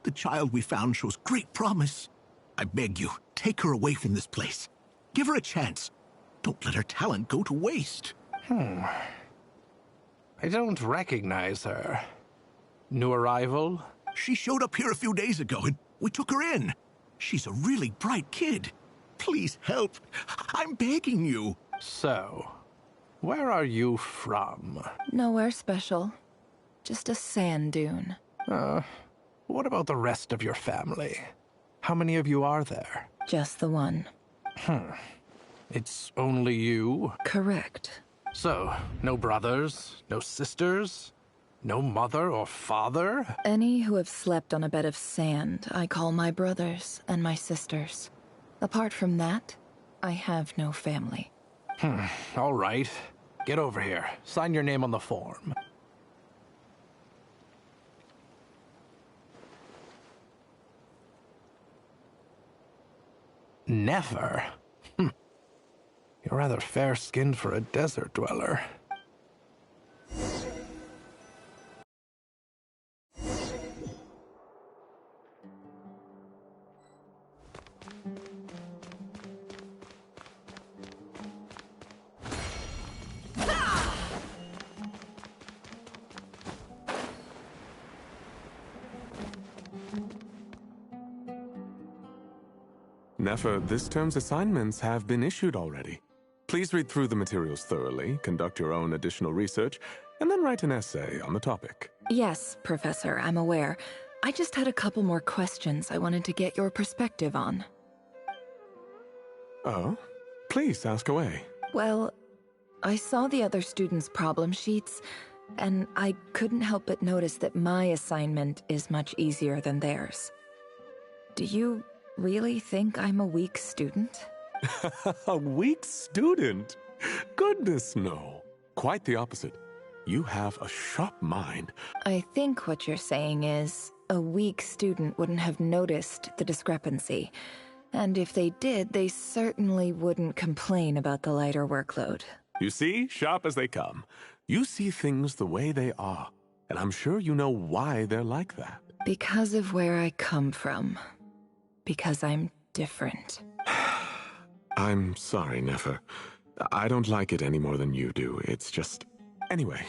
The child we found shows great promise. I beg you, take her away from this place. Give her a chance. Don't let her talent go to waste. I don't recognize her. New arrival? She showed up here a few days ago and we took her in. She's a really bright kid. Please help. I'm begging you. So, where are you from? Nowhere special. Just a sand dune. What about the rest of your family? How many of you are there? Just the one. It's only you? Correct. So, no brothers, no sisters, no mother or father? Any who have slept on a bed of sand, I call my brothers and my sisters. Apart from that, I have no family. All right. Get over here. Sign your name on the form. Never? You're rather fair-skinned for a desert dweller. Nefer, this term's assignments have been issued already. Please read through the materials thoroughly, conduct your own additional research, and then write an essay on the topic. Yes, Professor, I'm aware. I just had a couple more questions I wanted to get your perspective on. Oh? Please, ask away. Well, I saw the other students' problem sheets, And I couldn't help but notice that my assignment is much easier than theirs. Do you really think I'm a weak student? A weak student? Goodness, no. Quite the opposite. You have a sharp mind. I think what you're saying is, a weak student wouldn't have noticed the discrepancy. And if they did, they certainly wouldn't complain about the lighter workload. You see, sharp as they come. You see things the way they are, and I'm sure you know why they're like that. Because of where I come from. Because I'm different. I'm sorry, Nefer. I don't like it any more than you do. It's just... Anyway,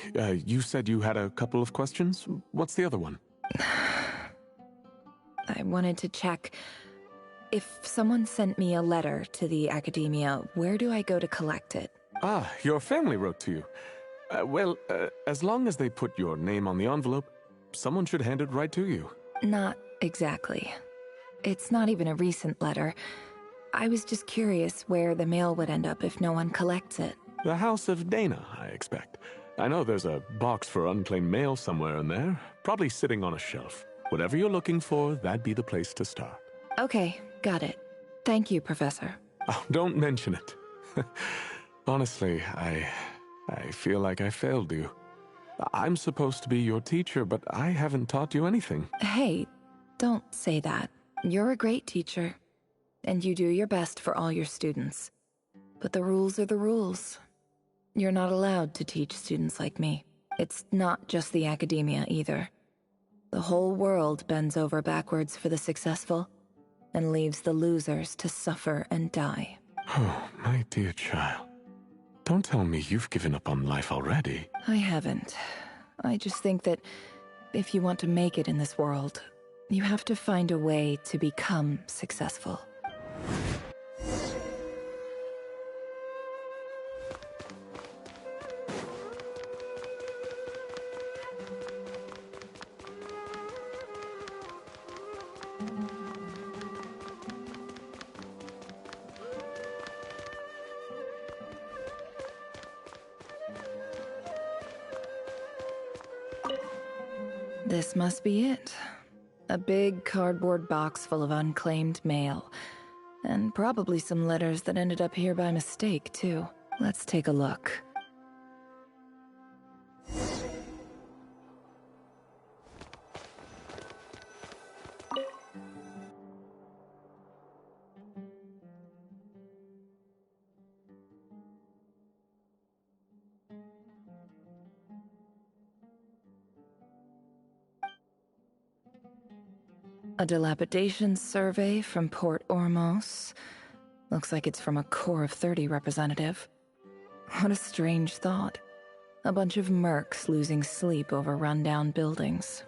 you said you had a couple of questions. What's the other one? I wanted to check... If someone sent me a letter to the Academia, where do I go to collect it? Ah, your family wrote to you. Well, as long as they put your name on the envelope, someone should hand it right to you. Not exactly. It's not even a recent letter. I was just curious where the mail would end up if no one collects it. The House of Dana, I expect. I know there's a box for unclaimed mail somewhere in there, probably sitting on a shelf. Whatever you're looking for, that'd be the place to start. Okay, got it. Thank you, Professor. Oh, don't mention it. Honestly, I feel like I failed you. I'm supposed to be your teacher, but I haven't taught you anything. Hey, don't say that. You're a great teacher, and you do your best for all your students. But the rules are the rules. You're not allowed to teach students like me. It's not just the Academia either. The whole world bends over backwards for the successful, and leaves the losers to suffer and die. Oh, my dear child. Don't tell me you've given up on life already. I haven't. I just think that if you want to make it in this world, you have to find a way to become successful. This must be it. A big cardboard box full of unclaimed mail. And probably some letters that ended up here by mistake, too. Let's take a look. A dilapidation survey from Port Ormos. Looks like it's from a Corps of 30 representative. What a strange thought. A bunch of mercs losing sleep over rundown buildings.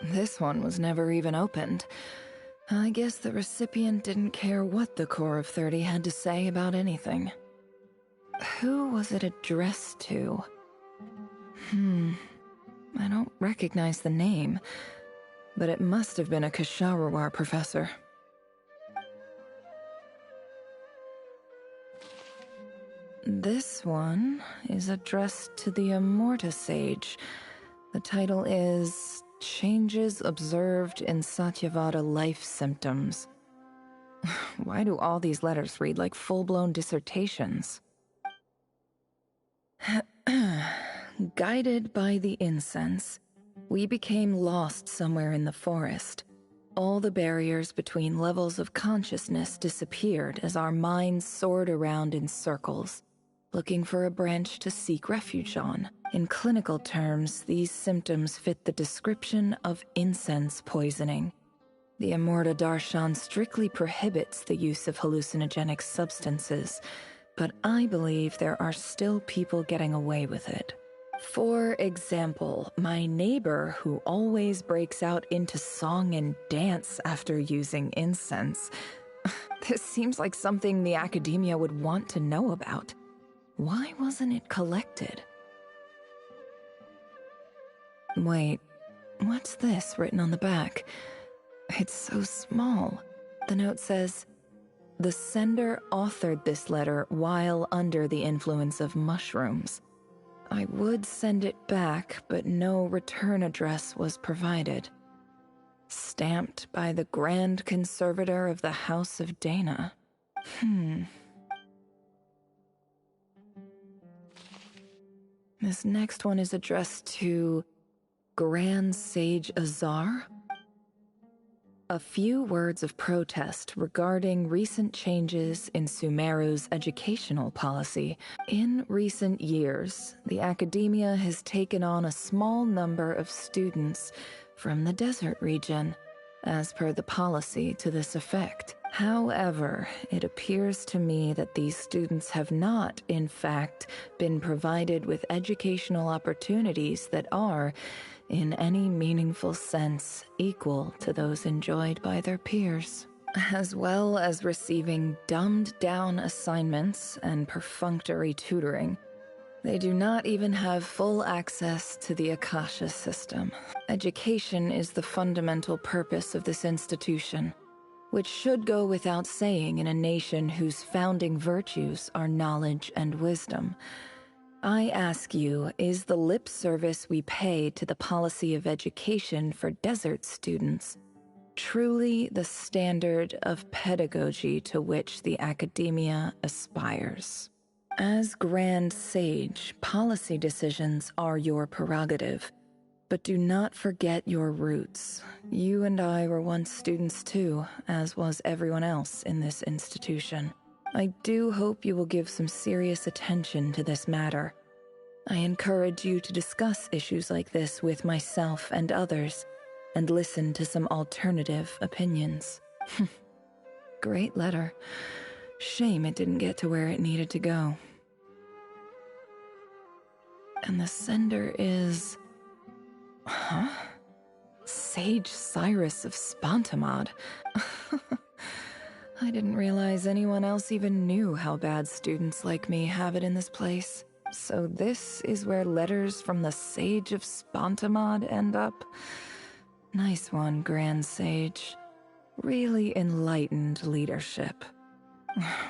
This one was never even opened. I guess the recipient didn't care what the Corps of 30 had to say about anything. Who was it addressed to? I don't recognize the name. But it must have been a Ksharawar professor. This one is addressed to the Immorta Sage. The title is Changes Observed in Satyavada Life Symptoms. Why do all these letters read like full-blown dissertations? Guided by the incense, we became lost somewhere in the forest. All the barriers between levels of consciousness disappeared as our minds soared around in circles, looking for a branch to seek refuge on. In clinical terms, these symptoms fit the description of incense poisoning. The Immorta Darshan strictly prohibits the use of hallucinogenic substances, but I believe there are still people getting away with it. For example, my neighbor who always breaks out into song and dance after using incense. This seems like something the Academia would want to know about. Why wasn't it collected? Wait, what's this written on the back? It's so small. The note says, "The sender authored this letter while under the influence of mushrooms." I would send it back, but no return address was provided. Stamped by the Grand Conservator of the House of Dana. This next one is addressed to Grand Sage Azar. A few words of protest regarding recent changes in Sumeru's educational policy. In recent years, the academia has taken on a small number of students from the desert region, as per the policy to this effect. However, it appears to me that these students have not, in fact, been provided with educational opportunities that are, in any meaningful sense, equal to those enjoyed by their peers, as well as receiving dumbed-down assignments and perfunctory tutoring. They do not even have full access to the Akasha system. Education is the fundamental purpose of this institution, which should go without saying in a nation whose founding virtues are knowledge and wisdom. I ask you, is the lip service we pay to the policy of education for desert students truly the standard of pedagogy to which the academia aspires? As Grand Sage, policy decisions are your prerogative, but do not forget your roots. You and I were once students too, as was everyone else in this institution. I do hope you will give some serious attention to this matter. I encourage you to discuss issues like this with myself and others, and listen to some alternative opinions. Great letter. Shame it didn't get to where it needed to go. And the sender is... Sage Cyrus of Spontamod. I didn't realize anyone else even knew how bad students like me have it in this place. So this is where letters from the Sage of Spontamod end up? Nice one, Grand Sage. Really enlightened leadership.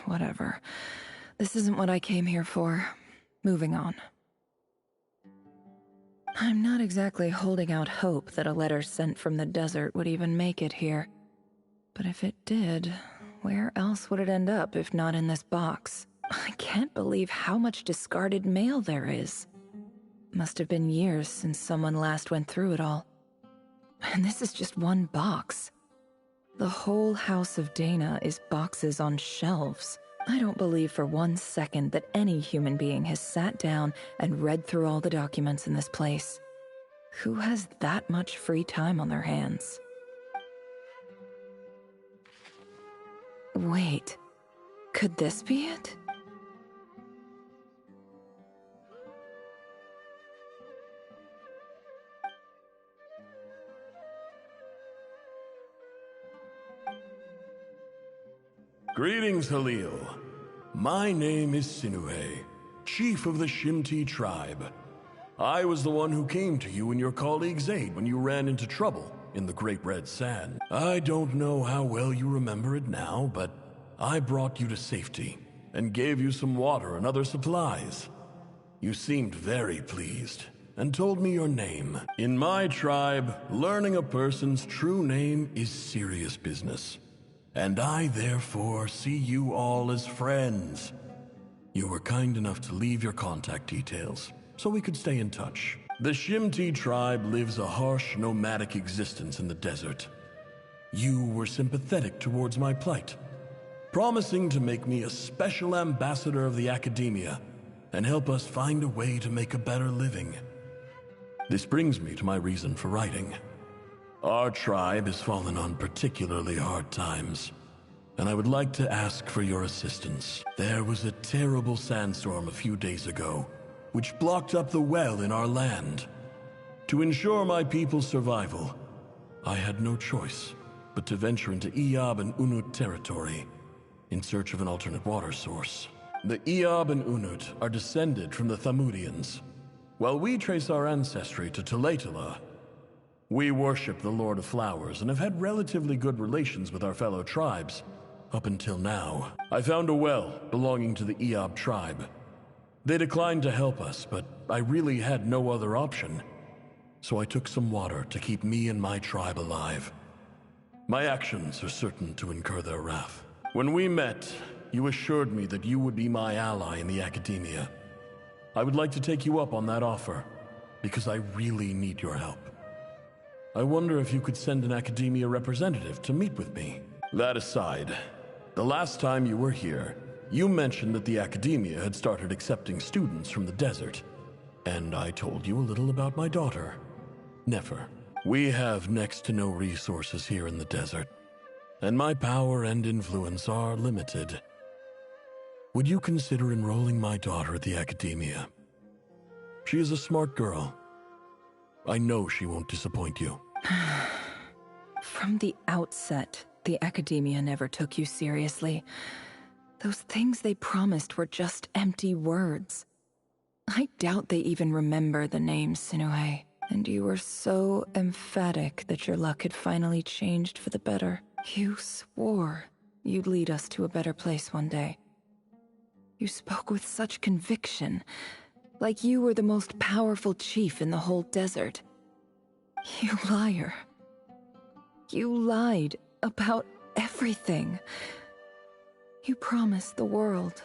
Whatever. This isn't what I came here for. Moving on. I'm not exactly holding out hope that a letter sent from the desert would even make it here. But if it did, where else would it end up if not in this box? I can't believe how much discarded mail there is. Must have been years since someone last went through it all. And this is just one box. The whole House of Dana is boxes on shelves. I don't believe for 1 second that any human being has sat down and read through all the documents in this place. Who has that much free time on their hands? Wait, could this be it? Greetings, Halil. My name is Sinue, chief of the Shimti tribe. I was the one who came to you and your colleague's aid when you ran into trouble in the Great Red Sand. I don't know how well you remember it now, but I brought you to safety and gave you some water and other supplies. You seemed very pleased and told me your name. In my tribe, learning a person's true name is serious business. And I therefore see you all as friends. You were kind enough to leave your contact details, so we could stay in touch. The Shimti tribe lives a harsh, nomadic existence in the desert. You were sympathetic towards my plight, promising to make me a special ambassador of the academia and help us find a way to make a better living. This brings me to my reason for writing. Our tribe has fallen on particularly hard times, and I would like to ask for your assistance. There was a terrible sandstorm a few days ago, which blocked up the well in our land. To ensure my people's survival, I had no choice but to venture into Iyab and Unut territory in search of an alternate water source. The Iyab and Unut are descended from the Thamudians, while we trace our ancestry to Tulatala. We worship the Lord of Flowers and have had relatively good relations with our fellow tribes, up until now. I found a well belonging to the Iyab tribe. They declined to help us, but I really had no other option. So I took some water to keep me and my tribe alive. My actions are certain to incur their wrath. When we met, you assured me that you would be my ally in the academia. I would like to take you up on that offer, because I really need your help. I wonder if you could send an academia representative to meet with me. That aside, the last time you were here, you mentioned that the academia had started accepting students from the desert, and I told you a little about my daughter, Nefer. We have next to no resources here in the desert, and my power and influence are limited. Would you consider enrolling my daughter at the academia? She is a smart girl. I know she won't disappoint you. From the outset, the academia never took you seriously. Those things they promised were just empty words. I doubt they even remember the name Sinuhe. And you were so emphatic that your luck had finally changed for the better. You swore you'd lead us to a better place one day. You spoke with such conviction, like you were the most powerful chief in the whole desert. You liar. You lied about everything. You promised the world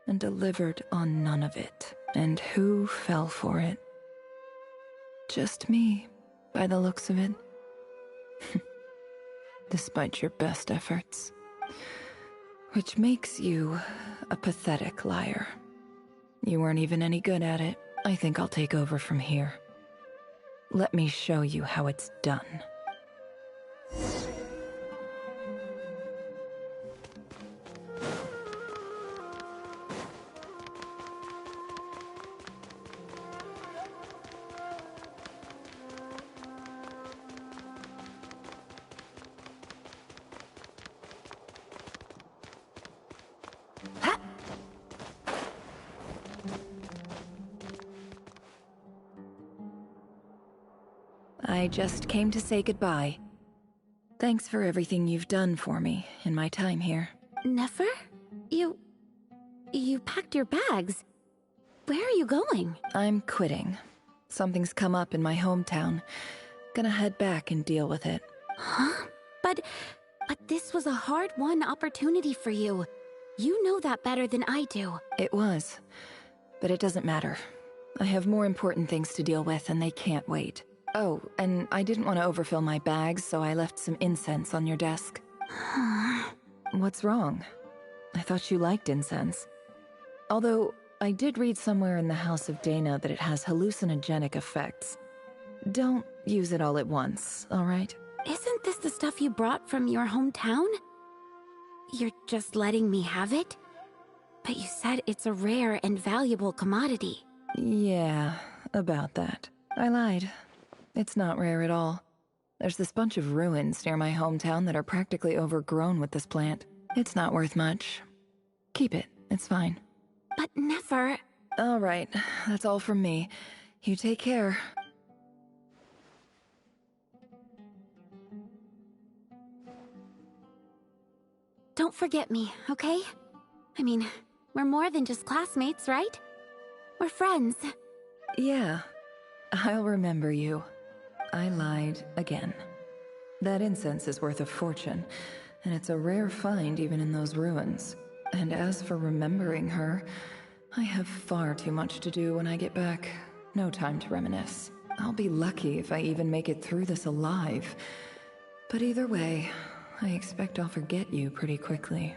and delivered on none of it. And who fell for it? Just me, by the looks of it. Despite your best efforts. Which makes you a pathetic liar. You weren't even any good at it. I think I'll take over from here. Let me show you how it's done. I just came to say goodbye. Thanks for everything you've done for me in my time here. Nefer? You packed your bags. Where are you going? I'm quitting. Something's come up in my hometown. Gonna head back and deal with it. Huh? But this was a hard-won opportunity for you. You know that better than I do. It was. But it doesn't matter. I have more important things to deal with, and they can't wait. Oh, and I didn't want to overfill my bags, so I left some incense on your desk. What's wrong? I thought you liked incense. Although, I did read somewhere in the House of Dana that it has hallucinogenic effects. Don't use it all at once, all right? Isn't this the stuff you brought from your hometown? You're just letting me have it? But you said it's a rare and valuable commodity. Yeah, about that. I lied. It's not rare at all. There's this bunch of ruins near my hometown that are practically overgrown with this plant. It's not worth much. Keep it. It's fine. But Nefer... All right. That's all from me. You take care. Don't forget me, okay? I mean, we're more than just classmates, right? We're friends. Yeah. I'll remember you. I lied again. That incense is worth a fortune, and it's a rare find even in those ruins. And as for remembering her, I have far too much to do when I get back. No time to reminisce. I'll be lucky if I even make it through this alive. But either way, I expect I'll forget you pretty quickly.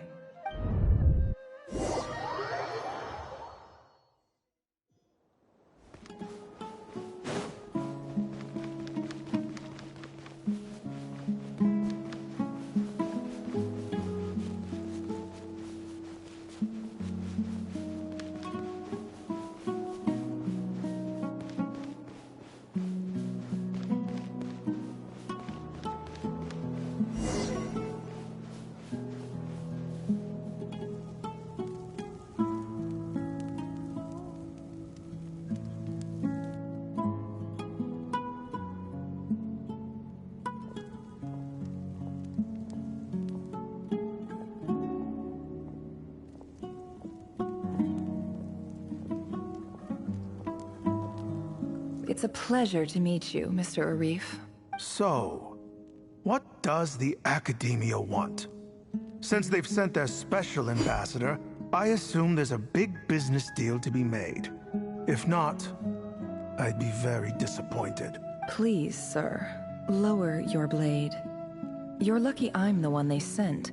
It's a pleasure to meet you, Mr. Rerir. So, what does the Academia want? Since they've sent their special ambassador, I assume there's a big business deal to be made. If not, I'd be very disappointed. Please, sir, lower your blade. You're lucky I'm the one they sent.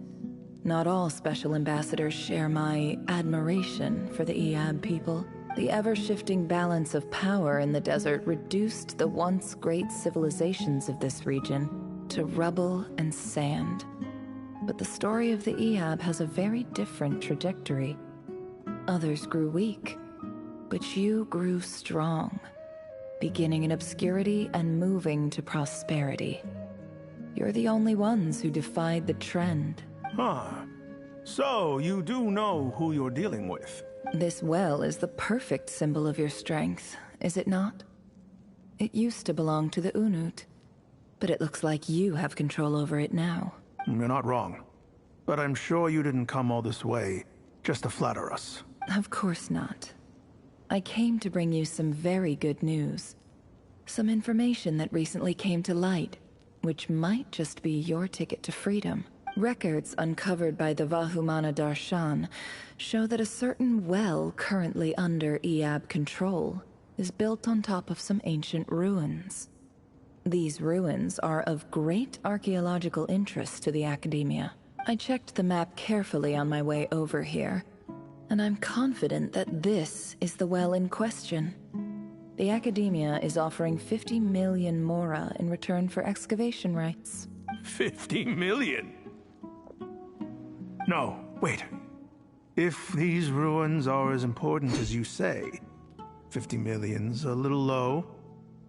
Not all special ambassadors share my admiration for the Iab people. The ever-shifting balance of power in the desert reduced the once great civilizations of this region to rubble and sand. But the story of the Iab has a very different trajectory. Others grew weak, but you grew strong, beginning in obscurity and moving to prosperity. You're the only ones who defied the trend. Huh. So, you do know who you're dealing with? This well is the perfect symbol of your strength, is it not? It used to belong to the Unut, but it looks like you have control over it now. You're not wrong. But I'm sure you didn't come all this way just to flatter us. Of course not. I came to bring you some very good news. Some information that recently came to light, which might just be your ticket to freedom. Records uncovered by the Vahumana Darshan show that a certain well currently under Iab control is built on top of some ancient ruins. These ruins are of great archaeological interest to the Academia. I checked the map carefully on my way over here, and I'm confident that this is the well in question. The Academia is offering 50 million mora in return for excavation rights. 50 million? No, wait. If these ruins are as important as you say, 50 million's a little low,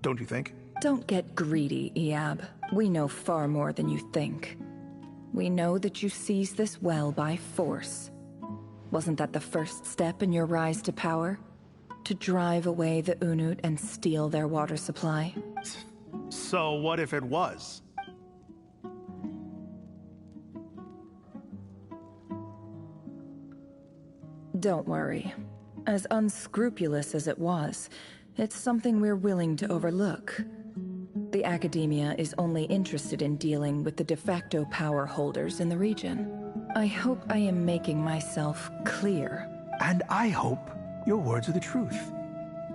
don't you think? Don't get greedy, Iab. We know far more than you think. We know that you seized this well by force. Wasn't that the first step in your rise to power? To drive away the Unut and steal their water supply? So what if it was? Don't worry. As unscrupulous as it was, it's something we're willing to overlook. The Academia is only interested in dealing with the de facto power holders in the region. I hope I am making myself clear. And I hope your words are the truth.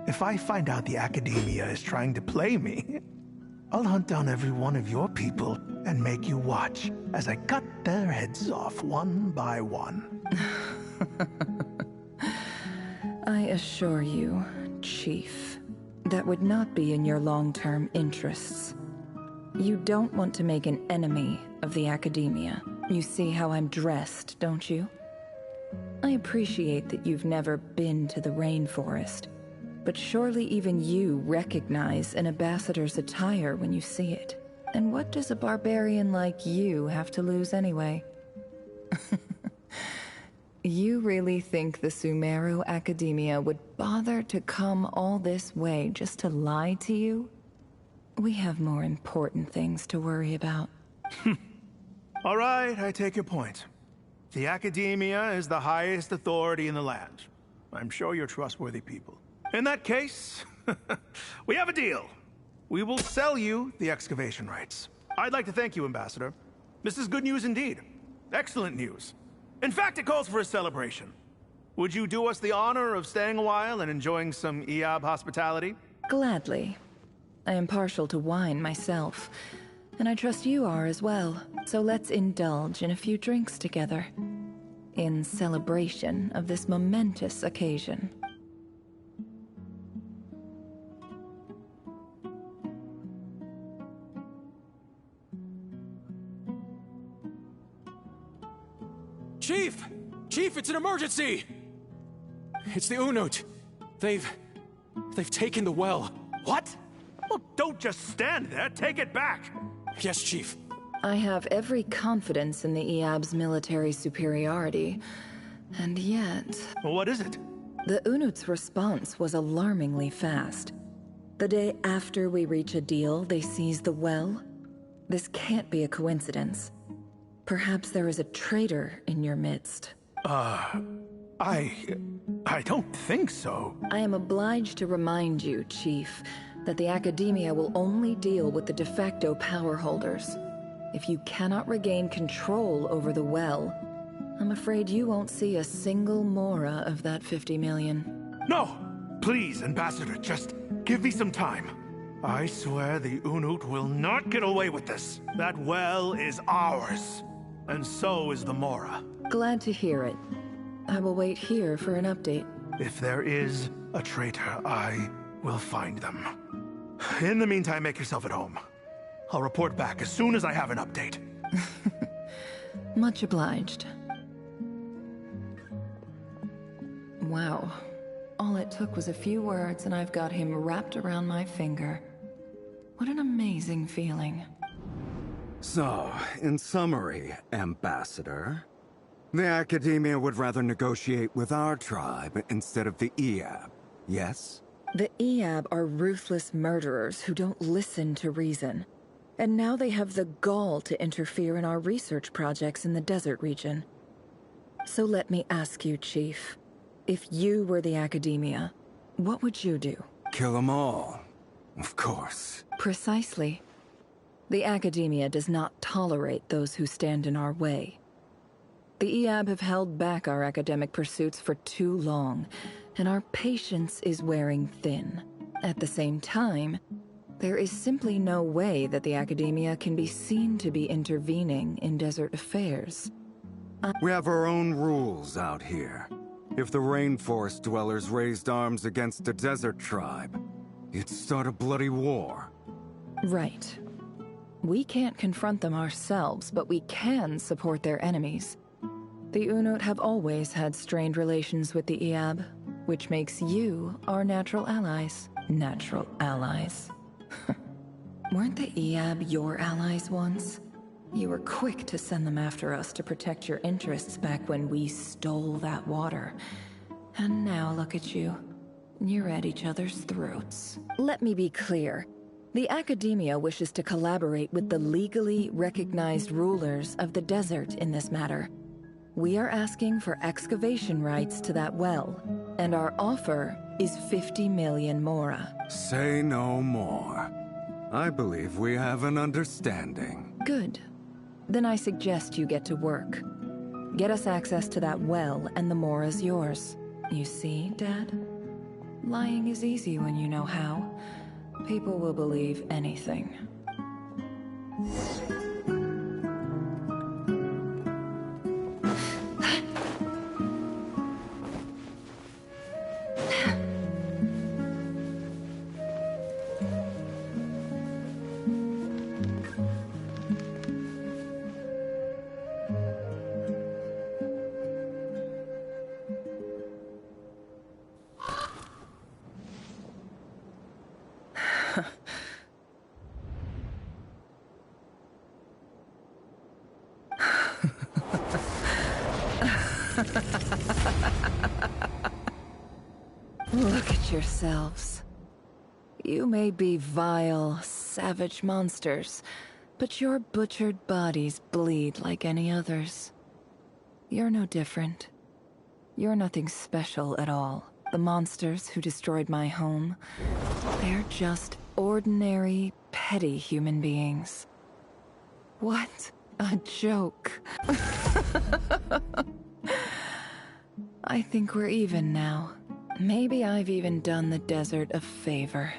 If I find out the Academia is trying to play me, I'll hunt down every one of your people and make you watch as I cut their heads off one by one. I assure you, Chief, that would not be in your long-term interests. You don't want to make an enemy of the Academia. You see how I'm dressed, don't you? I appreciate that you've never been to the rainforest, but surely even you recognize an ambassador's attire when you see it. And what does a barbarian like you have to lose anyway? You really think the Sumeru Academia would bother to come all this way just to lie to you? We have more important things to worry about. All right, I take your point. The Academia is the highest authority in the land. I'm sure you're trustworthy people. In that case, we have a deal. We will sell you the excavation rights. I'd like to thank you, Ambassador. This is good news indeed. Excellent news. In fact, it calls for a celebration. Would you do us the honor of staying a while and enjoying some Iab hospitality? Gladly. I am partial to wine myself, and I trust you are as well. So let's indulge in a few drinks together, in celebration of this momentous occasion. Chief! Chief, it's an emergency! It's the Unut. They've taken the well. What? Well, don't just stand there. Take it back. Yes, Chief. I have every confidence in the Iab's military superiority, and yet... What is it? The Unut's response was alarmingly fast. The day after we reach a deal, they seize the well. This can't be a coincidence. Perhaps there is a traitor in your midst. I don't think so. I am obliged to remind you, Chief, that the Academia will only deal with the de facto power holders. If you cannot regain control over the well, I'm afraid you won't see a single mora of that 50 million. No! Please, Ambassador, just give me some time. I swear the Unut will not get away with this. That well is ours. And so is the Mora. Glad to hear it. I will wait here for an update. If there is a traitor, I will find them. In the meantime, make yourself at home. I'll report back as soon as I have an update. Much obliged. Wow. All it took was a few words and I've got him wrapped around my finger. What an amazing feeling. So, in summary, Ambassador, the Academia would rather negotiate with our tribe instead of the Eab, yes? The Eab are ruthless murderers who don't listen to reason. And now they have the gall to interfere in our research projects in the desert region. So let me ask you, Chief. If you were the Academia, what would you do? Kill them all, of course. Precisely. The Academia does not tolerate those who stand in our way. The Eab have held back our academic pursuits for too long, and our patience is wearing thin. At the same time, there is simply no way that the Academia can be seen to be intervening in desert affairs. We have our own rules out here. If the rainforest dwellers raised arms against the desert tribe, you'd start a bloody war. Right. We can't confront them ourselves, but we can support their enemies. The Unut have always had strained relations with the Eab, which makes you our natural allies. Natural allies. Weren't the Eab your allies once? You were quick to send them after us to protect your interests back when we stole that water. And now look at you. You're at each other's throats. Let me be clear. The Academia wishes to collaborate with the legally recognized rulers of the desert in this matter. We are asking for excavation rights to that well, and our offer is 50 million mora. Say no more. I believe we have an understanding. Good. Then I suggest you get to work. Get us access to that well, and the mora's yours. You see, Dad? Lying is easy when you know how. People will believe anything. Look at yourselves. You may be vile, savage monsters, but your butchered bodies bleed like any others. You're no different. You're nothing special at all. The monsters who destroyed my home, they're just ordinary, petty human beings. What a joke. I think we're even now. Maybe I've even done the desert a favor.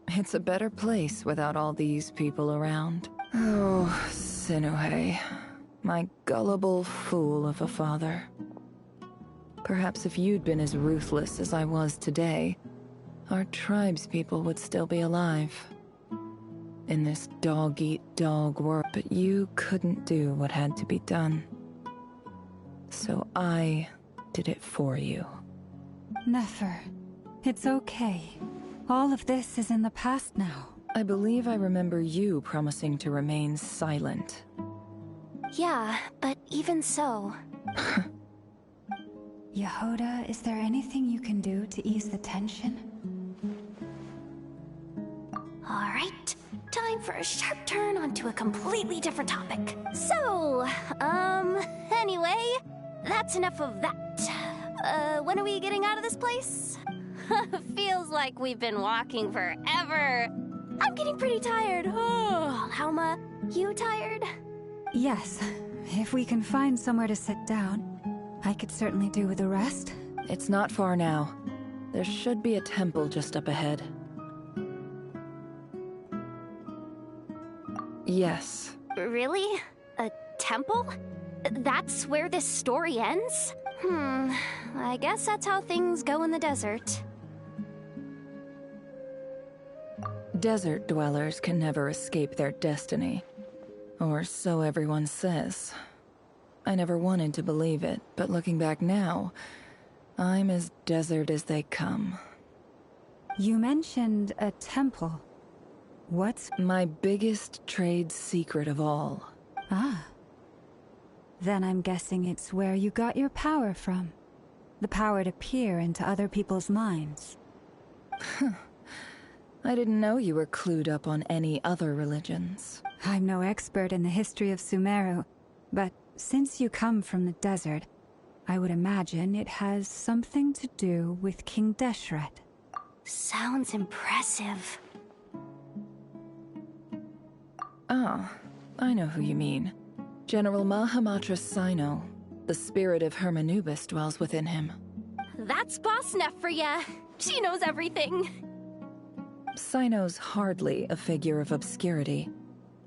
It's a better place without all these people around. Oh, Sinuhe, my gullible fool of a father. Perhaps if you'd been as ruthless as I was today, our tribespeople would still be alive. In this dog-eat-dog world, but you couldn't do what had to be done. So I did it for you. Nefer, it's okay. All of this is in the past now. I believe I remember you promising to remain silent. Yeah, but even so... Yehoda, is there anything you can do to ease the tension? Alright, time for a sharp turn onto a completely different topic. So, anyway, that's enough of that. When are we getting out of this place? Feels like we've been walking forever. I'm getting pretty tired. Oh, Alma, you tired? Yes. If we can find somewhere to sit down, I could certainly do with a rest. It's not far now. There should be a temple just up ahead. Yes. Really? A temple? That's where this story ends? I guess that's how things go in the desert. Desert dwellers can never escape their destiny. Or so everyone says. I never wanted to believe it, but looking back now, I'm as desert as they come. You mentioned a temple. What's my biggest trade secret of all? Ah. Then I'm guessing it's where you got your power from. The power to peer into other people's minds. I didn't know you were clued up on any other religions. I'm no expert in the history of Sumeru, but since you come from the desert, I would imagine it has something to do with King Deshret. Sounds impressive. Oh, I know who you mean. General Mahamatra Sino. The spirit of Hermanubis dwells within him. That's Boss Neff for ya. She knows everything. Sino's hardly a figure of obscurity,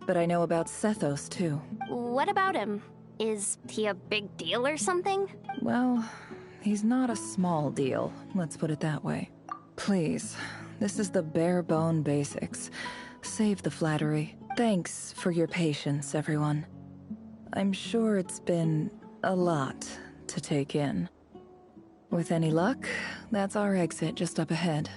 but I know about Sethos too. What about him? Is he a big deal or something? Well, he's not a small deal, let's put it that way. Please, this is the bare-bone basics. Save the flattery. Thanks for your patience, everyone. I'm sure it's been a lot to take in. With any luck, that's our exit just up ahead.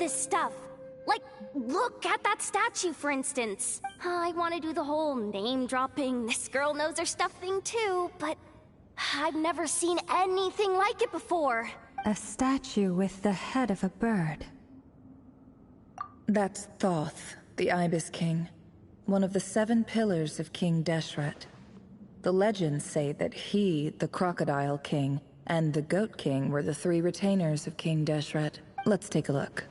Stuff. Like, look at that statue, for instance. I want to do the whole name-dropping, this girl knows her stuff thing too, but I've never seen anything like it before. A statue with the head of a bird. That's Thoth, the Ibis King, one of the 7 pillars of King Deshret. The legends say that he, the Crocodile King, and the Goat King were the 3 retainers of King Deshret. Let's take a look.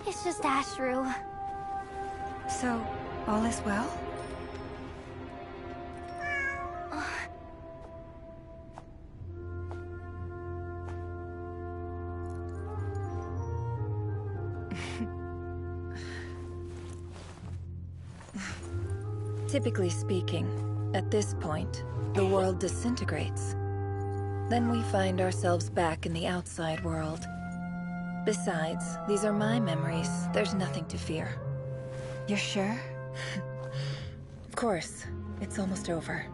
It's just Ashru. So, all is well? Typically speaking, at this point, the world disintegrates. Then we find ourselves back in the outside world. Besides, these are my memories. There's nothing to fear. You're sure? Of course. It's almost over.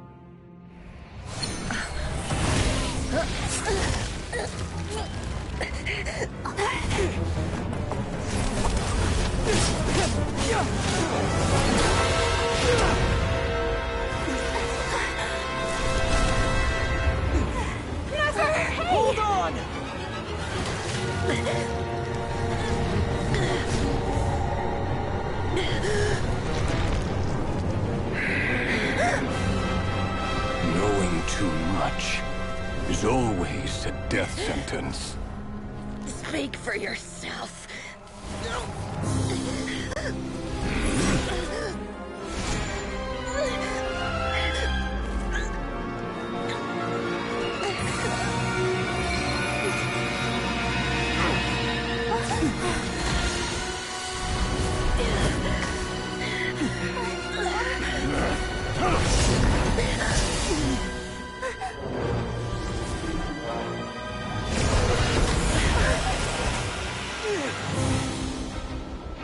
Never! Hold on! face a death sentence. Speak for yourself.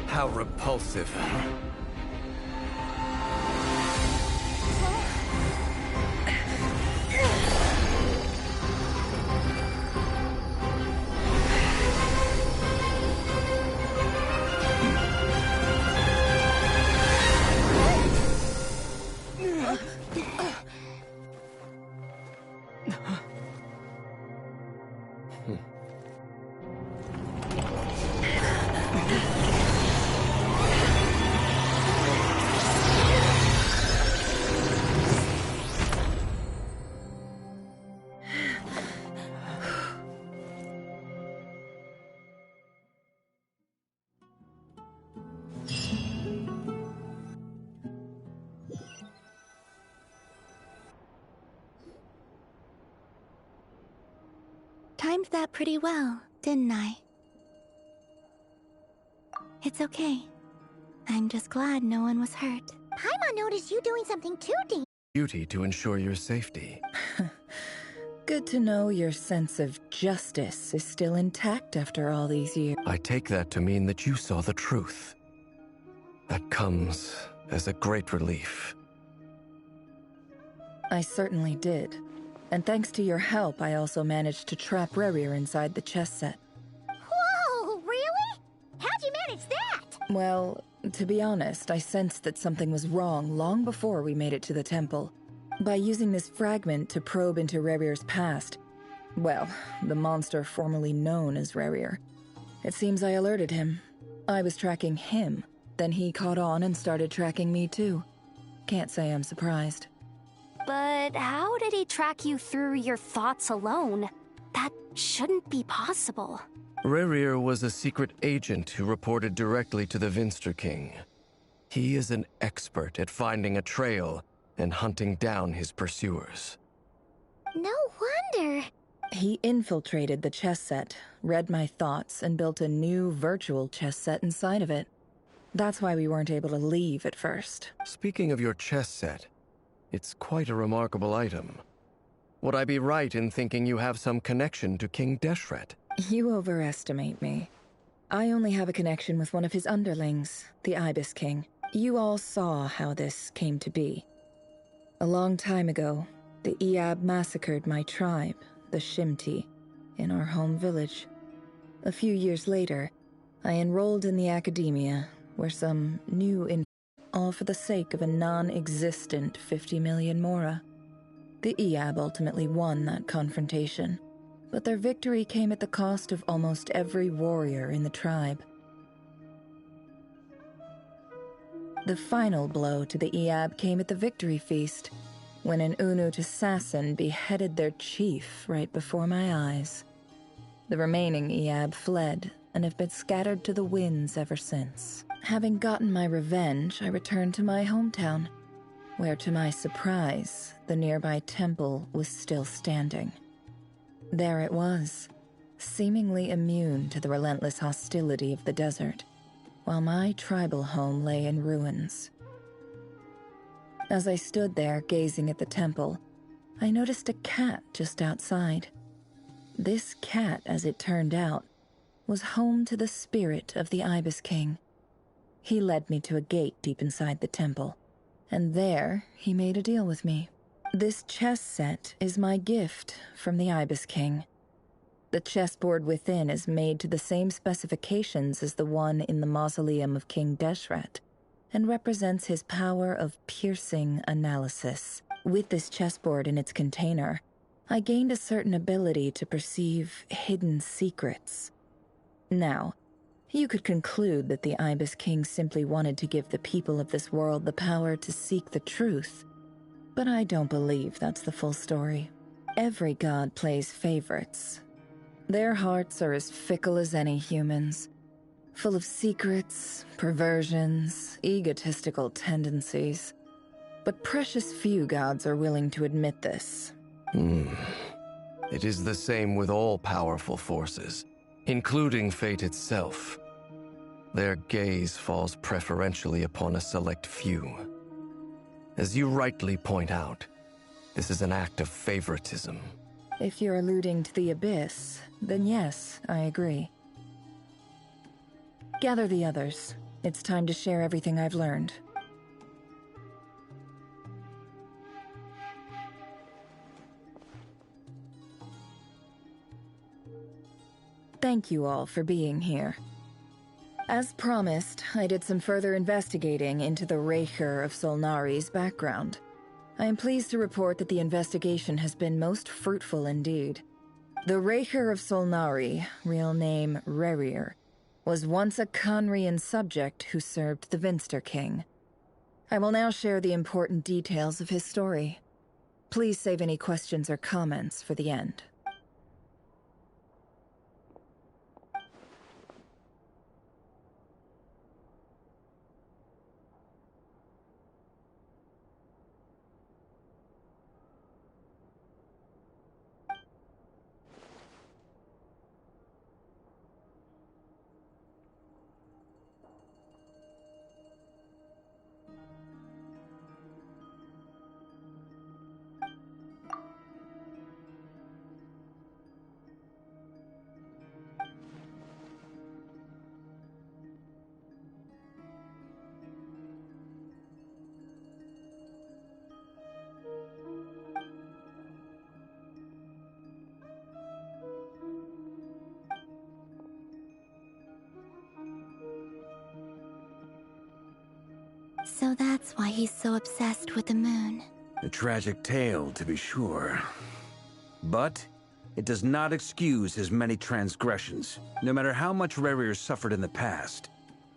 How repulsive. Timed that pretty well, didn't I? It's okay. I'm just glad no one was hurt. Paimon noticed you doing something too, Dean. Duty to ensure your safety. Good to know your sense of justice is still intact after all these years. I take that to mean that you saw the truth. That comes as a great relief. I certainly did. And thanks to your help, I also managed to trap Rerir inside the chess set. Whoa, really? How'd you manage that? Well, to be honest, I sensed that something was wrong long before we made it to the temple. By using this fragment to probe into Rerir's past, well, the monster formerly known as Rerir, it seems I alerted him. I was tracking him, then he caught on and started tracking me too. Can't say I'm surprised. But how did he track you through your thoughts alone? That shouldn't be possible. Rerir was a secret agent who reported directly to the Vinster King. He is an expert at finding a trail and hunting down his pursuers. No wonder. He infiltrated the chess set, read my thoughts, and built a new virtual chess set inside of it. That's why we weren't able to leave at first. Speaking of your chess set, it's quite a remarkable item. Would I be right in thinking you have some connection to King Deshret? You overestimate me. I only have a connection with one of his underlings, the Ibis King. You all saw how this came to be. A long time ago, the Iab massacred my tribe, the Shimti, in our home village. A few years later, I enrolled in the academia, where some new all for the sake of a non-existent 50 million Mora. The Iab ultimately won that confrontation, but their victory came at the cost of almost every warrior in the tribe. The final blow to the Iab came at the victory feast, when an Unut assassin beheaded their chief right before my eyes. The remaining Iab fled and have been scattered to the winds ever since. Having gotten my revenge, I returned to my hometown, where to my surprise, the nearby temple was still standing. There it was, seemingly immune to the relentless hostility of the desert, while my tribal home lay in ruins. As I stood there gazing at the temple, I noticed a cat just outside. This cat, as it turned out, was home to the spirit of the Ibis King. He led me to a gate deep inside the temple, and there he made a deal with me. This chess set is my gift from the Ibis King. The chessboard within is made to the same specifications as the one in the mausoleum of King Deshret, and represents his power of piercing analysis. With this chessboard in its container, I gained a certain ability to perceive hidden secrets. Now, you could conclude that the Ibis King simply wanted to give the people of this world the power to seek the truth, but I don't believe that's the full story. Every god plays favorites. Their hearts are as fickle as any human's, full of secrets, perversions, egotistical tendencies. But precious few gods are willing to admit this. It is the same with all powerful forces, including fate itself. Their gaze falls preferentially upon a select few. As you rightly point out, this is an act of favoritism. If you're alluding to the Abyss, then yes, I agree. Gather the others. It's time to share everything I've learned. Thank you all for being here. As promised, I did some further investigating into the Rerir of Solnari's background. I am pleased to report that the investigation has been most fruitful indeed. The Rerir of Solnari, real name Rerir, was once a Conrian subject who served the Vinster King. I will now share the important details of his story. Please save any questions or comments for the end. So that's why he's so obsessed with the moon. A tragic tale, to be sure. But it does not excuse his many transgressions. No matter how much Rerir suffered in the past,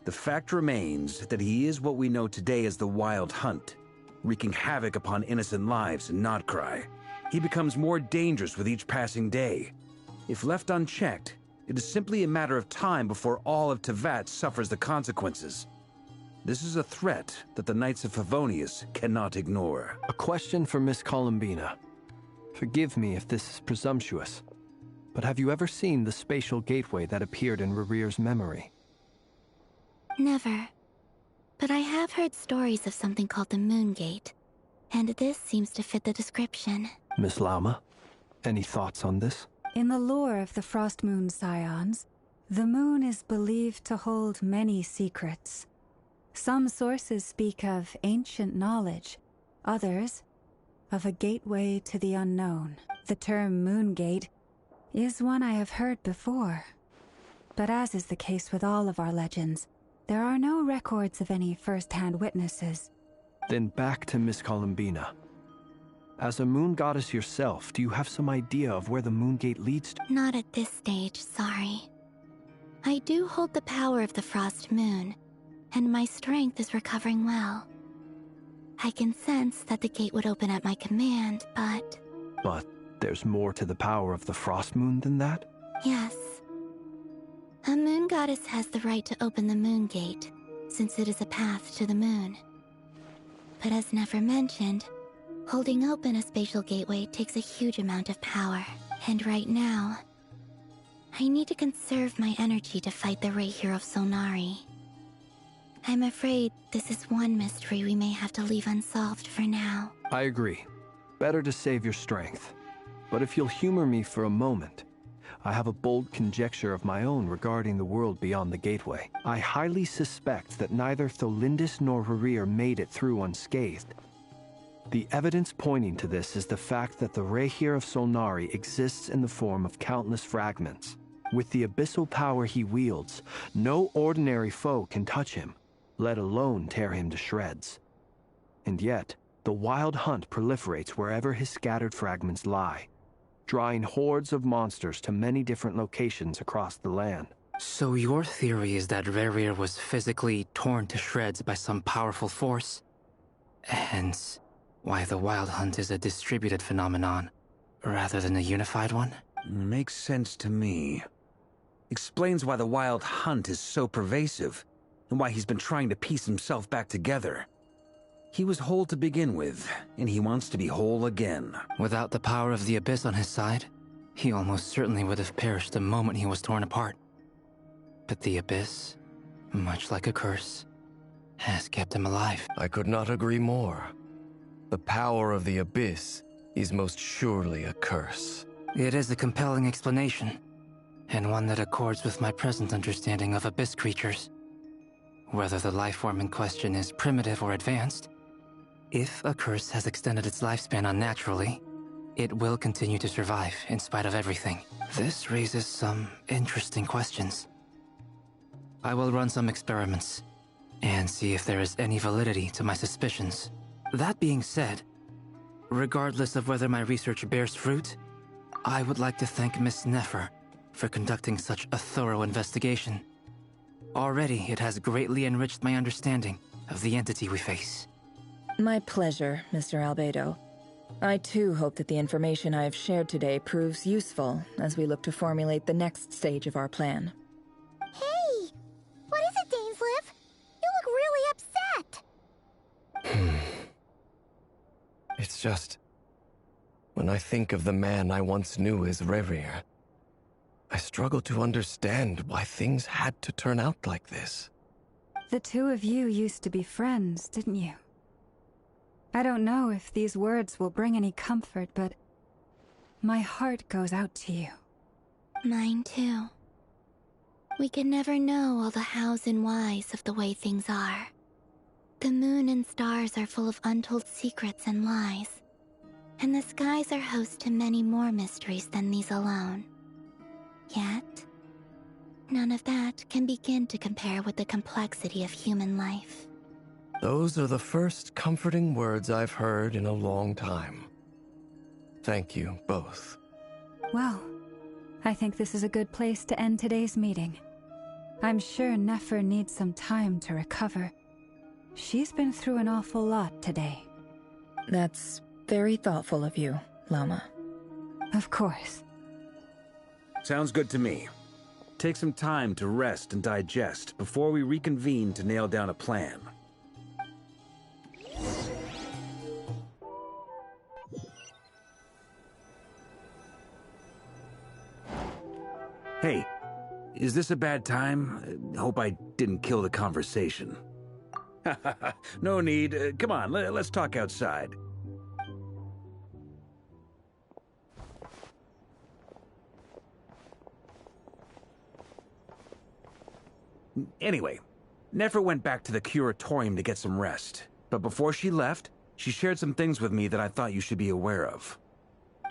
the fact remains that he is what we know today as the Wild Hunt, wreaking havoc upon innocent lives in Notcry. He becomes more dangerous with each passing day. If left unchecked, it is simply a matter of time before all of Teyvat suffers the consequences. This is a threat that the Knights of Favonius cannot ignore. A question for Miss Columbina. Forgive me if this is presumptuous, but have you ever seen the spatial gateway that appeared in Rerir's memory? Never. But I have heard stories of something called the Moon Gate, and this seems to fit the description. Miss Lauma, any thoughts on this? In the lore of the Frost Moon Scions, the moon is believed to hold many secrets. Some sources speak of ancient knowledge, others of a gateway to the unknown. The term Moon Gate is one I have heard before. But as is the case with all of our legends, there are no records of any first-hand witnesses. Then back to Miss Columbina. As a moon goddess yourself, do you have some idea of where the Moon Gate leads to? Not at this stage, sorry. I do hold the power of the Frost Moon, and my strength is recovering well. I can sense that the gate would open at my command, but... But there's more to the power of the Frost Moon than that? Yes. A moon goddess has the right to open the Moon Gate, since it is a path to the moon. But as never mentioned, holding open a spatial gateway takes a huge amount of power. And right now, I need to conserve my energy to fight the Rerir of Solnari. I'm afraid this is one mystery we may have to leave unsolved for now. I agree. Better to save your strength. But if you'll humor me for a moment, I have a bold conjecture of my own regarding the world beyond the gateway. I highly suspect that neither Tholindis nor Rerir made it through unscathed. The evidence pointing to this is the fact that the Rerir of Solnari exists in the form of countless fragments. With the abyssal power he wields, no ordinary foe can touch him, let alone tear him to shreds. And yet, the Wild Hunt proliferates wherever his scattered fragments lie, drawing hordes of monsters to many different locations across the land. So your theory is that Rerir was physically torn to shreds by some powerful force? Hence, why the Wild Hunt is a distributed phenomenon. rather than a unified one? Makes sense to me. Explains why the Wild Hunt is so pervasive, and why he's been trying to piece himself back together. He was whole to begin with, and he wants to be whole again. Without the power of the Abyss on his side, he almost certainly would have perished the moment he was torn apart. But the Abyss, much like a curse, has kept him alive. I could not agree more. The power of the Abyss is most surely a curse. It is a compelling explanation, and one that accords with my present understanding of Abyss creatures. Whether the life form in question is primitive or advanced, if a curse has extended its lifespan unnaturally, it will continue to survive in spite of everything. This raises some interesting questions. I will run some experiments and see if there is any validity to my suspicions. That being said, regardless of whether my research bears fruit, I would like to thank Miss Nefer for conducting such a thorough investigation. Already, it has greatly enriched my understanding of the entity we face. My pleasure, Mr. Albedo. I too hope that the information I have shared today proves useful as we look to formulate the next stage of our plan. Hey! What is it, Dainsleif? You look really upset! It's just... when I think of the man I once knew as Rerir, I struggle to understand why things had to turn out like this. The two of you used to be friends, didn't you? I don't know if these words will bring any comfort, but my heart goes out to you. Mine too. We can never know all the hows and whys of the way things are. The moon and stars are full of untold secrets and lies, and the skies are host to many more mysteries than these alone. Yet, none of that can begin to compare with the complexity of human life. Those are the first comforting words I've heard in a long time. Thank you, both. Well, I think this is a good place to end today's meeting. I'm sure Nefer needs some time to recover. She's been through an awful lot today. That's very thoughtful of you, Lama. Of course. Sounds good to me. Take some time to rest and digest before we reconvene to nail down a plan. Hey, is this a bad time? Hope I didn't kill the conversation. No need. Come on, let's talk outside. Anyway, Nefer went back to the curatorium to get some rest. But before she left, she shared some things with me that I thought you should be aware of.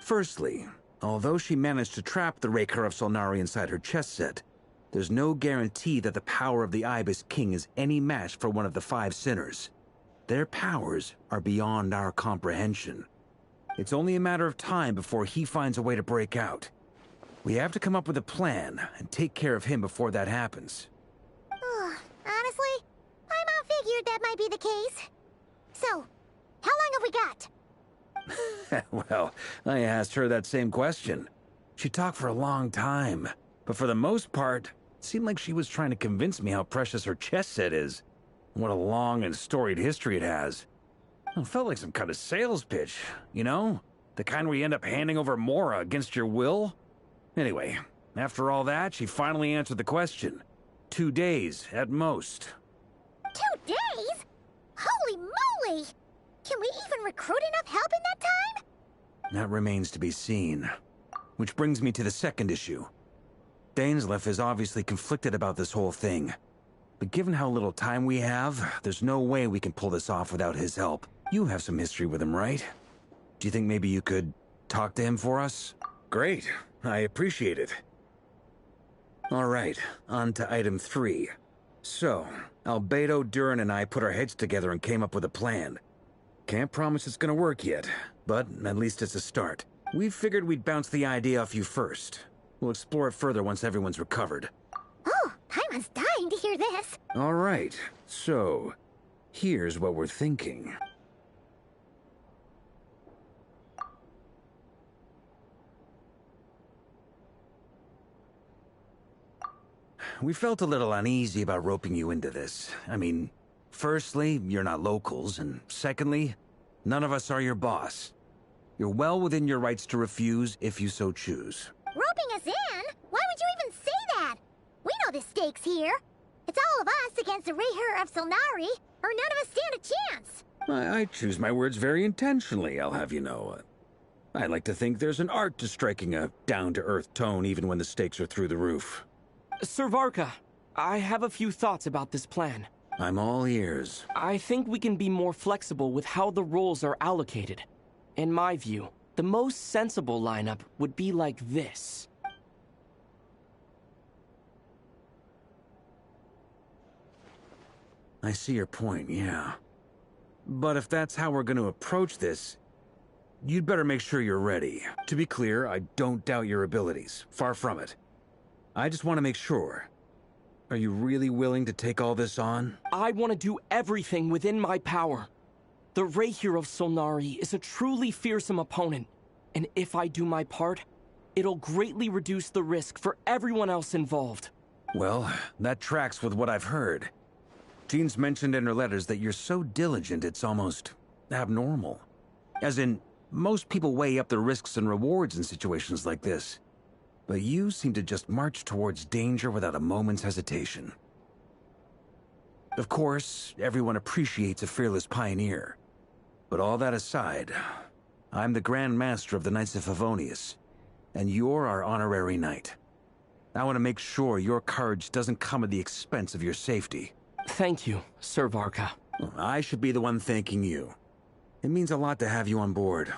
Firstly, although she managed to trap the Rerir of Solnari inside her chest set, there's no guarantee that the power of the Ibis King is any match for one of the 5 sinners. Their powers are beyond our comprehension. It's only a matter of time before he finds a way to break out. We have to come up with a plan and take care of him before that happens. Honestly, my mom figured that might be the case. So, how long have we got? Well, I asked her that same question. She talked for a long time, but for the most part, it seemed like she was trying to convince me how precious her chess set is. What a long and storied history it has. It felt like some kind of sales pitch, you know? The kind where you end up handing over Mora against your will? Anyway, after all that, she finally answered the question. 2 days, at most. 2 days? Holy moly! Can we even recruit enough help in that time? That remains to be seen. Which brings me to the second issue. Dainsleif is obviously conflicted about this whole thing. But given how little time we have, there's no way we can pull this off without his help. You have some history with him, right? Do you think maybe you could talk to him for us? Great. I appreciate it. All right, on to item 3. So, Albedo, Duran, and I put our heads together and came up with a plan. Can't promise it's gonna work yet, but at least it's a start. We figured we'd bounce the idea off you first. We'll explore it further once everyone's recovered. Oh, Paimon's dying to hear this. All right, so here's what we're thinking. we felt a little uneasy about roping you into this. I mean, firstly, you're not locals, and secondly, none of us are your boss. You're well within your rights to refuse if you so choose. Roping us in? Why would you even say that? We know the stakes here. It's all of us against the Rerir of Solnari, or none of us stand a chance. I choose my words very intentionally, I'll have you know. I like to think there's an art to striking a down-to-earth tone even when the stakes are through the roof. Sir Varka, I have a few thoughts about this plan. I'm all ears. I think we can be more flexible with how the roles are allocated. In my view, the most sensible lineup would be like this. I see your point, yeah. But if that's how we're going to approach this, you'd better make sure you're ready. To be clear, I don't doubt your abilities. Far from it. I just want to make sure. Are you really willing to take all this on? I want to do everything within my power. The Rerir of Solnari is a truly fearsome opponent, and if I do my part, it'll greatly reduce the risk for everyone else involved. Well, that tracks with what I've heard. Jean's mentioned in her letters that you're so diligent it's almost abnormal. As in, most people weigh up the risks and rewards in situations like this. But you seem to just march towards danger without a moment's hesitation. Of course, everyone appreciates a fearless pioneer. But all that aside, I'm the Grand Master of the Knights of Favonius, and you're our honorary knight. I want to make sure your courage doesn't come at the expense of your safety. Thank you, Sir Varka. I should be the one thanking you. It means a lot to have you on board.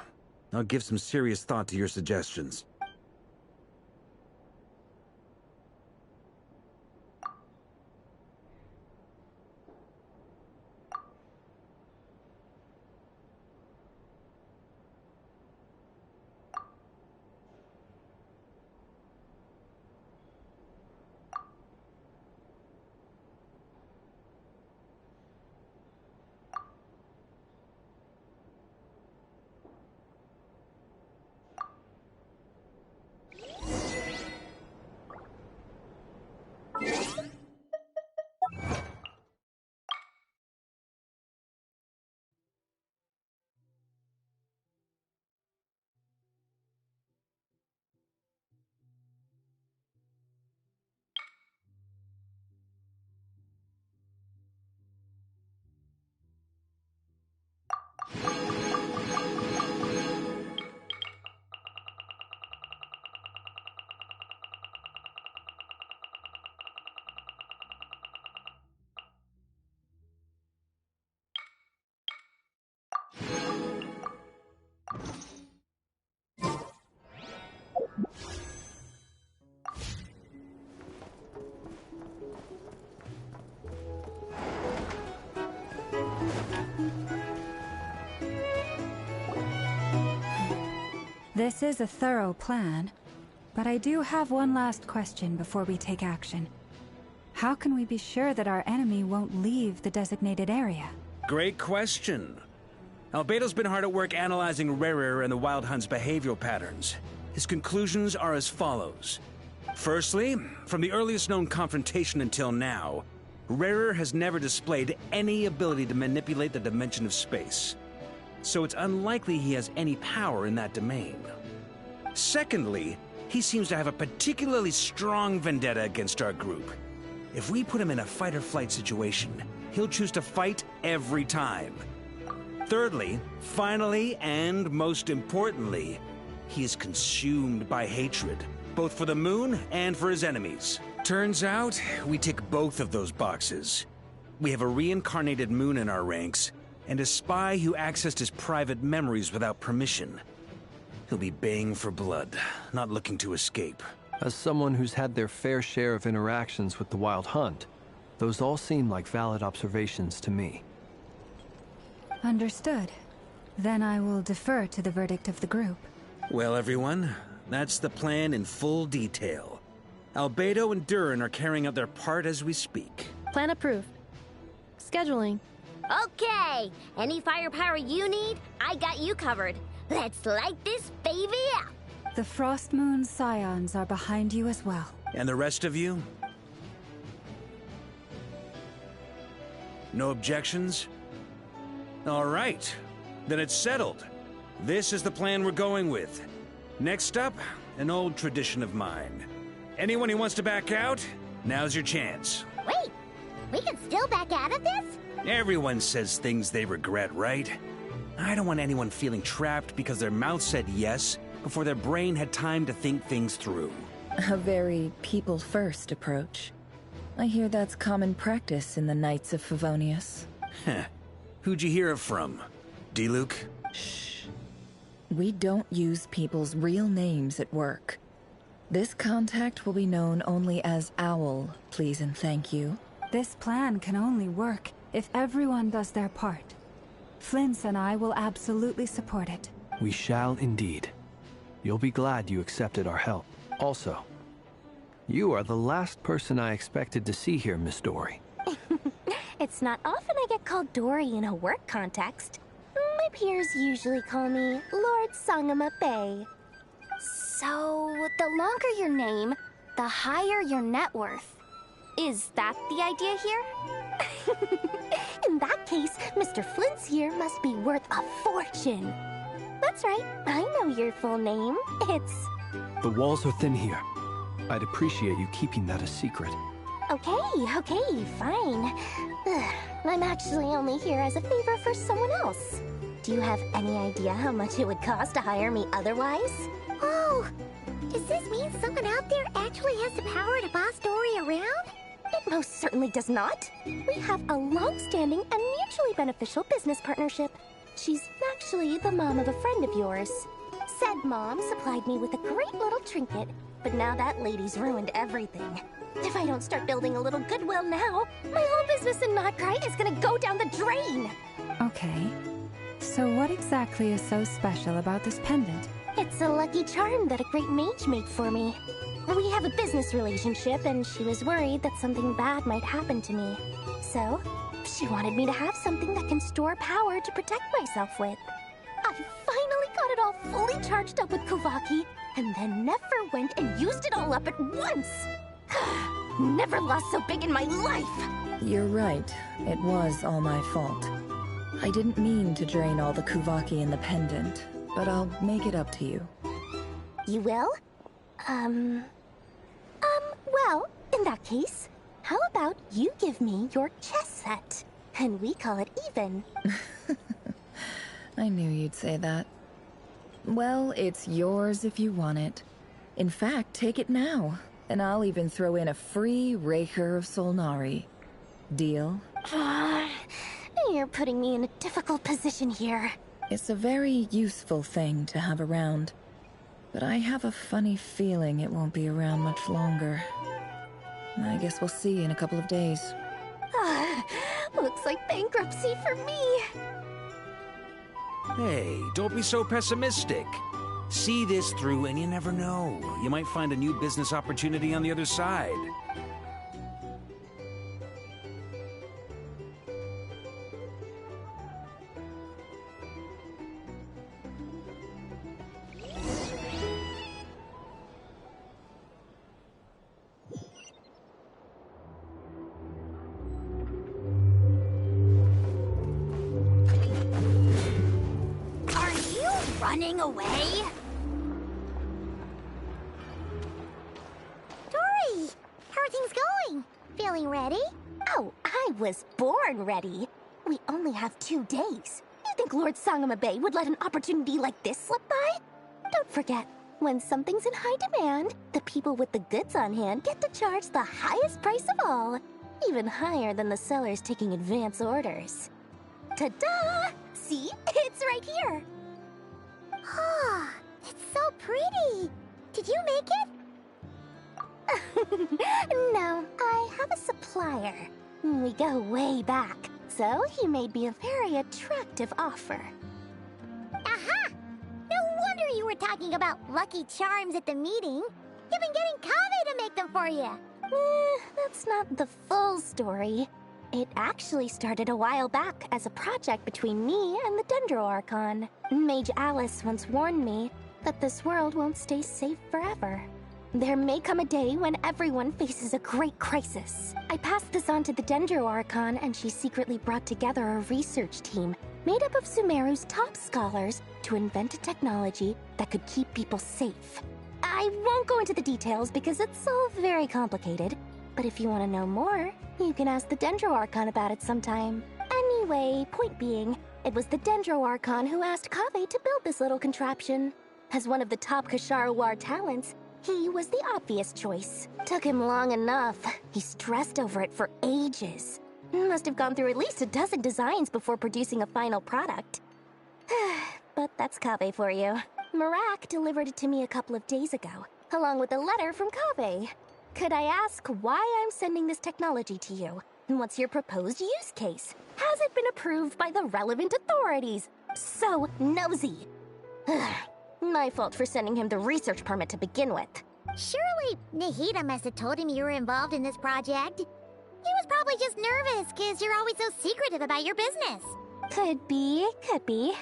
I'll give some serious thought to your suggestions. This is a thorough plan, but I do have one last question before we take action. How can we be sure that our enemy won't leave the designated area? Great question. Albedo's been hard at work analyzing Rerir and the Wild Hunt's behavioral patterns. His conclusions are as follows. Firstly, from the earliest known confrontation until now, Rerir has never displayed any ability to manipulate the dimension of space. So it's unlikely he has any power in that domain. Secondly, he seems to have a particularly strong vendetta against our group. If we put him in a fight-or-flight situation, he'll choose to fight every time. Thirdly, finally, and most importantly, he is consumed by hatred, both for the moon and for his enemies. Turns out, we tick both of those boxes. We have a reincarnated moon in our ranks, and a spy who accessed his private memories without permission. He'll be baying for blood, not looking to escape. As someone who's had their fair share of interactions with the Wild Hunt, those all seem like valid observations to me. Understood. Then I will defer to the verdict of the group. Well, everyone, that's the plan in full detail. Albedo and Durin are carrying out their part as we speak. Plan approved. Scheduling. Okay, any firepower you need, I got you covered. Let's light this baby up. The Frost Moon Scions are behind you as well. And the rest of you? No objections? All right. Then it's settled. This is the plan we're going with. Next up, an old tradition of mine. Anyone who wants to back out, now's your chance. Wait, we can still back out of this? Everyone says things they regret, right? I don't want anyone feeling trapped because their mouth said yes before their brain had time to think things through. A very people-first approach. I hear that's common practice in the Knights of Favonius. Heh. Who'd you hear it from? D-Luke? Shh. We don't use people's real names at work. This contact will be known only as Owl, please and thank you. This plan can only work if everyone does their part. Flint's and I will absolutely support it. We shall indeed. You'll be glad you accepted our help. Also, you are the last person I expected to see here, Miss Dory. It's not often I get called Dory in a work context. My peers usually call me Lord Sangama Bay. So, the longer your name, the higher your net worth. Is that the idea here? In that case, Mr. Flint's here must be worth a fortune. That's right. I know your full name. It's... The walls are thin here. I'd appreciate you keeping that a secret. Okay, fine. I'm actually only here as a favor for someone else. Do you have any idea how much it would cost to hire me otherwise? Oh, does this mean someone out there actually has the power to boss Dory around? It most certainly does not. We have a long-standing and mutually beneficial business partnership. She's actually the mom of a friend of yours. Said mom supplied me with a great little trinket, but now that lady's ruined everything. If I don't start building a little goodwill now, my whole business in Notgrite is gonna go down the drain! Okay. So what exactly is so special about this pendant? It's a lucky charm that a great mage made for me. We have a business relationship, and she was worried that something bad might happen to me. So, she wanted me to have something that can store power to protect myself with. I finally got it all fully charged up with Kuvaki, and then never went and used it all up at once! Never lost so big in my life! You're right. It was all my fault. I didn't mean to drain all the Kuvaki in the pendant, but I'll make it up to you. You will? Well, in that case, how about you give me your chess set? And we call it even. I knew you'd say that. Well, it's yours if you want it. In fact, take it now, and I'll even throw in a free Rerir of Solnari. Deal? You're putting me in a difficult position here. It's a very useful thing to have around, but I have a funny feeling it won't be around much longer. I guess we'll see in a couple of days. Looks like bankruptcy for me. Hey, don't be so pessimistic. See this through and you never know. You might find a new business opportunity on the other side. Running away? Dory! How are things going? Feeling ready? Oh, I was born ready. We only have 2 days. You think Lord Sangama Bay would let an opportunity like this slip by? Don't forget, when something's in high demand, the people with the goods on hand get to charge the highest price of all. Even higher than the sellers taking advance orders. Ta-da! See? It's right here. Ah, it's so pretty. Did you make it? No, I have a supplier. We go way back, so he made me a very attractive offer. Aha! No wonder you were talking about lucky charms at the meeting. You've been getting Kaveh to make them for you. That's not the full story. It actually started a while back as a project between me and the Dendro Archon. Mage Alice once warned me that this world won't stay safe forever. There may come a day when everyone faces a great crisis. I passed this on to the Dendro Archon, and she secretly brought together a research team made up of Sumeru's top scholars to invent a technology that could keep people safe. I won't go into the details because it's all very complicated, but if you want to know more, you can ask the Dendro Archon about it sometime. Anyway, point being, it was the Dendro Archon who asked Kaveh to build this little contraption. As one of the top Kashara War talents, he was the obvious choice. Took him long enough. He stressed over it for ages. Must have gone through at least a dozen designs before producing a final product. But that's Kaveh for you. Marak delivered it to me a couple of days ago, along with a letter from Kaveh. Could I ask why I'm sending this technology to you? And what's your proposed use case? Has it been approved by the relevant authorities? So nosy. My fault for sending him the research permit to begin with. Surely Nahida must have told him you were involved in this project. He was probably just nervous because you're always so secretive about your business. Could be, could be.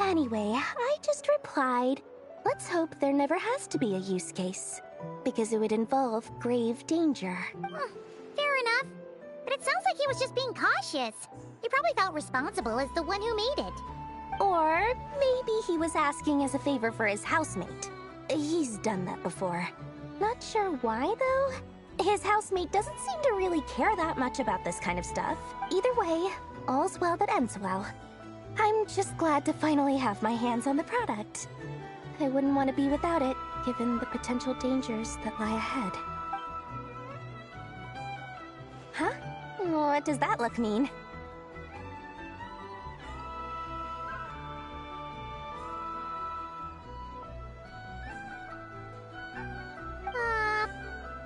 Anyway, I just replied, let's hope there never has to be a use case, because it would involve grave danger. Fair enough. But it sounds like he was just being cautious. He probably felt responsible as the one who made it. Or maybe he was asking as a favor for his housemate. He's done that before. Not sure why, though. His housemate doesn't seem to really care that much about this kind of stuff. Either way, all's well that ends well. I'm just glad to finally have my hands on the product. I wouldn't want to be without it, given the potential dangers that lie ahead. Huh? What does that look mean?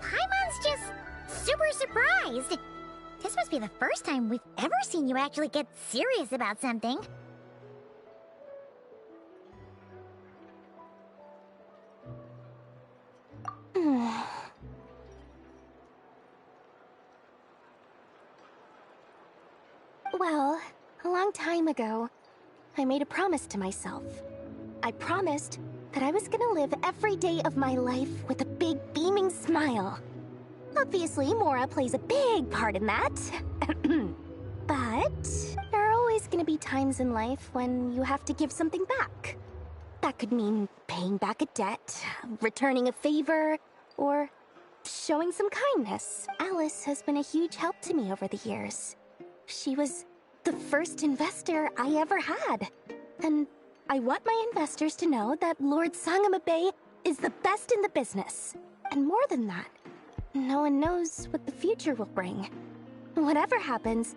Paimon's just super surprised. This must be the first time we've ever seen you actually get serious about something. Well, a long time ago, I made a promise to myself. I promised that I was gonna live every day of my life with a big beaming smile. Obviously, Mora plays a big part in that. But there are always gonna be times in life when you have to give something back. That could mean paying back a debt, returning a favor, or showing some kindness. Alice has been a huge help to me over the years. She was the first investor I ever had. And I want my investors to know that Lord Sangama Bay is the best in the business. And more than that, no one knows what the future will bring. Whatever happens,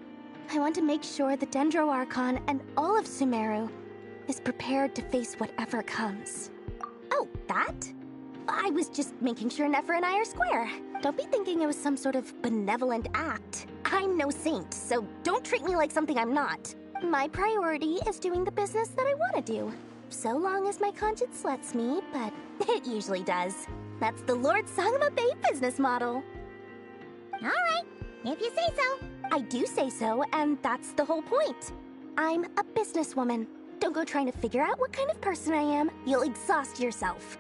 I want to make sure the Dendro Archon and all of Sumeru is prepared to face whatever comes. Oh, that? I was just making sure Nefer and I are square. Don't be thinking it was some sort of benevolent act. I'm no saint, so don't treat me like something I'm not. My priority is doing the business that I want to do. So long as my conscience lets me, but it usually does. That's the Lord Sangama Bay business model. Alright, if you say so. I do say so, and that's the whole point. I'm a businesswoman. Don't go trying to figure out what kind of person I am. You'll exhaust yourself.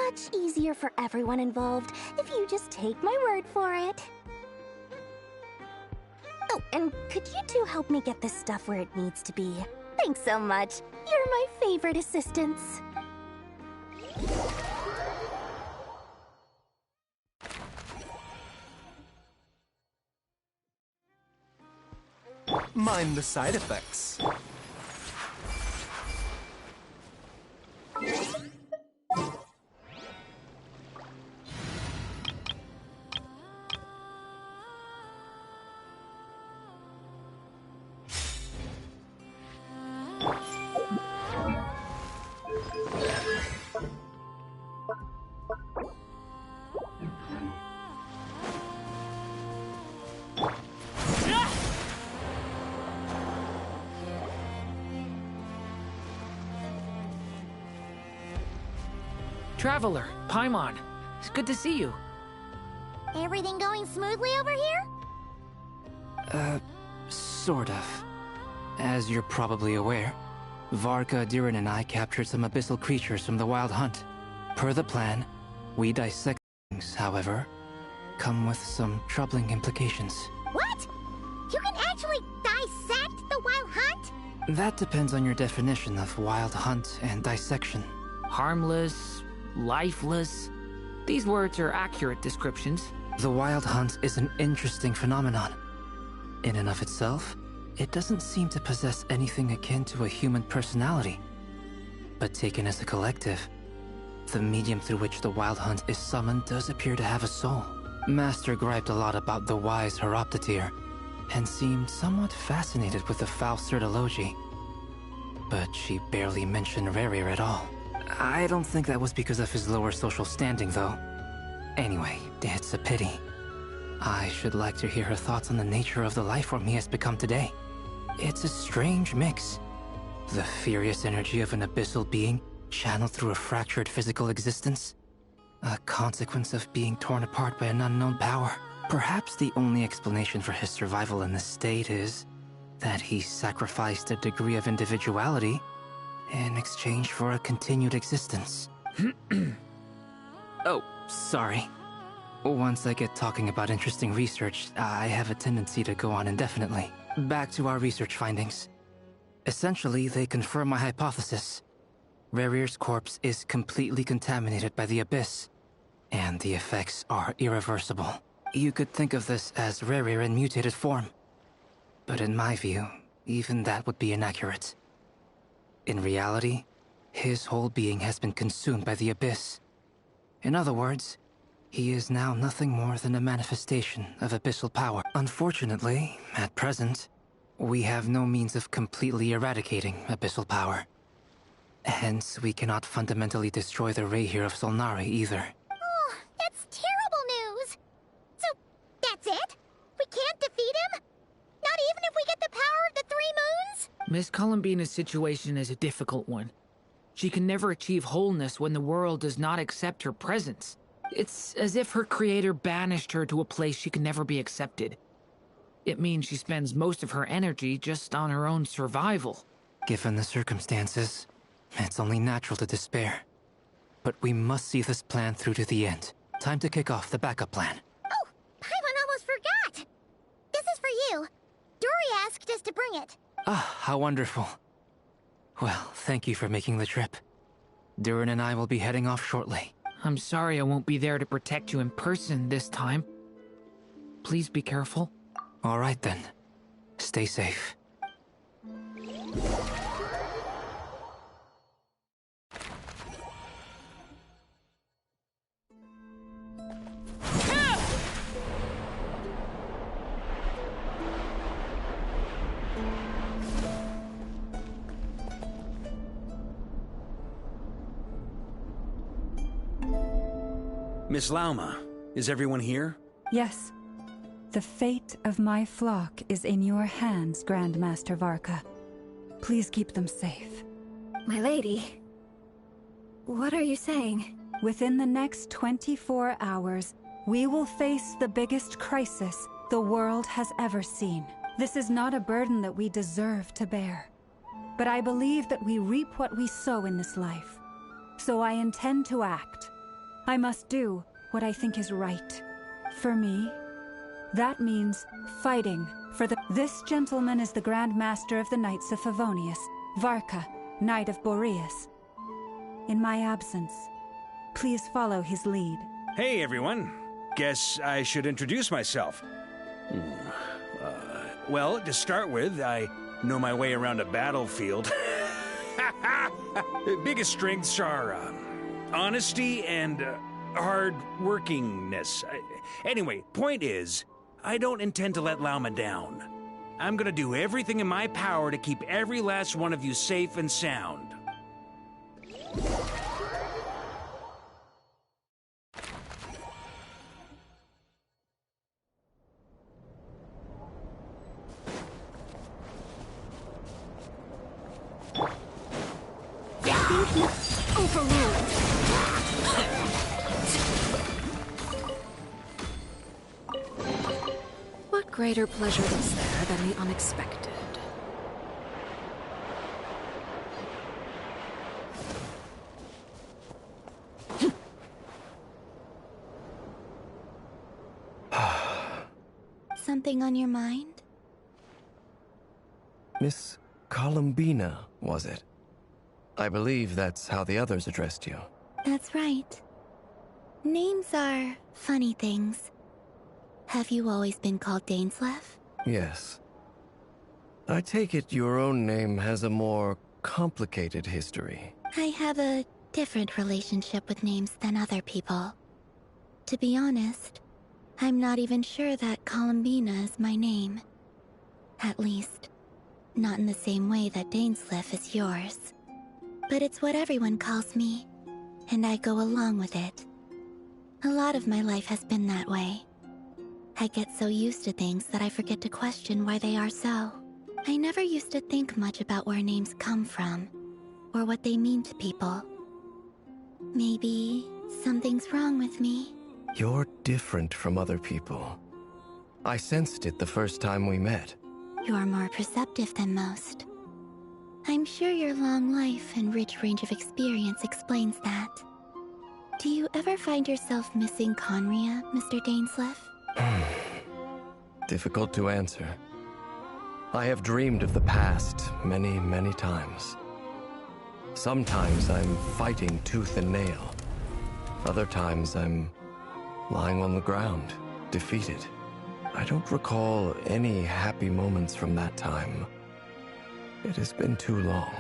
Much easier for everyone involved if you just take my word for it. Oh, and could you two help me get this stuff where it needs to be? Thanks so much. You're my favorite assistants. Mind the side effects. Traveler, Paimon, it's good to see you. Everything going smoothly over here? Sort of. As you're probably aware, Varka, Diren, and I captured some abyssal creatures from the Wild Hunt. Per the plan, we dissected however, come with some troubling implications. What? You can actually dissect the wild hunt? That depends on your definition of wild hunt and dissection. Harmless, lifeless. These words are accurate descriptions. The wild hunt is an interesting phenomenon. In and of itself, it doesn't seem to possess anything akin to a human personality. But taken as a collective, the medium through which the wild hunt is summoned does appear to have a soul. Master griped a lot about the wise Horoptotire, and seemed somewhat fascinated with the foul Certology. But she barely mentioned Rerir at all. I don't think that was because of his lower social standing, though. Anyway, it's a pity. I should like to hear her thoughts on the nature of the lifeform he has become today. It's a strange mix. The furious energy of an abyssal being channeled through a fractured physical existence. A consequence of being torn apart by an unknown power. Perhaps the only explanation for his survival in this state is that he sacrificed a degree of individuality in exchange for a continued existence. Oh, sorry. Once I get talking about interesting research, I have a tendency to go on indefinitely. Back to our research findings. Essentially, they confirm my hypothesis. Rerir's corpse is completely contaminated by the Abyss, and the effects are irreversible. You could think of this as Rerir in mutated form. But in my view, even that would be inaccurate. In reality, his whole being has been consumed by the Abyss. In other words, he is now nothing more than a manifestation of abyssal power. Unfortunately, at present, we have no means of completely eradicating abyssal power. Hence, we cannot fundamentally destroy the Rerir of Solnari either. Oh, that's terrible news! So, that's it? We can't defeat him? Not even if we get the power of the Three Moons? Miss Columbina's situation is a difficult one. She can never achieve wholeness when the world does not accept her presence. It's as if her creator banished her to a place she can never be accepted. It means she spends most of her energy just on her own survival. Given the circumstances, it's only natural to despair. But we must see this plan through to the end. Time to kick off the backup plan. Oh, Paimon almost forgot! This is for you. Dory asked us to bring it. Ah, how wonderful. Well, thank you for making the trip. Durin and I will be heading off shortly. I'm sorry I won't be there to protect you in person this time. Please be careful. All right then. Stay safe. Miss Lauma, is everyone here? Yes. The fate of my flock is in your hands, Grand Master Varka. Please keep them safe. My lady, what are you saying? Within the next 24 hours, we will face the biggest crisis the world has ever seen. This is not a burden that we deserve to bear. But I believe that we reap what we sow in this life. So I intend to act. I must do what I think is right. For me, that means fighting for the... This gentleman is the Grand Master of the Knights of Favonius, Varka, Knight of Boreas. In my absence, please follow his lead. Hey, everyone. Guess I should introduce myself. Well, to start with, I know my way around a battlefield. Biggest strengths are honesty and hard-workingness. Anyway, point is, I don't intend to let Lauma down. I'm gonna do everything in my power to keep every last one of you safe and sound. Overruled. What greater pleasure is there than the unexpected? something on your mind? Miss Columbina, was it? I believe that's how the others addressed you. That's right. Names are funny things. Have you always been called Dainsleif? Yes. I take it your own name has a more complicated history. I have a different relationship with names than other people. To be honest, I'm not even sure that Columbina is my name. At least, not in the same way that Dainsleif is yours. But it's what everyone calls me, and I go along with it. A lot of my life has been that way. I get so used to things that I forget to question why they are so. I never used to think much about where names come from, or what they mean to people. Maybe something's wrong with me. You're different from other people. I sensed it the first time we met. You're more perceptive than most. I'm sure your long life and rich range of experience explains that. Do you ever find yourself missing Conria, Mr. Dainsleif? Difficult to answer. I have dreamed of the past many, many times. Sometimes I'm fighting tooth and nail. Other times I'm lying on the ground, defeated. I don't recall any happy moments from that time. It has been too long.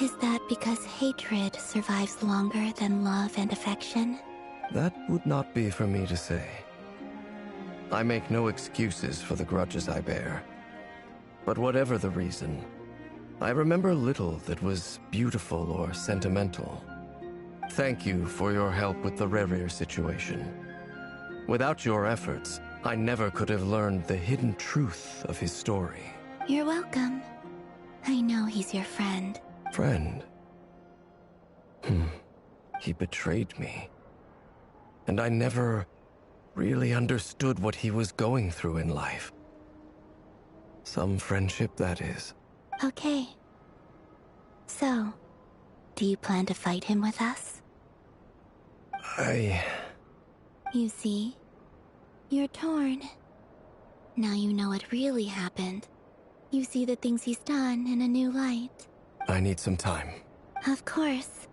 Is that because hatred survives longer than love and affection? That would not be for me to say. I make no excuses for the grudges I bear. But whatever the reason, I remember little that was beautiful or sentimental. Thank you for your help with the Rerir situation. Without your efforts, I never could have learned the hidden truth of his story. You're welcome. I know he's your friend. Friend? He betrayed me. And I never really understood what he was going through in life. Some friendship, that is. Okay. So, do you plan to fight him with us? You see, you're torn. Now you know what really happened. You see the things he's done in a new light. I need some time. Of course.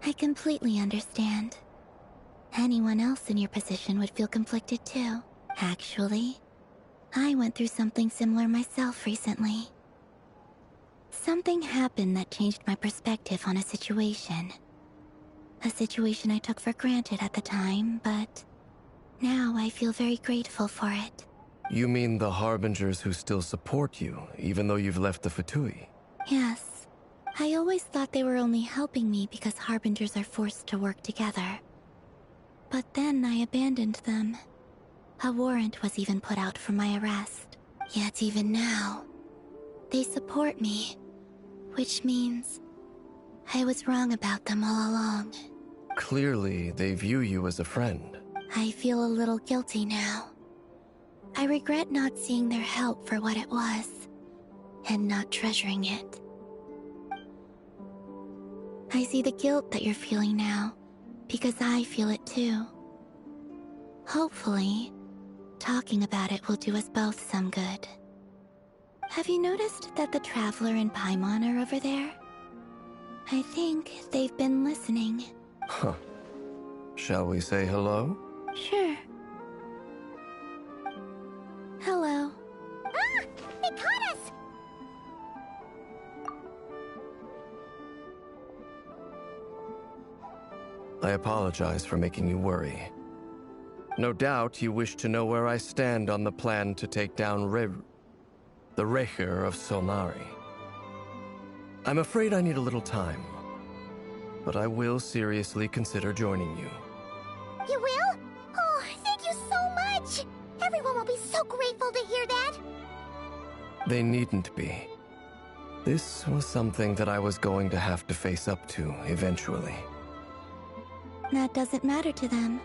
I completely understand. Anyone else in your position would feel conflicted too. Actually, I went through something similar myself recently. Something happened that changed my perspective on a situation. A situation I took for granted at the time, but now I feel very grateful for it. You mean the Harbingers who still support you, even though you've left the Fatui? Yes. I always thought they were only helping me because Harbingers are forced to work together. But then I abandoned them. A warrant was even put out for my arrest. Yet even now, they support me. Which means I was wrong about them all along. Clearly, they view you as a friend. I feel a little guilty now. I regret not seeing their help for what it was, and not treasuring it. I see the guilt that you're feeling now, because I feel it too. Hopefully, talking about it will do us both some good. Have you noticed that the Traveler and Paimon are over there? I think they've been listening. Huh. Shall we say hello? Sure. Hello. Ah! They caught us! I apologize for making you worry. No doubt you wish to know where I stand on the plan to take down the Rerir of Solnari. I'm afraid I need a little time, but I will seriously consider joining you. You will? Oh, thank you so much! Everyone will be so grateful to hear that! They needn't be. This was something that I was going to have to face up to eventually. That doesn't matter to them.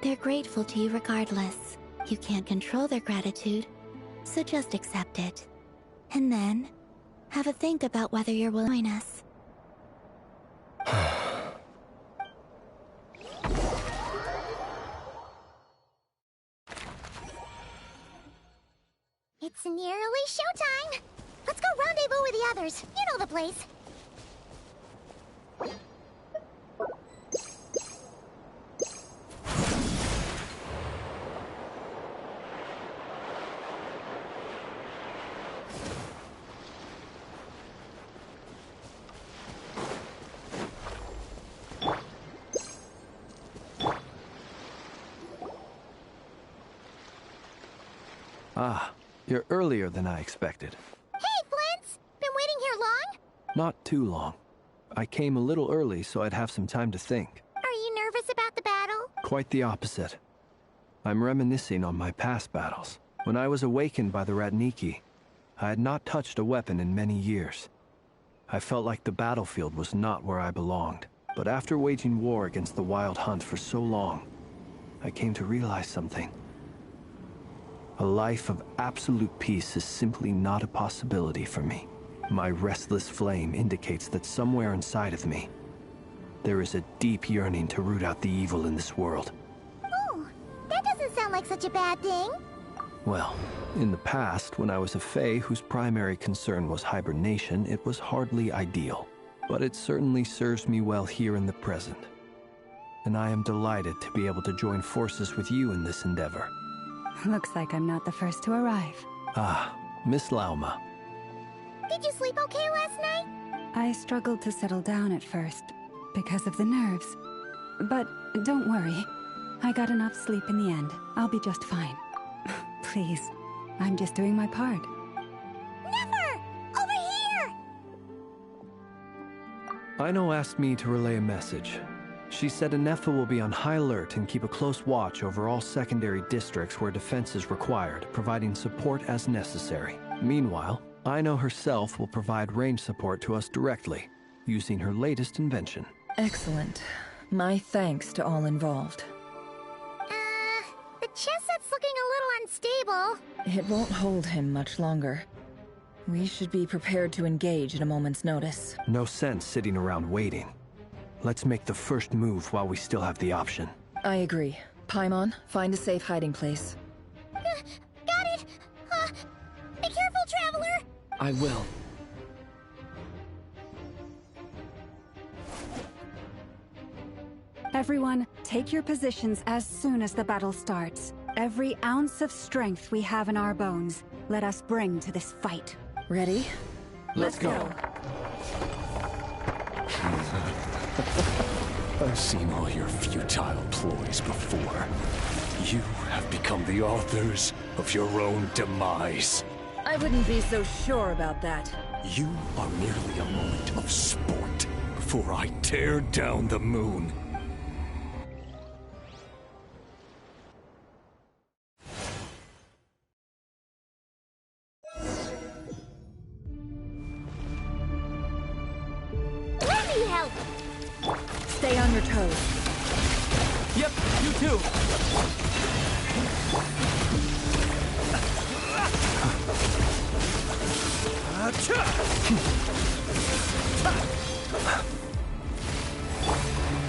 They're grateful to you regardless. You can't control their gratitude, so just accept it. And then, have a think about whether you're willing to join us. It's nearly showtime! Let's go rendezvous with the others. You know the place. Ah, you're earlier than I expected. Hey, Flint's! Been waiting here long? Not too long. I came a little early so I'd have some time to think. Are you nervous about the battle? Quite the opposite. I'm reminiscing on my past battles. When I was awakened by the Ratniki, I had not touched a weapon in many years. I felt like the battlefield was not where I belonged. But after waging war against the Wild Hunt for so long, I came to realize something. A life of absolute peace is simply not a possibility for me. My restless flame indicates that somewhere inside of me, there is a deep yearning to root out the evil in this world. Oh, that doesn't sound like such a bad thing. Well, in the past, when I was a Fae whose primary concern was hibernation, it was hardly ideal. But it certainly serves me well here in the present. And I am delighted to be able to join forces with you in this endeavor. Looks like I'm not the first to arrive. Ah, Miss Lauma. Did you sleep okay last night? I struggled to settle down at first, because of the nerves. But don't worry. I got enough sleep in the end. I'll be just fine. Please, I'm just doing my part. Never! Over here! Aino asked me to relay a message. She said Anefa will be on high alert and keep a close watch over all secondary districts where defense is required, providing support as necessary. Meanwhile, Aino herself will provide range support to us directly, using her latest invention. Excellent. My thanks to all involved. The chess set's looking a little unstable. It won't hold him much longer. We should be prepared to engage at a moment's notice. No sense sitting around waiting. Let's make the first move while we still have the option. I agree. Paimon, find a safe hiding place. Got it! Be careful, Traveler! I will. Everyone, take your positions as soon as the battle starts. Every ounce of strength we have in our bones, let us bring to this fight. Ready? Let's go. I've seen all your futile ploys before. You have become the authors of your own demise. I wouldn't be so sure about that. You are merely a moment of sport before I tear down the moon. Let me help! Stay on your toes. Yep, you too.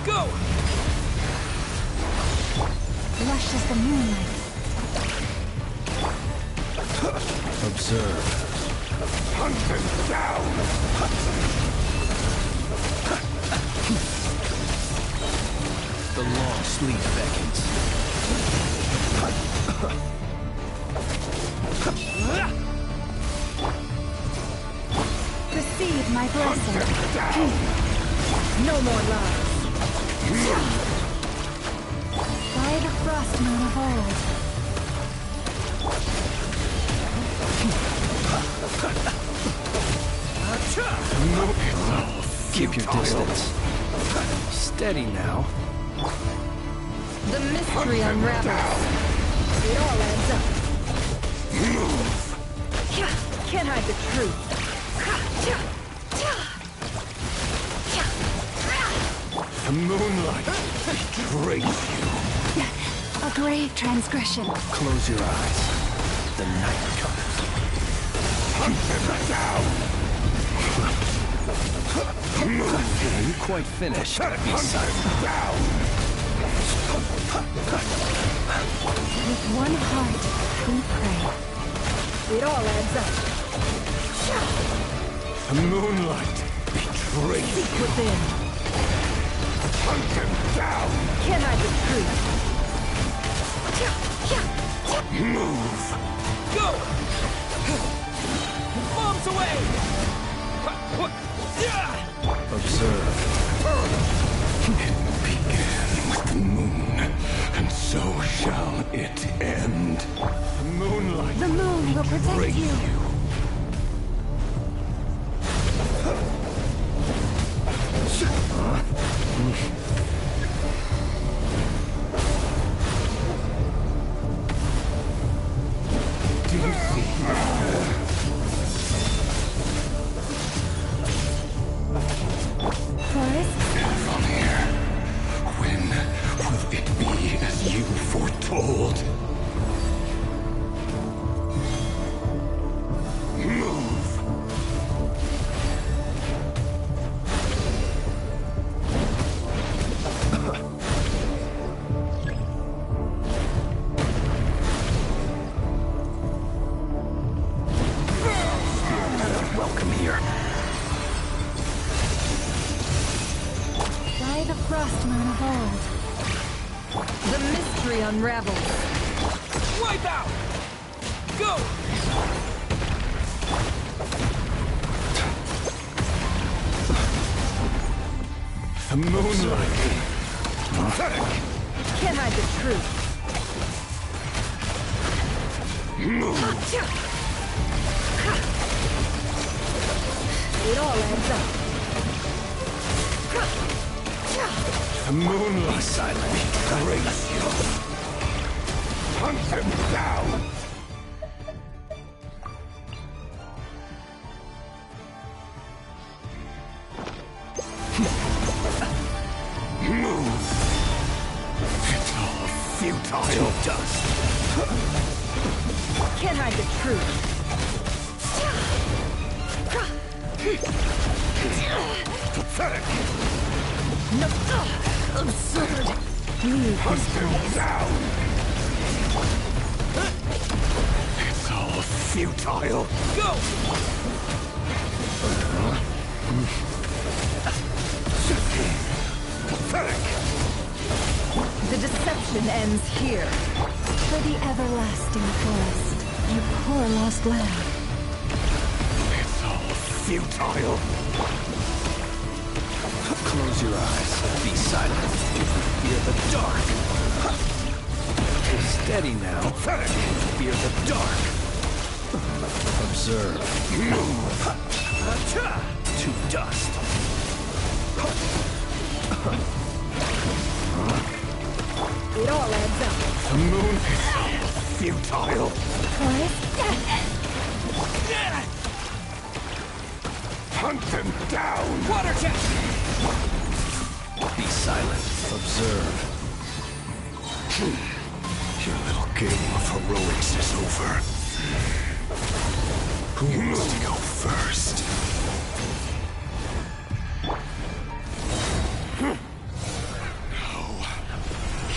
Go! Lush as the moonlight. Observe. Hunt them down! The long sleep beckons. Receive my blessing. No more lies. By the frost moon of old. Keep your distance. Steady now. The mystery unravels. It all adds up. Can't hide the truth. The moonlight betrays you. A grave transgression. Close your eyes. The night comes. Hunt them down! Are you quite finished? Be silent. With one heart, we pray. It all adds up. The moonlight betrays Seek you. within. Hunt them down. Can I the truth? Move. Go! Bombs away! Observe. It began with the moon, and so shall it end. The moonlight. The moon will protect betrays you. Do you see? Forrest? From here, when will it be as you foretold? Move! Welcome here. By the frost moon of old. The mystery unravels. Wipe out! Go! The moonlight. Can I the truth? Move! It all adds up. The moonlight silently betrays you. Hunt them down! Move! It's all futile dust. Can I the truth? Pathetic! No. Absurd. Leave Hunt this them place. down! It's all futile. Go! Pathetic! The deception ends here. For the everlasting forest, you poor lost lamb. It's all futile. Close your eyes. Be silent. Fear the dark. Steady now. Pathetic! Fear the dark. Observe. Move! To dust. It all adds up. The moon is futile. Forest? Hunt them down! Water jet! Be silent. Observe. Your little game of heroics is over. Who wants to go first? No.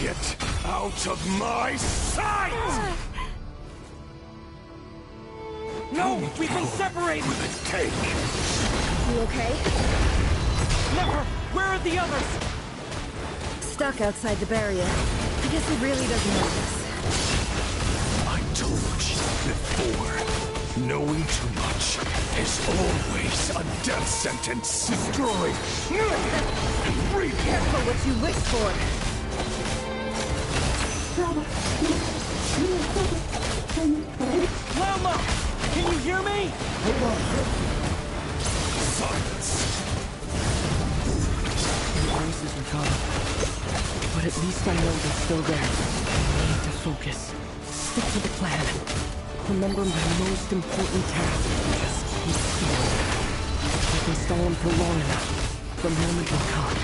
Get out of my sight! No! We've been separated! Will it take? You okay? Never! Where are the others? Stuck outside the barrier. I guess he really doesn't notice. I told you before. Knowing too much is always a death sentence. Destroy! Be careful what you wish for. Lama! Can you hear me? Silence! The voices are gone. But at least I know they're still there. I need to focus. Stick to the plan. Remember my most important task. Just keep still. If I can stall him for long enough, the moment will come.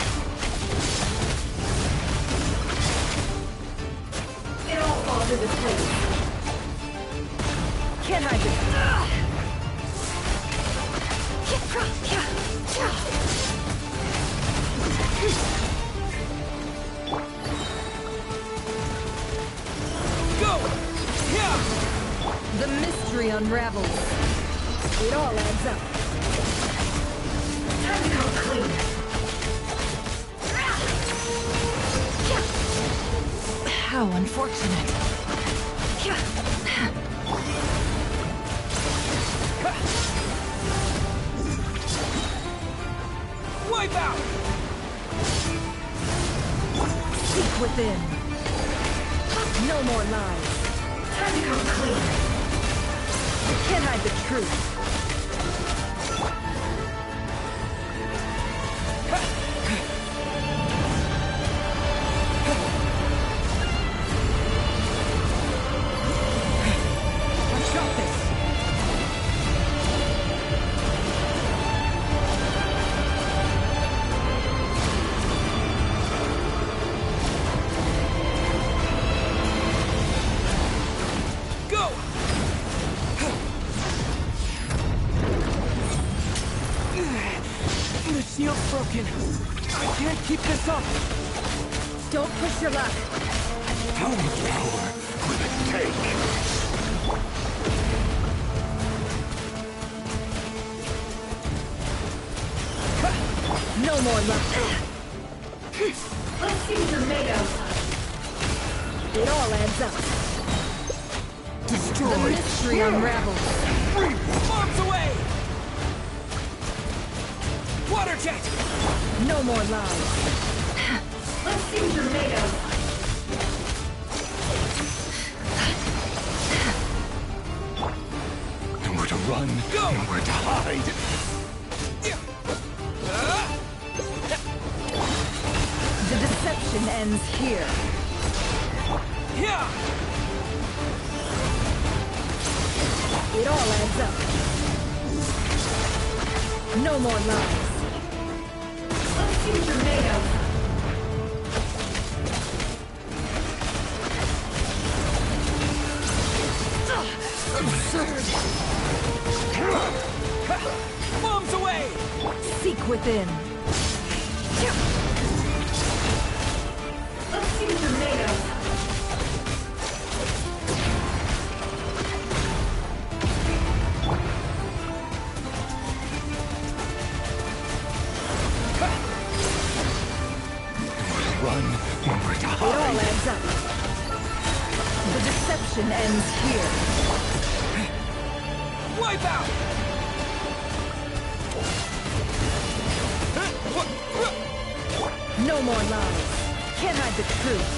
It all falls into place. Can I just... Go! Yeah! The mystery unravels. It all adds up. Time to come clean. How unfortunate. Wipe out! Seek within. No more lies. Time to come clean. You can't hide the truth. Broken. I can't keep this up. Don't push your luck. How much power will it take? No more luck. Let's see what you're made of. It all adds up. Destroy. The mystery unravels. Bombs away! Water jet! No more lies. Let's see what you're made of. Nowhere to run, nowhere to hide. The deception ends here. It all adds up. No more lies. Let's see what you're made of. Absurd. Bombs away! Seek within. Let's see what you're made of. Run, nowhere to It all hide. adds up. The deception ends here. Wipe out! No more lies. Can't hide the truth.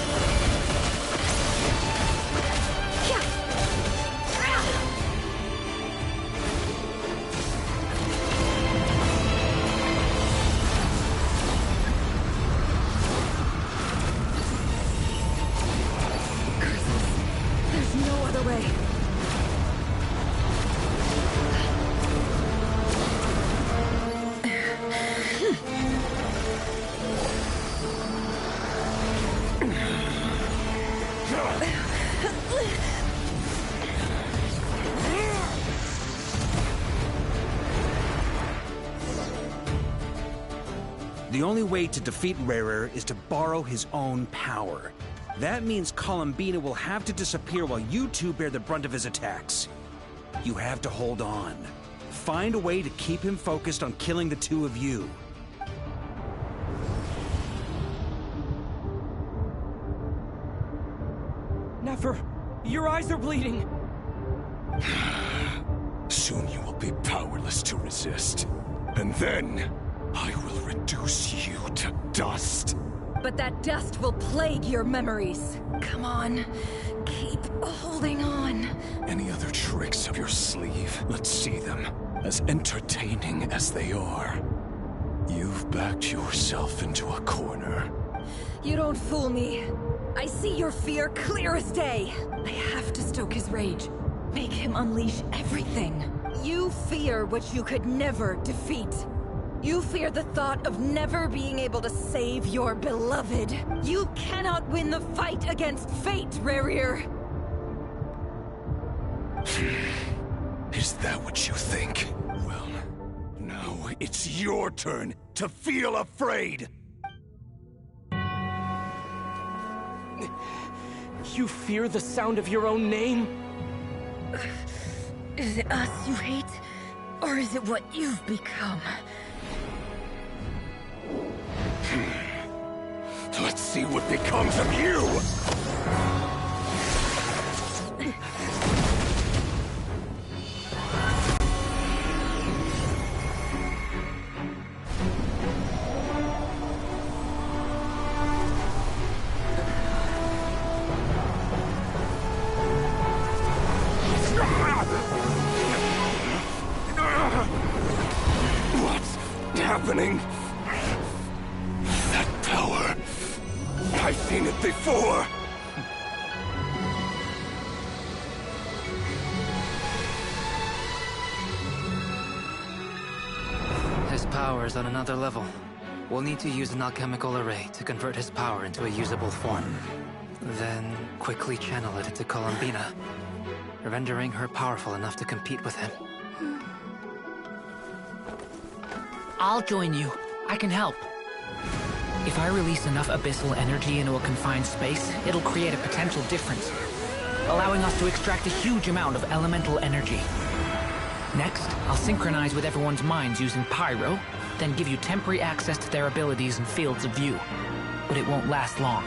There's no other way. The only way to defeat Rerir is to borrow his own power. That means Columbina will have to disappear while you two bear the brunt of his attacks. You have to hold on. Find a way to keep him focused on killing the two of you. Nefer, your eyes are bleeding. Soon you will be powerless to resist. And then, I will reduce you to dust. But that dust will plague your memories. Come on. Keep holding on. Any other tricks up your sleeve? Let's see them. As entertaining as they are. You've backed yourself into a corner. You don't fool me. I see your fear clear as day. I have to stoke his rage. Make him unleash everything. You fear what you could never defeat. You fear the thought of never being able to save your beloved. You cannot win the fight against fate, Rerir. Is that what you think? Well, now it's your turn to feel afraid! You fear the sound of your own name? Is it us you hate? Or is it what you've become? Let's see what becomes of you! What's happening? That power. I've seen it before. His power is on another level. We'll need to use an alchemical array to convert his power into a usable form. Then quickly channel it into Columbina, rendering her powerful enough to compete with him. I'll join you. I can help. If I release enough abyssal energy into a confined space, it'll create a potential difference, allowing us to extract a huge amount of elemental energy. Next, I'll synchronize with everyone's minds using pyro, then give you temporary access to their abilities and fields of view. But it won't last long.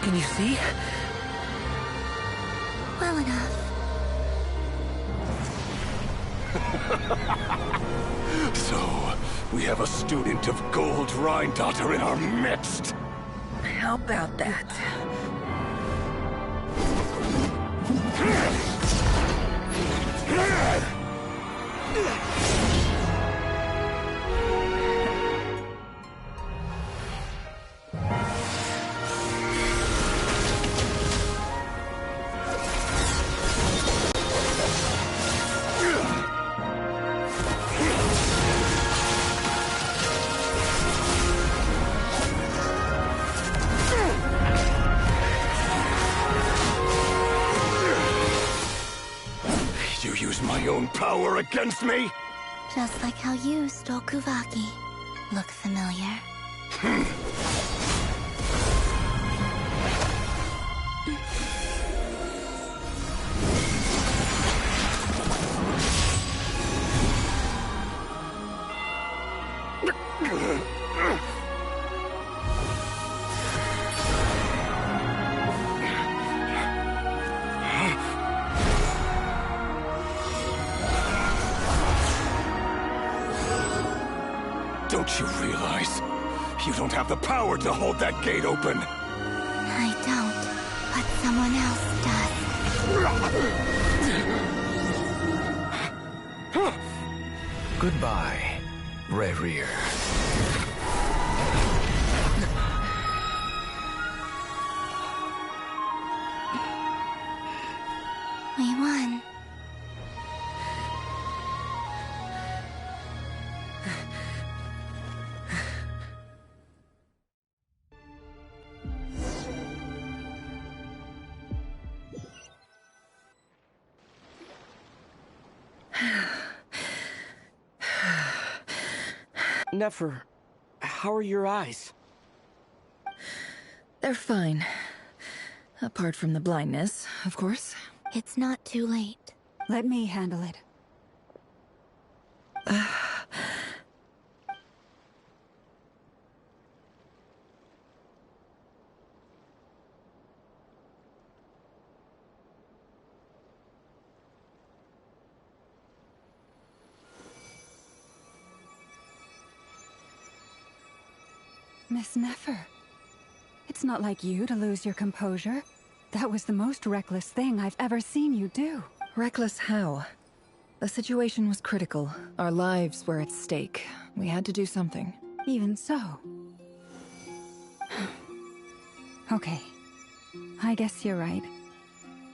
Can you see? Well enough. So, we have a student of Gold Rheindotter in our midst. How about that? You use my own power against me? Just like how you stole Kuvaki. Look familiar? Don't you realize? You don't have the power to hold that gate open. I don't, but someone else does. Goodbye, Rerir. We won. Nefer, how are your eyes? They're fine. Apart from the blindness, of course. It's not too late. Let me handle it. Miss Nefer, it's not like you to lose your composure. That was the most reckless thing I've ever seen you do. Reckless how? The situation was critical. Our lives were at stake. We had to do something. Even so. Okay. I guess you're right.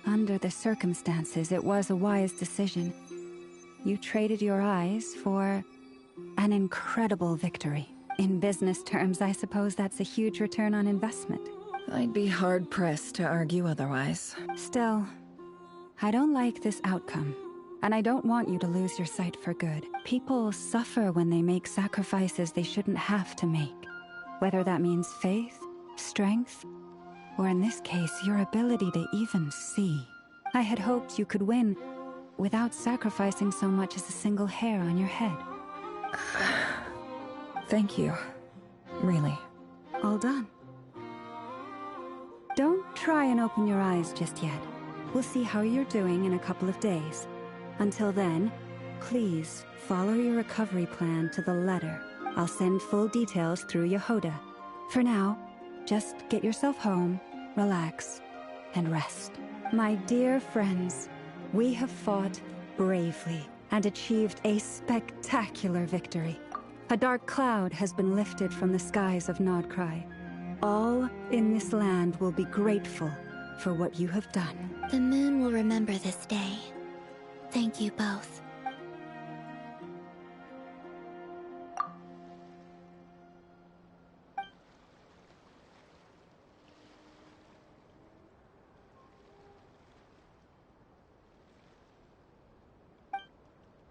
Under the circumstances, it was a wise decision. You traded your eyes for an incredible victory. In business terms, I suppose that's a huge return on investment. I'd be hard-pressed to argue otherwise. Still, I don't like this outcome. And I don't want you to lose your sight for good. People suffer when they make sacrifices they shouldn't have to make. Whether that means faith, strength, or in this case, your ability to even see. I had hoped you could win without sacrificing so much as a single hair on your head. Thank you. Really. All done. Don't try and open your eyes just yet. We'll see how you're doing in a couple of days. Until then, please follow your recovery plan to the letter. I'll send full details through Yehoda. For now, just get yourself home, relax, and rest. My dear friends, we have fought bravely and achieved a spectacular victory. A dark cloud has been lifted from the skies of Nodcry. All in this land will be grateful for what you have done. The moon will remember this day. Thank you both.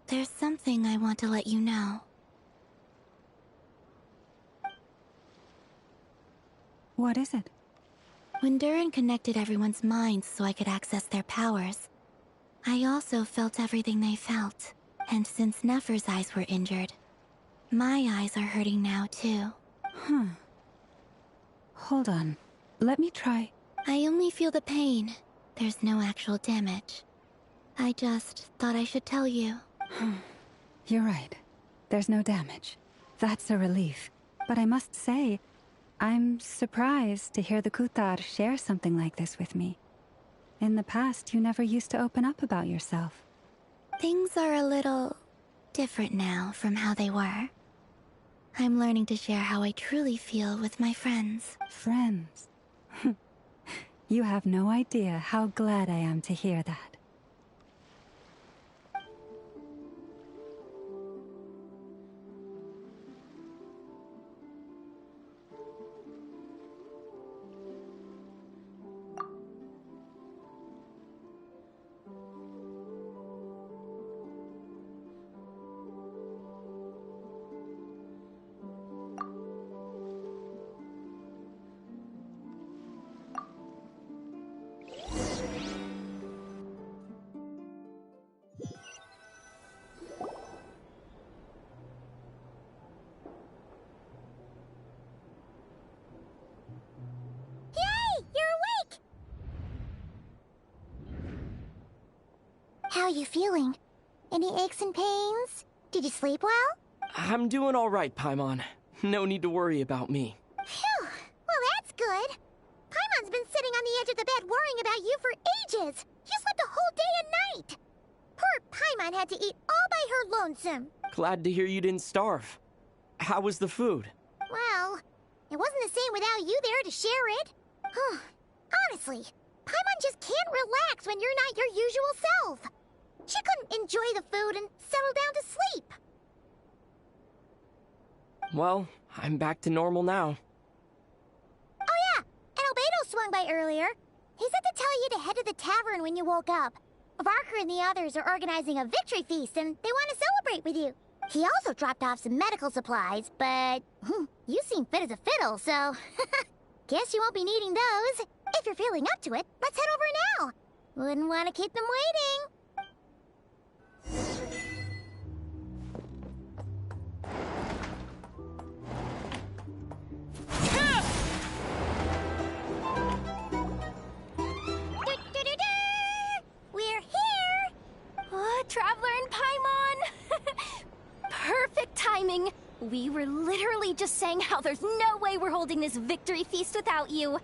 There's something I want to let you know. What is it? When Durin connected everyone's minds so I could access their powers, I also felt everything they felt. And since Nefer's eyes were injured, my eyes are hurting now too. Hold on. Let me try. I only feel the pain. There's no actual damage. I just thought I should tell you. You're right. There's no damage. That's a relief. But I must say, I'm surprised to hear the Kutar share something like this with me. In the past, you never used to open up about yourself. Things are a little different now from how they were. I'm learning to share how I truly feel with my friends. Friends? You have no idea how glad I am to hear that. How are you feeling? Any aches and pains? Did you sleep well? I'm doing all right, Paimon. No need to worry about me. Phew! Well, that's good. Paimon's been sitting on the edge of the bed worrying about you for ages. You slept a whole day and night. Poor Paimon had to eat all by her lonesome. Glad to hear you didn't starve. How was the food? Well, it wasn't the same without you there to share it. Honestly, Paimon just can't relax when you're not your usual self. She couldn't enjoy the food and settle down to sleep. Well, I'm back to normal now. Oh yeah, and Albedo swung by earlier. He said to tell you to head to the tavern when you woke up. Varker and the others are organizing a victory feast and they want to celebrate with you. He also dropped off some medical supplies, but you seem fit as a fiddle, so guess you won't be needing those. If you're feeling up to it, let's head over now. Wouldn't want to keep them waiting. We're here! Traveler and Paimon! Perfect timing! We were literally just saying how there's no way we're holding this victory feast without you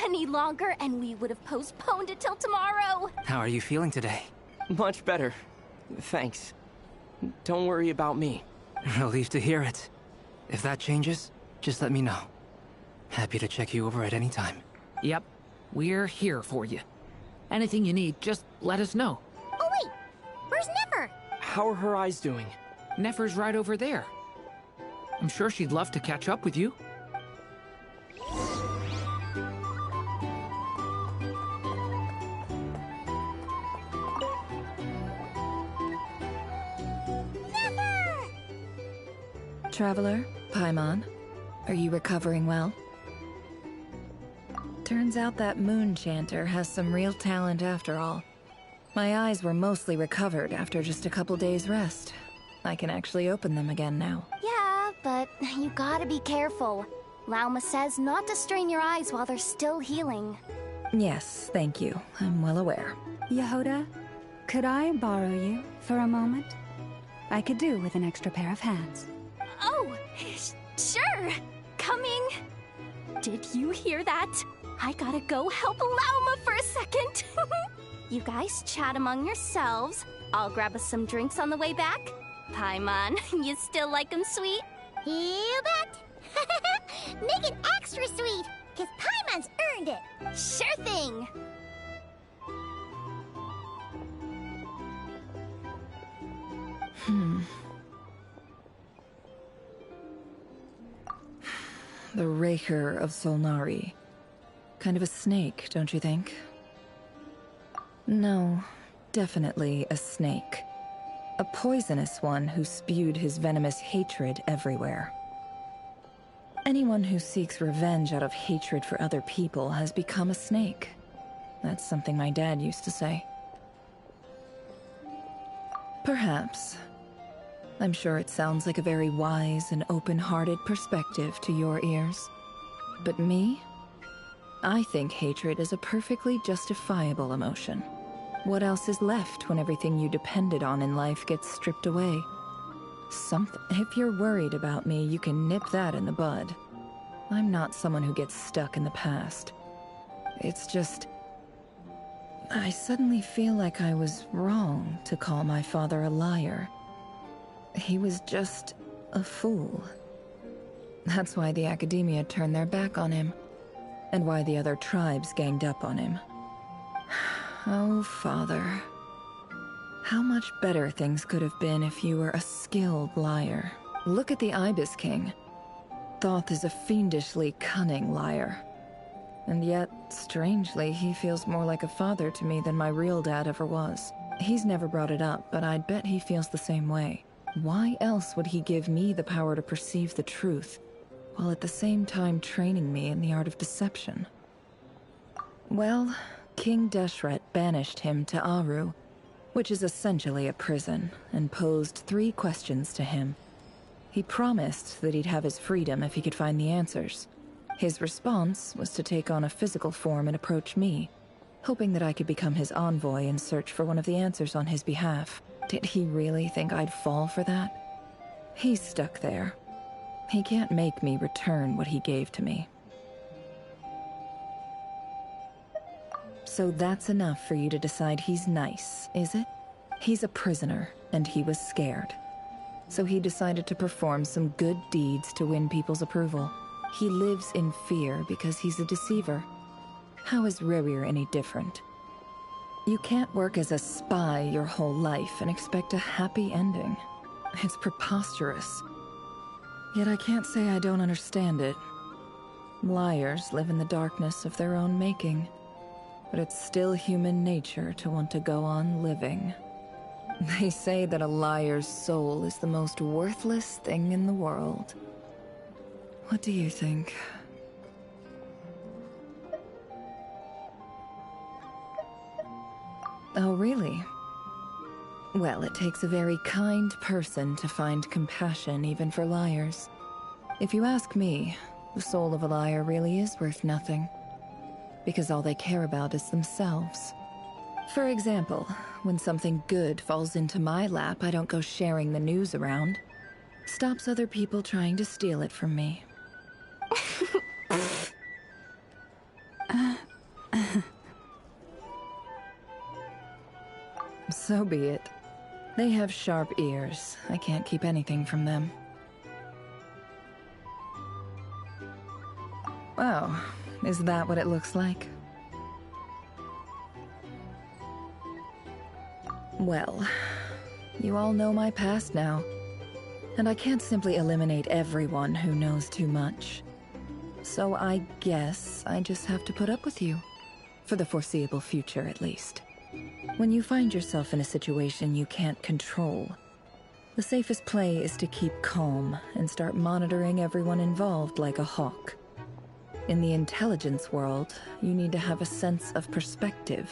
any longer, and we would have postponed it till tomorrow. How are you feeling today? Much better. Thanks. Don't worry about me. Relieved to hear it. If that changes, just let me know. Happy to check you over at any time. Yep, we're here for you. Anything you need, just let us know. Oh wait, where's Nefer? How are her eyes doing? Nefer's right over there. I'm sure she'd love to catch up with you. Traveler, Paimon, are you recovering well? Turns out that moon chanter has some real talent after all. My eyes were mostly recovered after just a couple days' rest. I can actually open them again now. Yeah, but you gotta be careful. Lauma says not to strain your eyes while they're still healing. Yes, thank you. I'm well aware. Yehoda, could I borrow you for a moment? I could do with an extra pair of hands. Oh, sure. Coming. Did you hear that? I gotta go help Lauma for a second. You guys chat among yourselves. I'll grab us some drinks on the way back. Paimon, you still like 'em sweet? You bet! Make it extra sweet, because Paimon's earned it! Sure thing! The Rerir of Solnari. Kind of a snake, don't you think? No, definitely a snake. A poisonous one who spewed his venomous hatred everywhere. Anyone who seeks revenge out of hatred for other people has become a snake. That's something my dad used to say. Perhaps. I'm sure it sounds like a very wise and open-hearted perspective to your ears. But me? I think hatred is a perfectly justifiable emotion. What else is left when everything you depended on in life gets stripped away? If you're worried about me, you can nip that in the bud. I'm not someone who gets stuck in the past. It's just... I suddenly feel like I was wrong to call my father a liar. He was just a fool. That's why the Academia turned their back on him, and why the other tribes ganged up on him. Oh, Father. How much better things could have been if you were a skilled liar. Look at the Ibis King. Thoth is a fiendishly cunning liar. And yet, strangely, he feels more like a father to me than my real dad ever was. He's never brought it up, but I'd bet he feels the same way. Why else would he give me the power to perceive the truth, while at the same time training me in the art of deception? Well, King Deshret banished him to Aru, which is essentially a prison, and posed 3 questions to him. He promised that he'd have his freedom if he could find the answers. His response was to take on a physical form and approach me, hoping that I could become his envoy and search for one of the answers on his behalf. Did he really think I'd fall for that? He's stuck there. He can't make me return what he gave to me. So that's enough for you to decide he's nice, is it? He's a prisoner, and he was scared. So he decided to perform some good deeds to win people's approval. He lives in fear because he's a deceiver. How is Rerir any different? You can't work as a spy your whole life and expect a happy ending. It's preposterous. Yet I can't say I don't understand it. Liars live in the darkness of their own making. But it's still human nature to want to go on living. They say that a liar's soul is the most worthless thing in the world. What do you think? Oh, really? Well, it takes a very kind person to find compassion even for liars. If you ask me, the soul of a liar really is worth nothing. Because all they care about is themselves. For example, when something good falls into my lap, I don't go sharing the news around. Stops other people trying to steal it from me. So be it. They have sharp ears. I can't keep anything from them. Oh, is that what it looks like? Well, you all know my past now. And I can't simply eliminate everyone who knows too much. So I guess I just have to put up with you. For the foreseeable future, at least. When you find yourself in a situation you can't control, the safest play is to keep calm and start monitoring everyone involved like a hawk. In the intelligence world, you need to have a sense of perspective,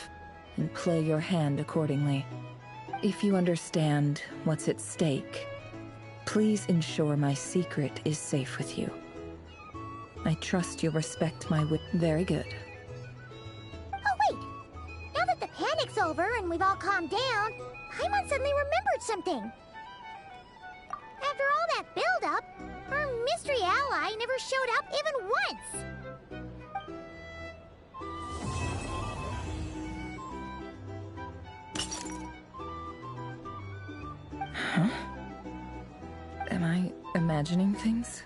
and play your hand accordingly. If you understand what's at stake, please ensure my secret is safe with you. I trust you'll respect my Very good. Oh wait! Now that the panic's over and we've all calmed down, Paimon suddenly remembered something. After all that build-up, our mystery ally never showed up even once! Huh? Am I imagining things?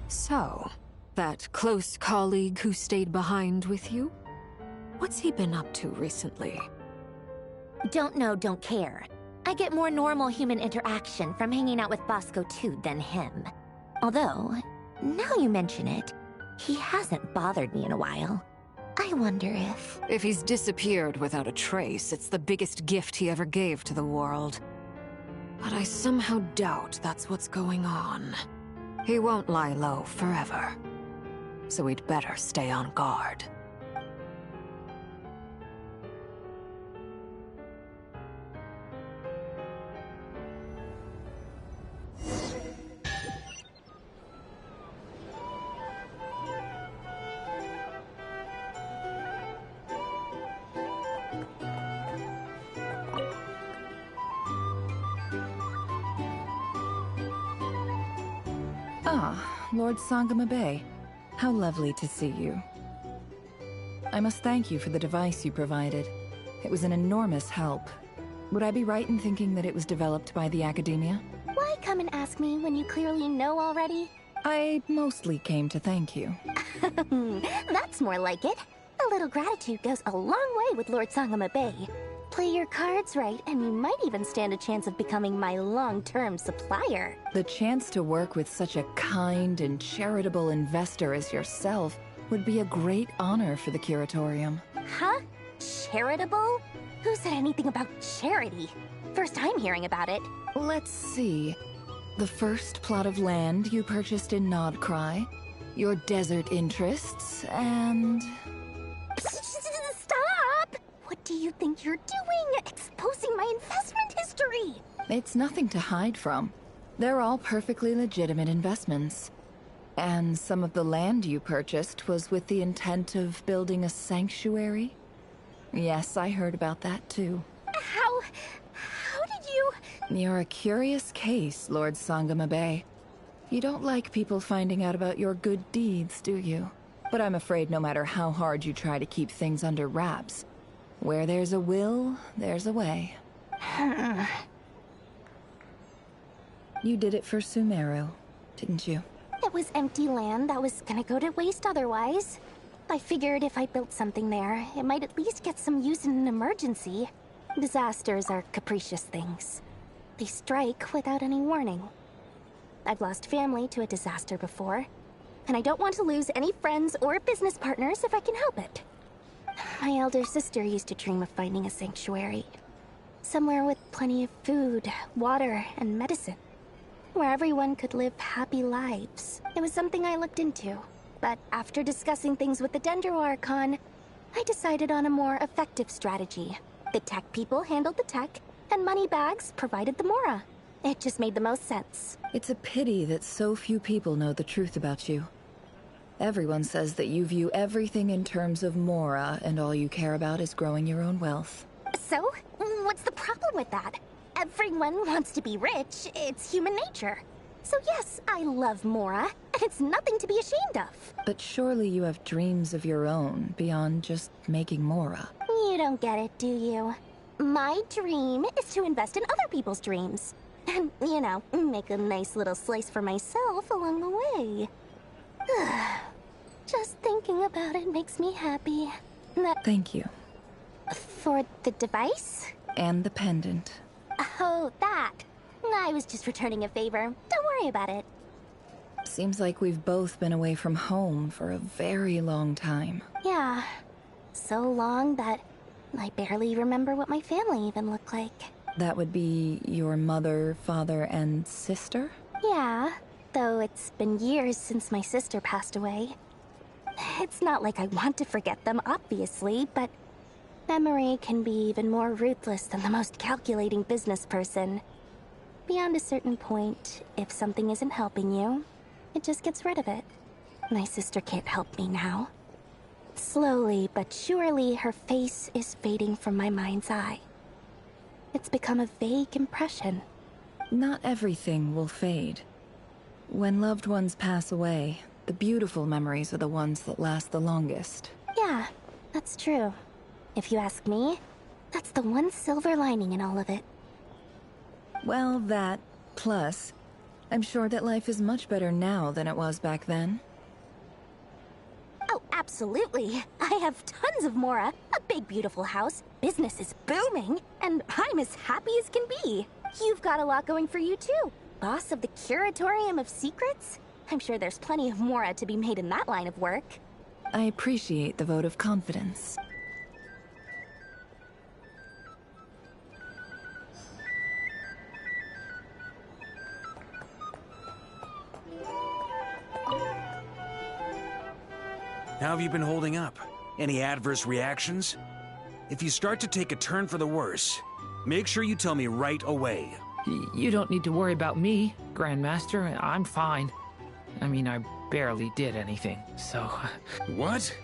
So, that close colleague who stayed behind with you? What's he been up to recently? Don't know, don't care. I get more normal human interaction from hanging out with Bosco too than him. Although, now you mention it, he hasn't bothered me in a while. I wonder if... If he's disappeared without a trace, it's the biggest gift he ever gave to the world. But I somehow doubt that's what's going on. He won't lie low forever. So we'd better stay on guard. Ah, Lord Sangama Bay. How lovely to see you. I must thank you for the device you provided. It was an enormous help. Would I be right in thinking that it was developed by the Academia? Why come and ask me when you clearly know already? I mostly came to thank you. That's more like it. A little gratitude goes a long way with Lord Sangama Bay. Play your cards right, and you might even stand a chance of becoming my long-term supplier. The chance to work with such a kind and charitable investor as yourself would be a great honor for the Curatorium. Huh? Charitable? Who said anything about charity? First time hearing about it. Let's see. The first plot of land you purchased in Nodcry, your desert interests, and... Stop! What do you think you're doing? Exposing my investment history! It's nothing to hide from. They're all perfectly legitimate investments. And some of the land you purchased was with the intent of building a sanctuary? Yes, I heard about that too. How did you... You're a curious case, Lord Sangama Bay. You don't like people finding out about your good deeds, do you? But I'm afraid no matter how hard you try to keep things under wraps, where there's a will, there's a way. You did it for Sumeru, didn't you? It was empty land that was gonna go to waste otherwise. I figured if I built something there, it might at least get some use in an emergency. Disasters are capricious things. They strike without any warning. I've lost family to a disaster before, and I don't want to lose any friends or business partners if I can help it. My elder sister used to dream of finding a sanctuary. Somewhere with plenty of food, water, and medicine. Where everyone could live happy lives. It was something I looked into. But after discussing things with the Dendro Archon, I decided on a more effective strategy. The tech people handled the tech, and Moneybags provided the Mora. It just made the most sense. It's a pity that so few people know the truth about you. Everyone says that you view everything in terms of Mora, and all you care about is growing your own wealth. So, what's the problem with that? Everyone wants to be rich. It's human nature. So yes, I love Mora, and it's nothing to be ashamed of. But surely you have dreams of your own beyond just making Mora. You don't get it, do you? My dream is to invest in other people's dreams. And, you know, make a nice little slice for myself along the way. Just thinking about it makes me happy. Thank you. For the device? And the pendant. Oh, that. I was just returning a favor. Don't worry about it. Seems like we've both been away from home for a very long time. Yeah. So long that I barely remember what my family even looked like. That would be your mother, father, and sister? Yeah. though it's been years since my sister passed away. It's not like I want to forget them, obviously, but memory can be even more ruthless than the most calculating business person. Beyond a certain point, if something isn't helping you, it just gets rid of it. My sister can't help me now. Slowly but surely, her face is fading from my mind's eye. It's become a vague impression. Not everything will fade. When loved ones pass away, the beautiful memories are the ones that last the longest. Yeah, that's true. If you ask me, that's the one silver lining in all of it. Well, that, plus, I'm sure that life is much better now than it was back then. Oh, absolutely. I have tons of Mora, a big beautiful house, business is booming, and I'm as happy as can be. You've got a lot going for you too. Boss of the Curatorium of Secrets? I'm sure there's plenty of Mora to be made in that line of work. I appreciate the vote of confidence. How have you been holding up? Any adverse reactions? If you start to take a turn for the worse, make sure you tell me right away. You don't need to worry about me, Grandmaster. I'm fine. I mean, I barely did anything, so... What?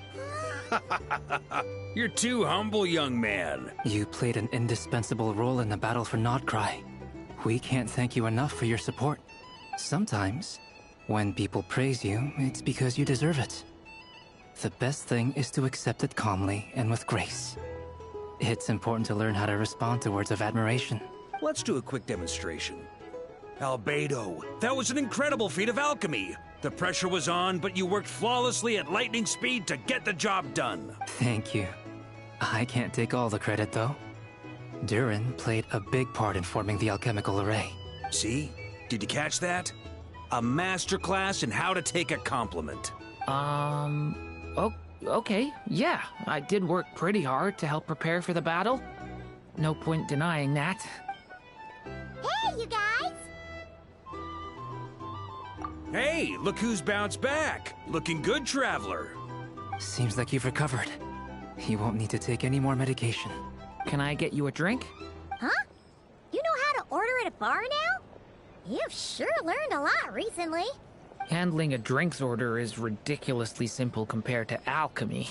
You're too humble, young man. You played an indispensable role in the battle for Nodcry. We can't thank you enough for your support. Sometimes, when people praise you, it's because you deserve it. The best thing is to accept it calmly and with grace. It's important to learn how to respond to words of admiration. Let's do a quick demonstration. Albedo, that was an incredible feat of alchemy. The pressure was on, but you worked flawlessly at lightning speed to get the job done. Thank you. I can't take all the credit, though. Durin played a big part in forming the alchemical array. See? Did you catch that? A masterclass in how to take a compliment. Okay, yeah. I did work pretty hard to help prepare for the battle. No point denying that. Hey, you guys! Hey, look who's bounced back. Looking good, Traveler. Seems like you've recovered. You won't need to take any more medication. Can I get you a drink? Huh? You know how to order at a bar now? You've sure learned a lot recently. Handling a drinks order is ridiculously simple compared to alchemy.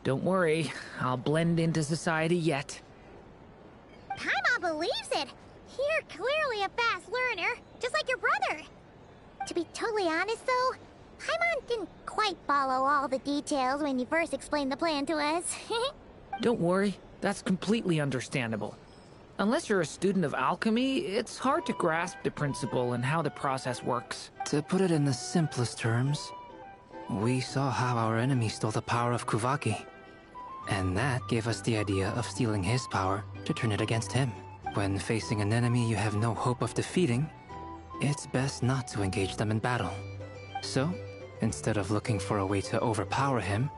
Don't worry, I'll blend into society yet. Paimon believes it. You're clearly a fast learner, just like your brother. To be totally honest, though, Paimon didn't quite follow all the details when you first explained the plan to us. Don't worry, that's completely understandable. Unless you're a student of alchemy, it's hard to grasp the principle and how the process works. To put it in the simplest terms, we saw how our enemy stole the power of Kuvaki. And that gave us the idea of stealing his power to turn it against him. When facing an enemy you have no hope of defeating, it's best not to engage them in battle. So, instead of looking for a way to overpower him,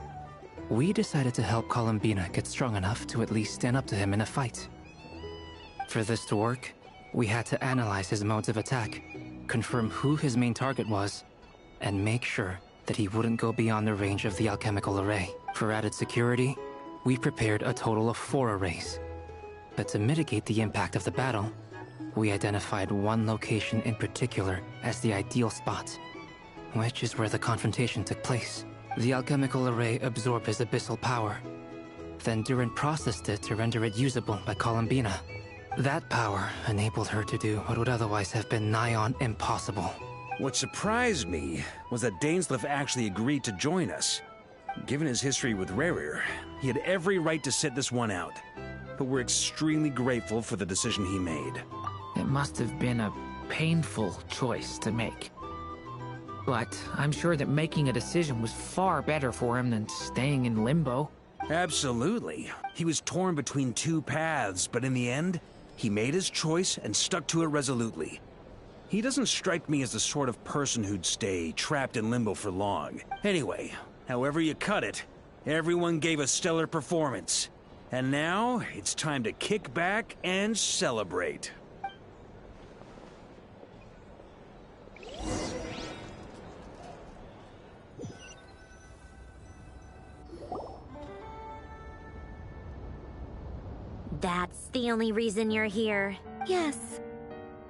we decided to help Columbina get strong enough to at least stand up to him in a fight. For this to work, we had to analyze his modes of attack, confirm who his main target was, and make sure that he wouldn't go beyond the range of the alchemical array. For added security, we prepared a total of 4 arrays. But to mitigate the impact of the battle, we identified one location in particular as the ideal spot, which is where the confrontation took place. The alchemical array absorbed his abyssal power. Then Durin processed it to render it usable by Columbina. That power enabled her to do what would otherwise have been nigh on impossible. What surprised me was that Dainsleif actually agreed to join us. Given his history with Rerir, he had every right to sit this one out. But we're extremely grateful for the decision he made. It must have been a painful choice to make. But I'm sure that making a decision was far better for him than staying in limbo. Absolutely. He was torn between 2 paths, but in the end, he made his choice and stuck to it resolutely. He doesn't strike me as the sort of person who'd stay trapped in limbo for long. Anyway, however you cut it, everyone gave a stellar performance. And now, it's time to kick back and celebrate. That's the only reason you're here? Yes.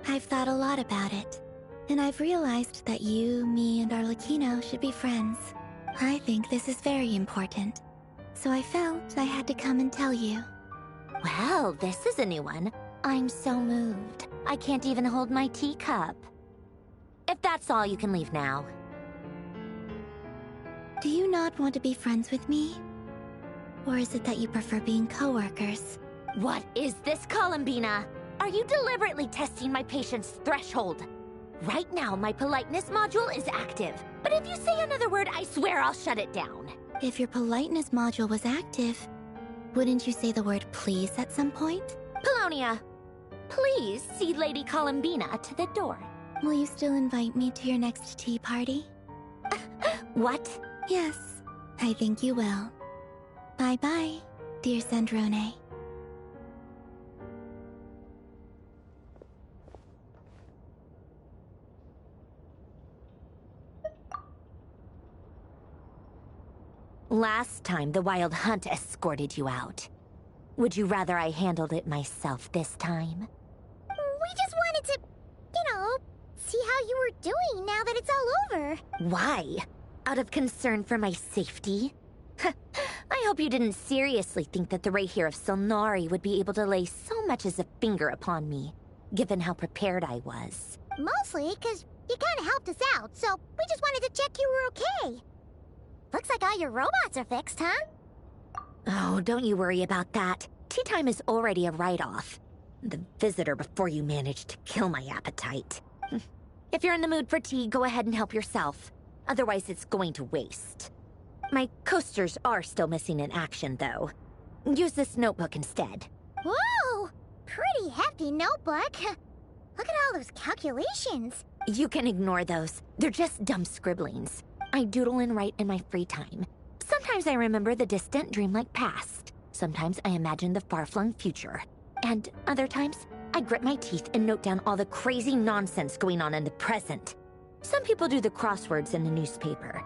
I've thought a lot about it. And I've realized that you, me, and Arlecchino should be friends. I think this is very important. So I felt I had to come and tell you. Well, this is a new one. I'm so moved. I can't even hold my teacup. If that's all, you can leave now. Do you not want to be friends with me? Or is it that you prefer being co-workers? What is this, Columbina? Are you deliberately testing my patience threshold? Right now, my politeness module is active. But if you say another word, I swear I'll shut it down. If your politeness module was active, wouldn't you say the word please at some point? Polonia, please see Lady Columbina to the door. Will you still invite me to your next tea party? What? Yes, I think you will. Bye-bye, dear Sandrone. Last time, the Wild Hunt escorted you out. Would you rather I handled it myself this time? We just wanted to, see how you were doing now that it's all over. Why? Out of concern for my safety? I hope you didn't seriously think that the Rerir of Solnari would be able to lay so much as a finger upon me, given how prepared I was. Mostly because you kind of helped us out, so we just wanted to check you were okay. Looks like all your robots are fixed, huh? Oh, don't you worry about that. Tea time is already a write-off. The visitor before you managed to kill my appetite. If you're in the mood for tea, go ahead and help yourself. Otherwise, it's going to waste. My coasters are still missing in action, though. Use this notebook instead. Whoa! Pretty hefty notebook. Look at all those calculations. You can ignore those. They're just dumb scribblings. I doodle and write in my free time. Sometimes I remember the distant dreamlike past. Sometimes I imagine the far-flung future. And other times, I grit my teeth and note down all the crazy nonsense going on in the present. Some people do the crosswords in the newspaper.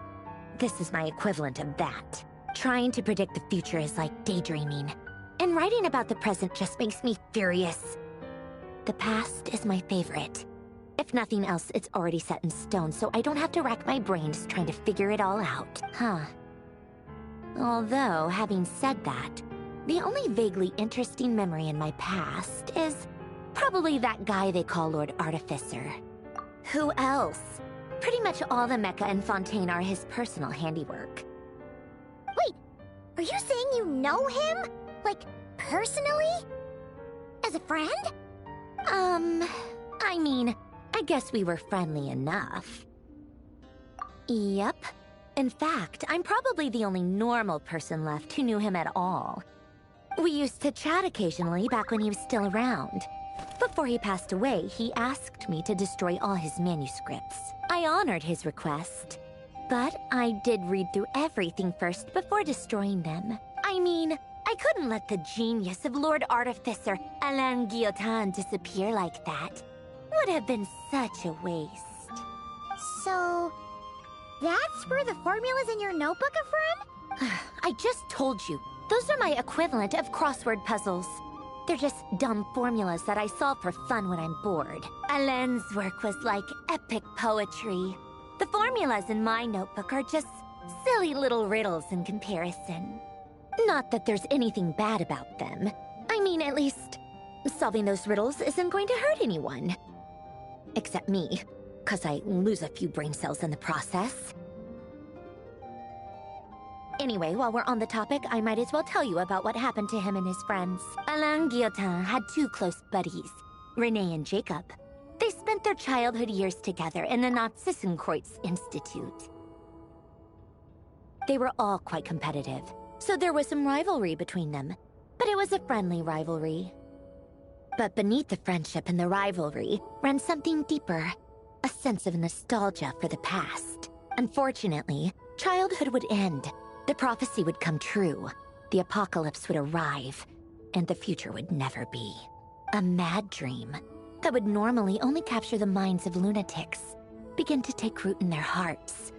This is my equivalent of that. Trying to predict the future is like daydreaming. And writing about the present just makes me furious. The past is my favorite. If nothing else, it's already set in stone, so I don't have to rack my brains trying to figure it all out. Huh. Although, having said that, the only vaguely interesting memory in my past is probably that guy they call Lord Artificer. Who else? Pretty much all the mecha and Fontaine are his personal handiwork. Wait, are you saying you know him? Like, personally? As a friend? I mean, I guess we were friendly enough. Yep. In fact, I'm probably the only normal person left who knew him at all. We used to chat occasionally back when he was still around. Before he passed away, he asked me to destroy all his manuscripts. I honored his request, but I did read through everything first before destroying them. I mean, I couldn't let the genius of Lord Artificer Alain Guillotin disappear like that. Would have been such a waste. So, that's where the formulas in your notebook are from? I just told you. Those are my equivalent of crossword puzzles. They're just dumb formulas that I solve for fun when I'm bored. Alain's work was like epic poetry. The formulas in my notebook are just silly little riddles in comparison. Not that there's anything bad about them. I mean, at least, solving those riddles isn't going to hurt anyone. Except me, 'cause I lose a few brain cells in the process. Anyway, while we're on the topic, I might as well tell you about what happened to him and his friends. Alain Guillotin had two close buddies, Renee and Jacob. They spent their childhood years together in the Narzissenkreuz Institute. They were all quite competitive, so there was some rivalry between them, but it was a friendly rivalry. But beneath the friendship and the rivalry ran something deeper, a sense of nostalgia for the past. Unfortunately, childhood would end. The prophecy would come true, the apocalypse would arrive, and the future would never be. A mad dream that would normally only capture the minds of lunatics begin to take root in their hearts.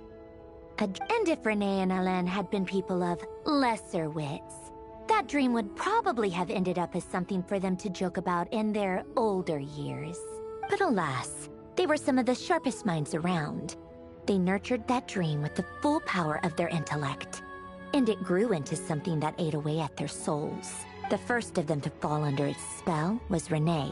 And if Renee and Alain had been people of lesser wits, That dream would probably have ended up as something for them to joke about in their older years. But alas, they were some of the sharpest minds around. They nurtured that dream with the full power of their intellect, and it grew into something that ate away at their souls. The first of them to fall under its spell was Renee.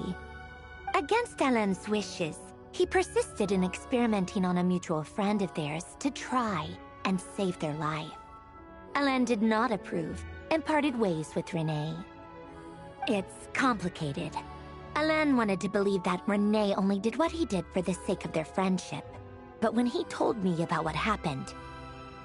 Against Alain's wishes, he persisted in experimenting on a mutual friend of theirs to try and save their life. Alain did not approve and parted ways with Renee. It's complicated. Alain wanted to believe that Renee only did what he did for the sake of their friendship. But when he told me about what happened,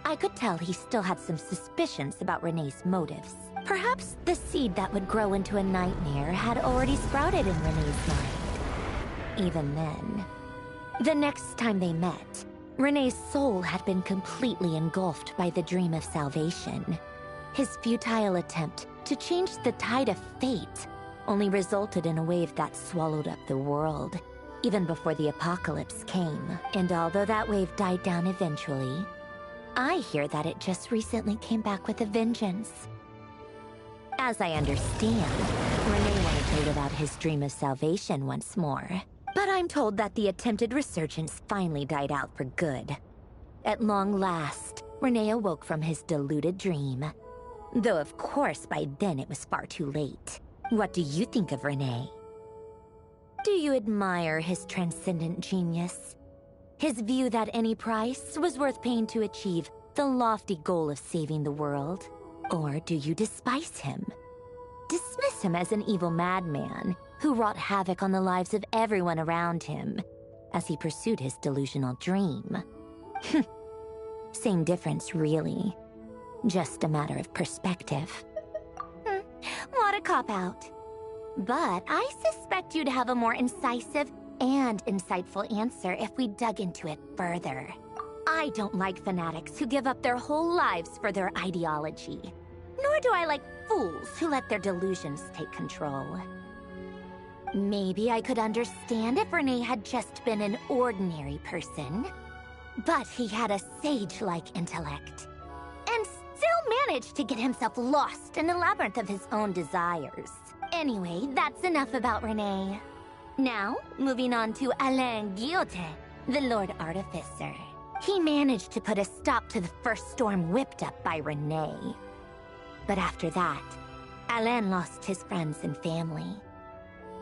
I could tell he still had some suspicions about Renee's motives. Perhaps the seed that would grow into a nightmare had already sprouted in Renee's mind. Even then. The next time they met, Renee's soul had been completely engulfed by the dream of salvation. His futile attempt to change the tide of fate only resulted in a wave that swallowed up the world, even before the apocalypse came. And although that wave died down eventually, I hear that it just recently came back with a vengeance. As I understand, Renee wanted to live out his dream of salvation once more. But I'm told that the attempted resurgence finally died out for good. At long last, Renee awoke from his deluded dream. Though of course by then it was far too late. What do you think of Renee? Do you admire his transcendent genius? His view that any price was worth paying to achieve the lofty goal of saving the world? Or do you despise him? Dismiss him as an evil madman who wrought havoc on the lives of everyone around him as he pursued his delusional dream? Same difference, really. Just a matter of perspective. What a cop-out. But I suspect you'd have a more incisive and insightful answer if we dug into it further. I don't like fanatics who give up their whole lives for their ideology. Nor do I like fools who let their delusions take control. Maybe I could understand if Renee had just been an ordinary person. But he had a sage-like intellect. And still managed to get himself lost in the labyrinth of his own desires. Anyway, that's enough about Renee. Now, moving on to Alain Guillotin, the Lord Artificer. He managed to put a stop to the first storm whipped up by Renee. But after that, Alain lost his friends and family.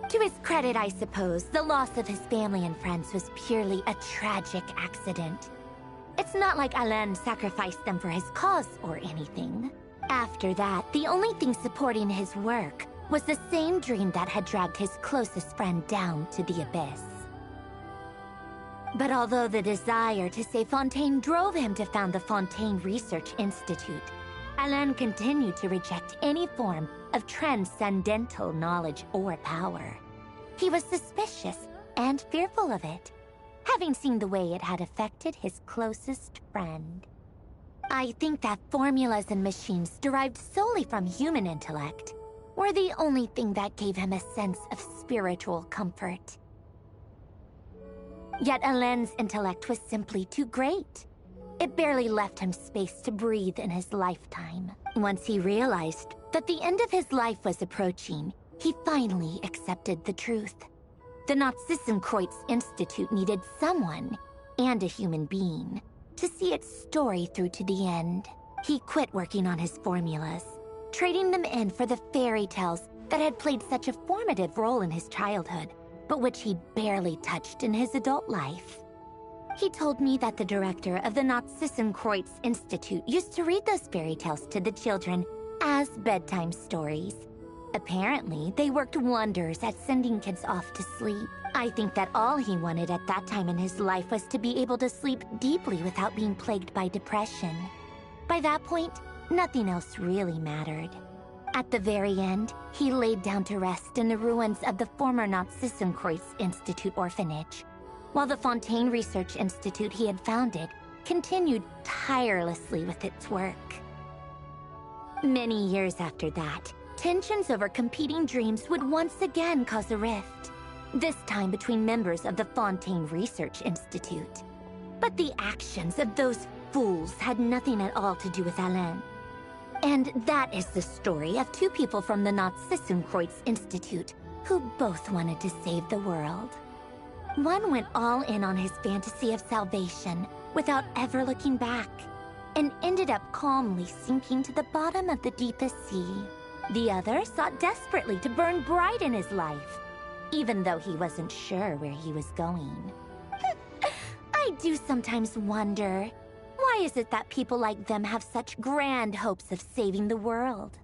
To his credit, I suppose, the loss of his family and friends was purely a tragic accident. It's not like Alain sacrificed them for his cause or anything. After that, the only thing supporting his work was the same dream that had dragged his closest friend down to the abyss. But although the desire to save Fontaine drove him to found the Fontaine Research Institute, Alain continued to reject any form of transcendental knowledge or power. He was suspicious and fearful of it, having seen the way it had affected his closest friend. I think that formulas and machines derived solely from human intellect were the only thing that gave him a sense of spiritual comfort. Yet Alain's intellect was simply too great. It barely left him space to breathe in his lifetime. Once he realized that the end of his life was approaching, he finally accepted the truth. The Nazissenkreuz Institute needed someone, and a human being, to see its story through to the end. He quit working on his formulas, trading them in for the fairy tales that had played such a formative role in his childhood, but which he barely touched in his adult life. He told me that the director of the Nazissenkreuz Institute used to read those fairy tales to the children as bedtime stories. Apparently, they worked wonders at sending kids off to sleep. I think that all he wanted at that time in his life was to be able to sleep deeply without being plagued by depression. By that point, nothing else really mattered. At the very end, he laid down to rest in the ruins of the former Nazissenkreuz Institute orphanage, while the Fontaine Research Institute he had founded continued tirelessly with its work. Many years after that, tensions over competing dreams would once again cause a rift, this time between members of the Fontaine Research Institute. But the actions of those fools had nothing at all to do with Alain. And that is the story of two people from the Nazi-Kreuz Institute who both wanted to save the world. One went all in on his fantasy of salvation without ever looking back, and ended up calmly sinking to the bottom of the deepest sea. The other sought desperately to burn bright in his life, even though he wasn't sure where he was going. I do sometimes wonder, why is it that people like them have such grand hopes of saving the world?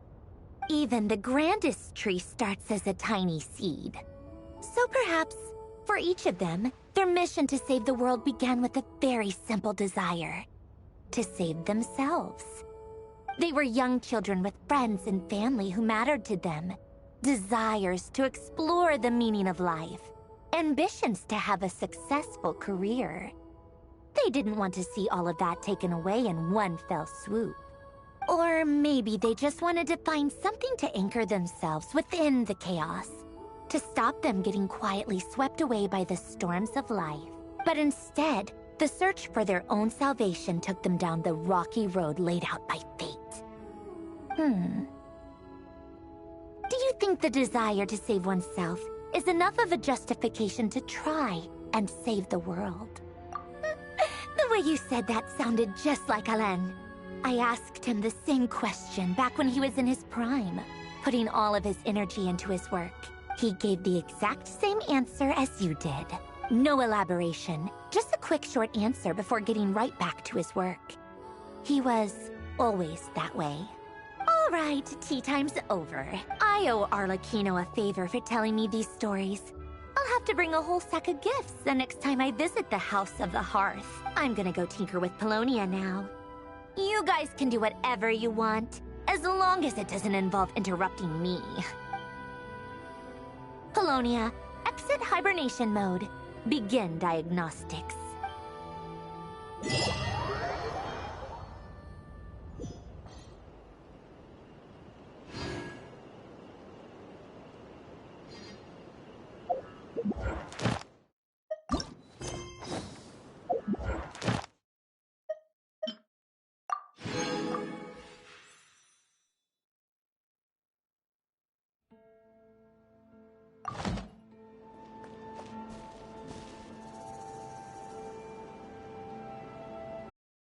Even the grandest tree starts as a tiny seed. So perhaps, for each of them, their mission to save the world began with a very simple desire: to save themselves. They were young children with friends and family who mattered to them, desires to explore the meaning of life, ambitions to have a successful career. They didn't want to see all of that taken away in one fell swoop. Or maybe they just wanted to find something to anchor themselves within the chaos, to stop them getting quietly swept away by the storms of life. But instead, the search for their own salvation took them down the rocky road laid out by fate. Do you think the desire to save oneself is enough of a justification to try and save the world? The way you said that sounded just like Alain. I asked him the same question back when he was in his prime, putting all of his energy into his work. He gave the exact same answer as you did. No elaboration, just a quick short answer before getting right back to his work. He was always that way. All right, tea time's over. I owe Arlecchino a favor for telling me these stories. I'll have to bring a whole sack of gifts the next time I visit the House of the Hearth. I'm gonna go tinker with Polonia now. You guys can do whatever you want, as long as it doesn't involve interrupting me. Polonia, exit hibernation mode. Begin diagnostics.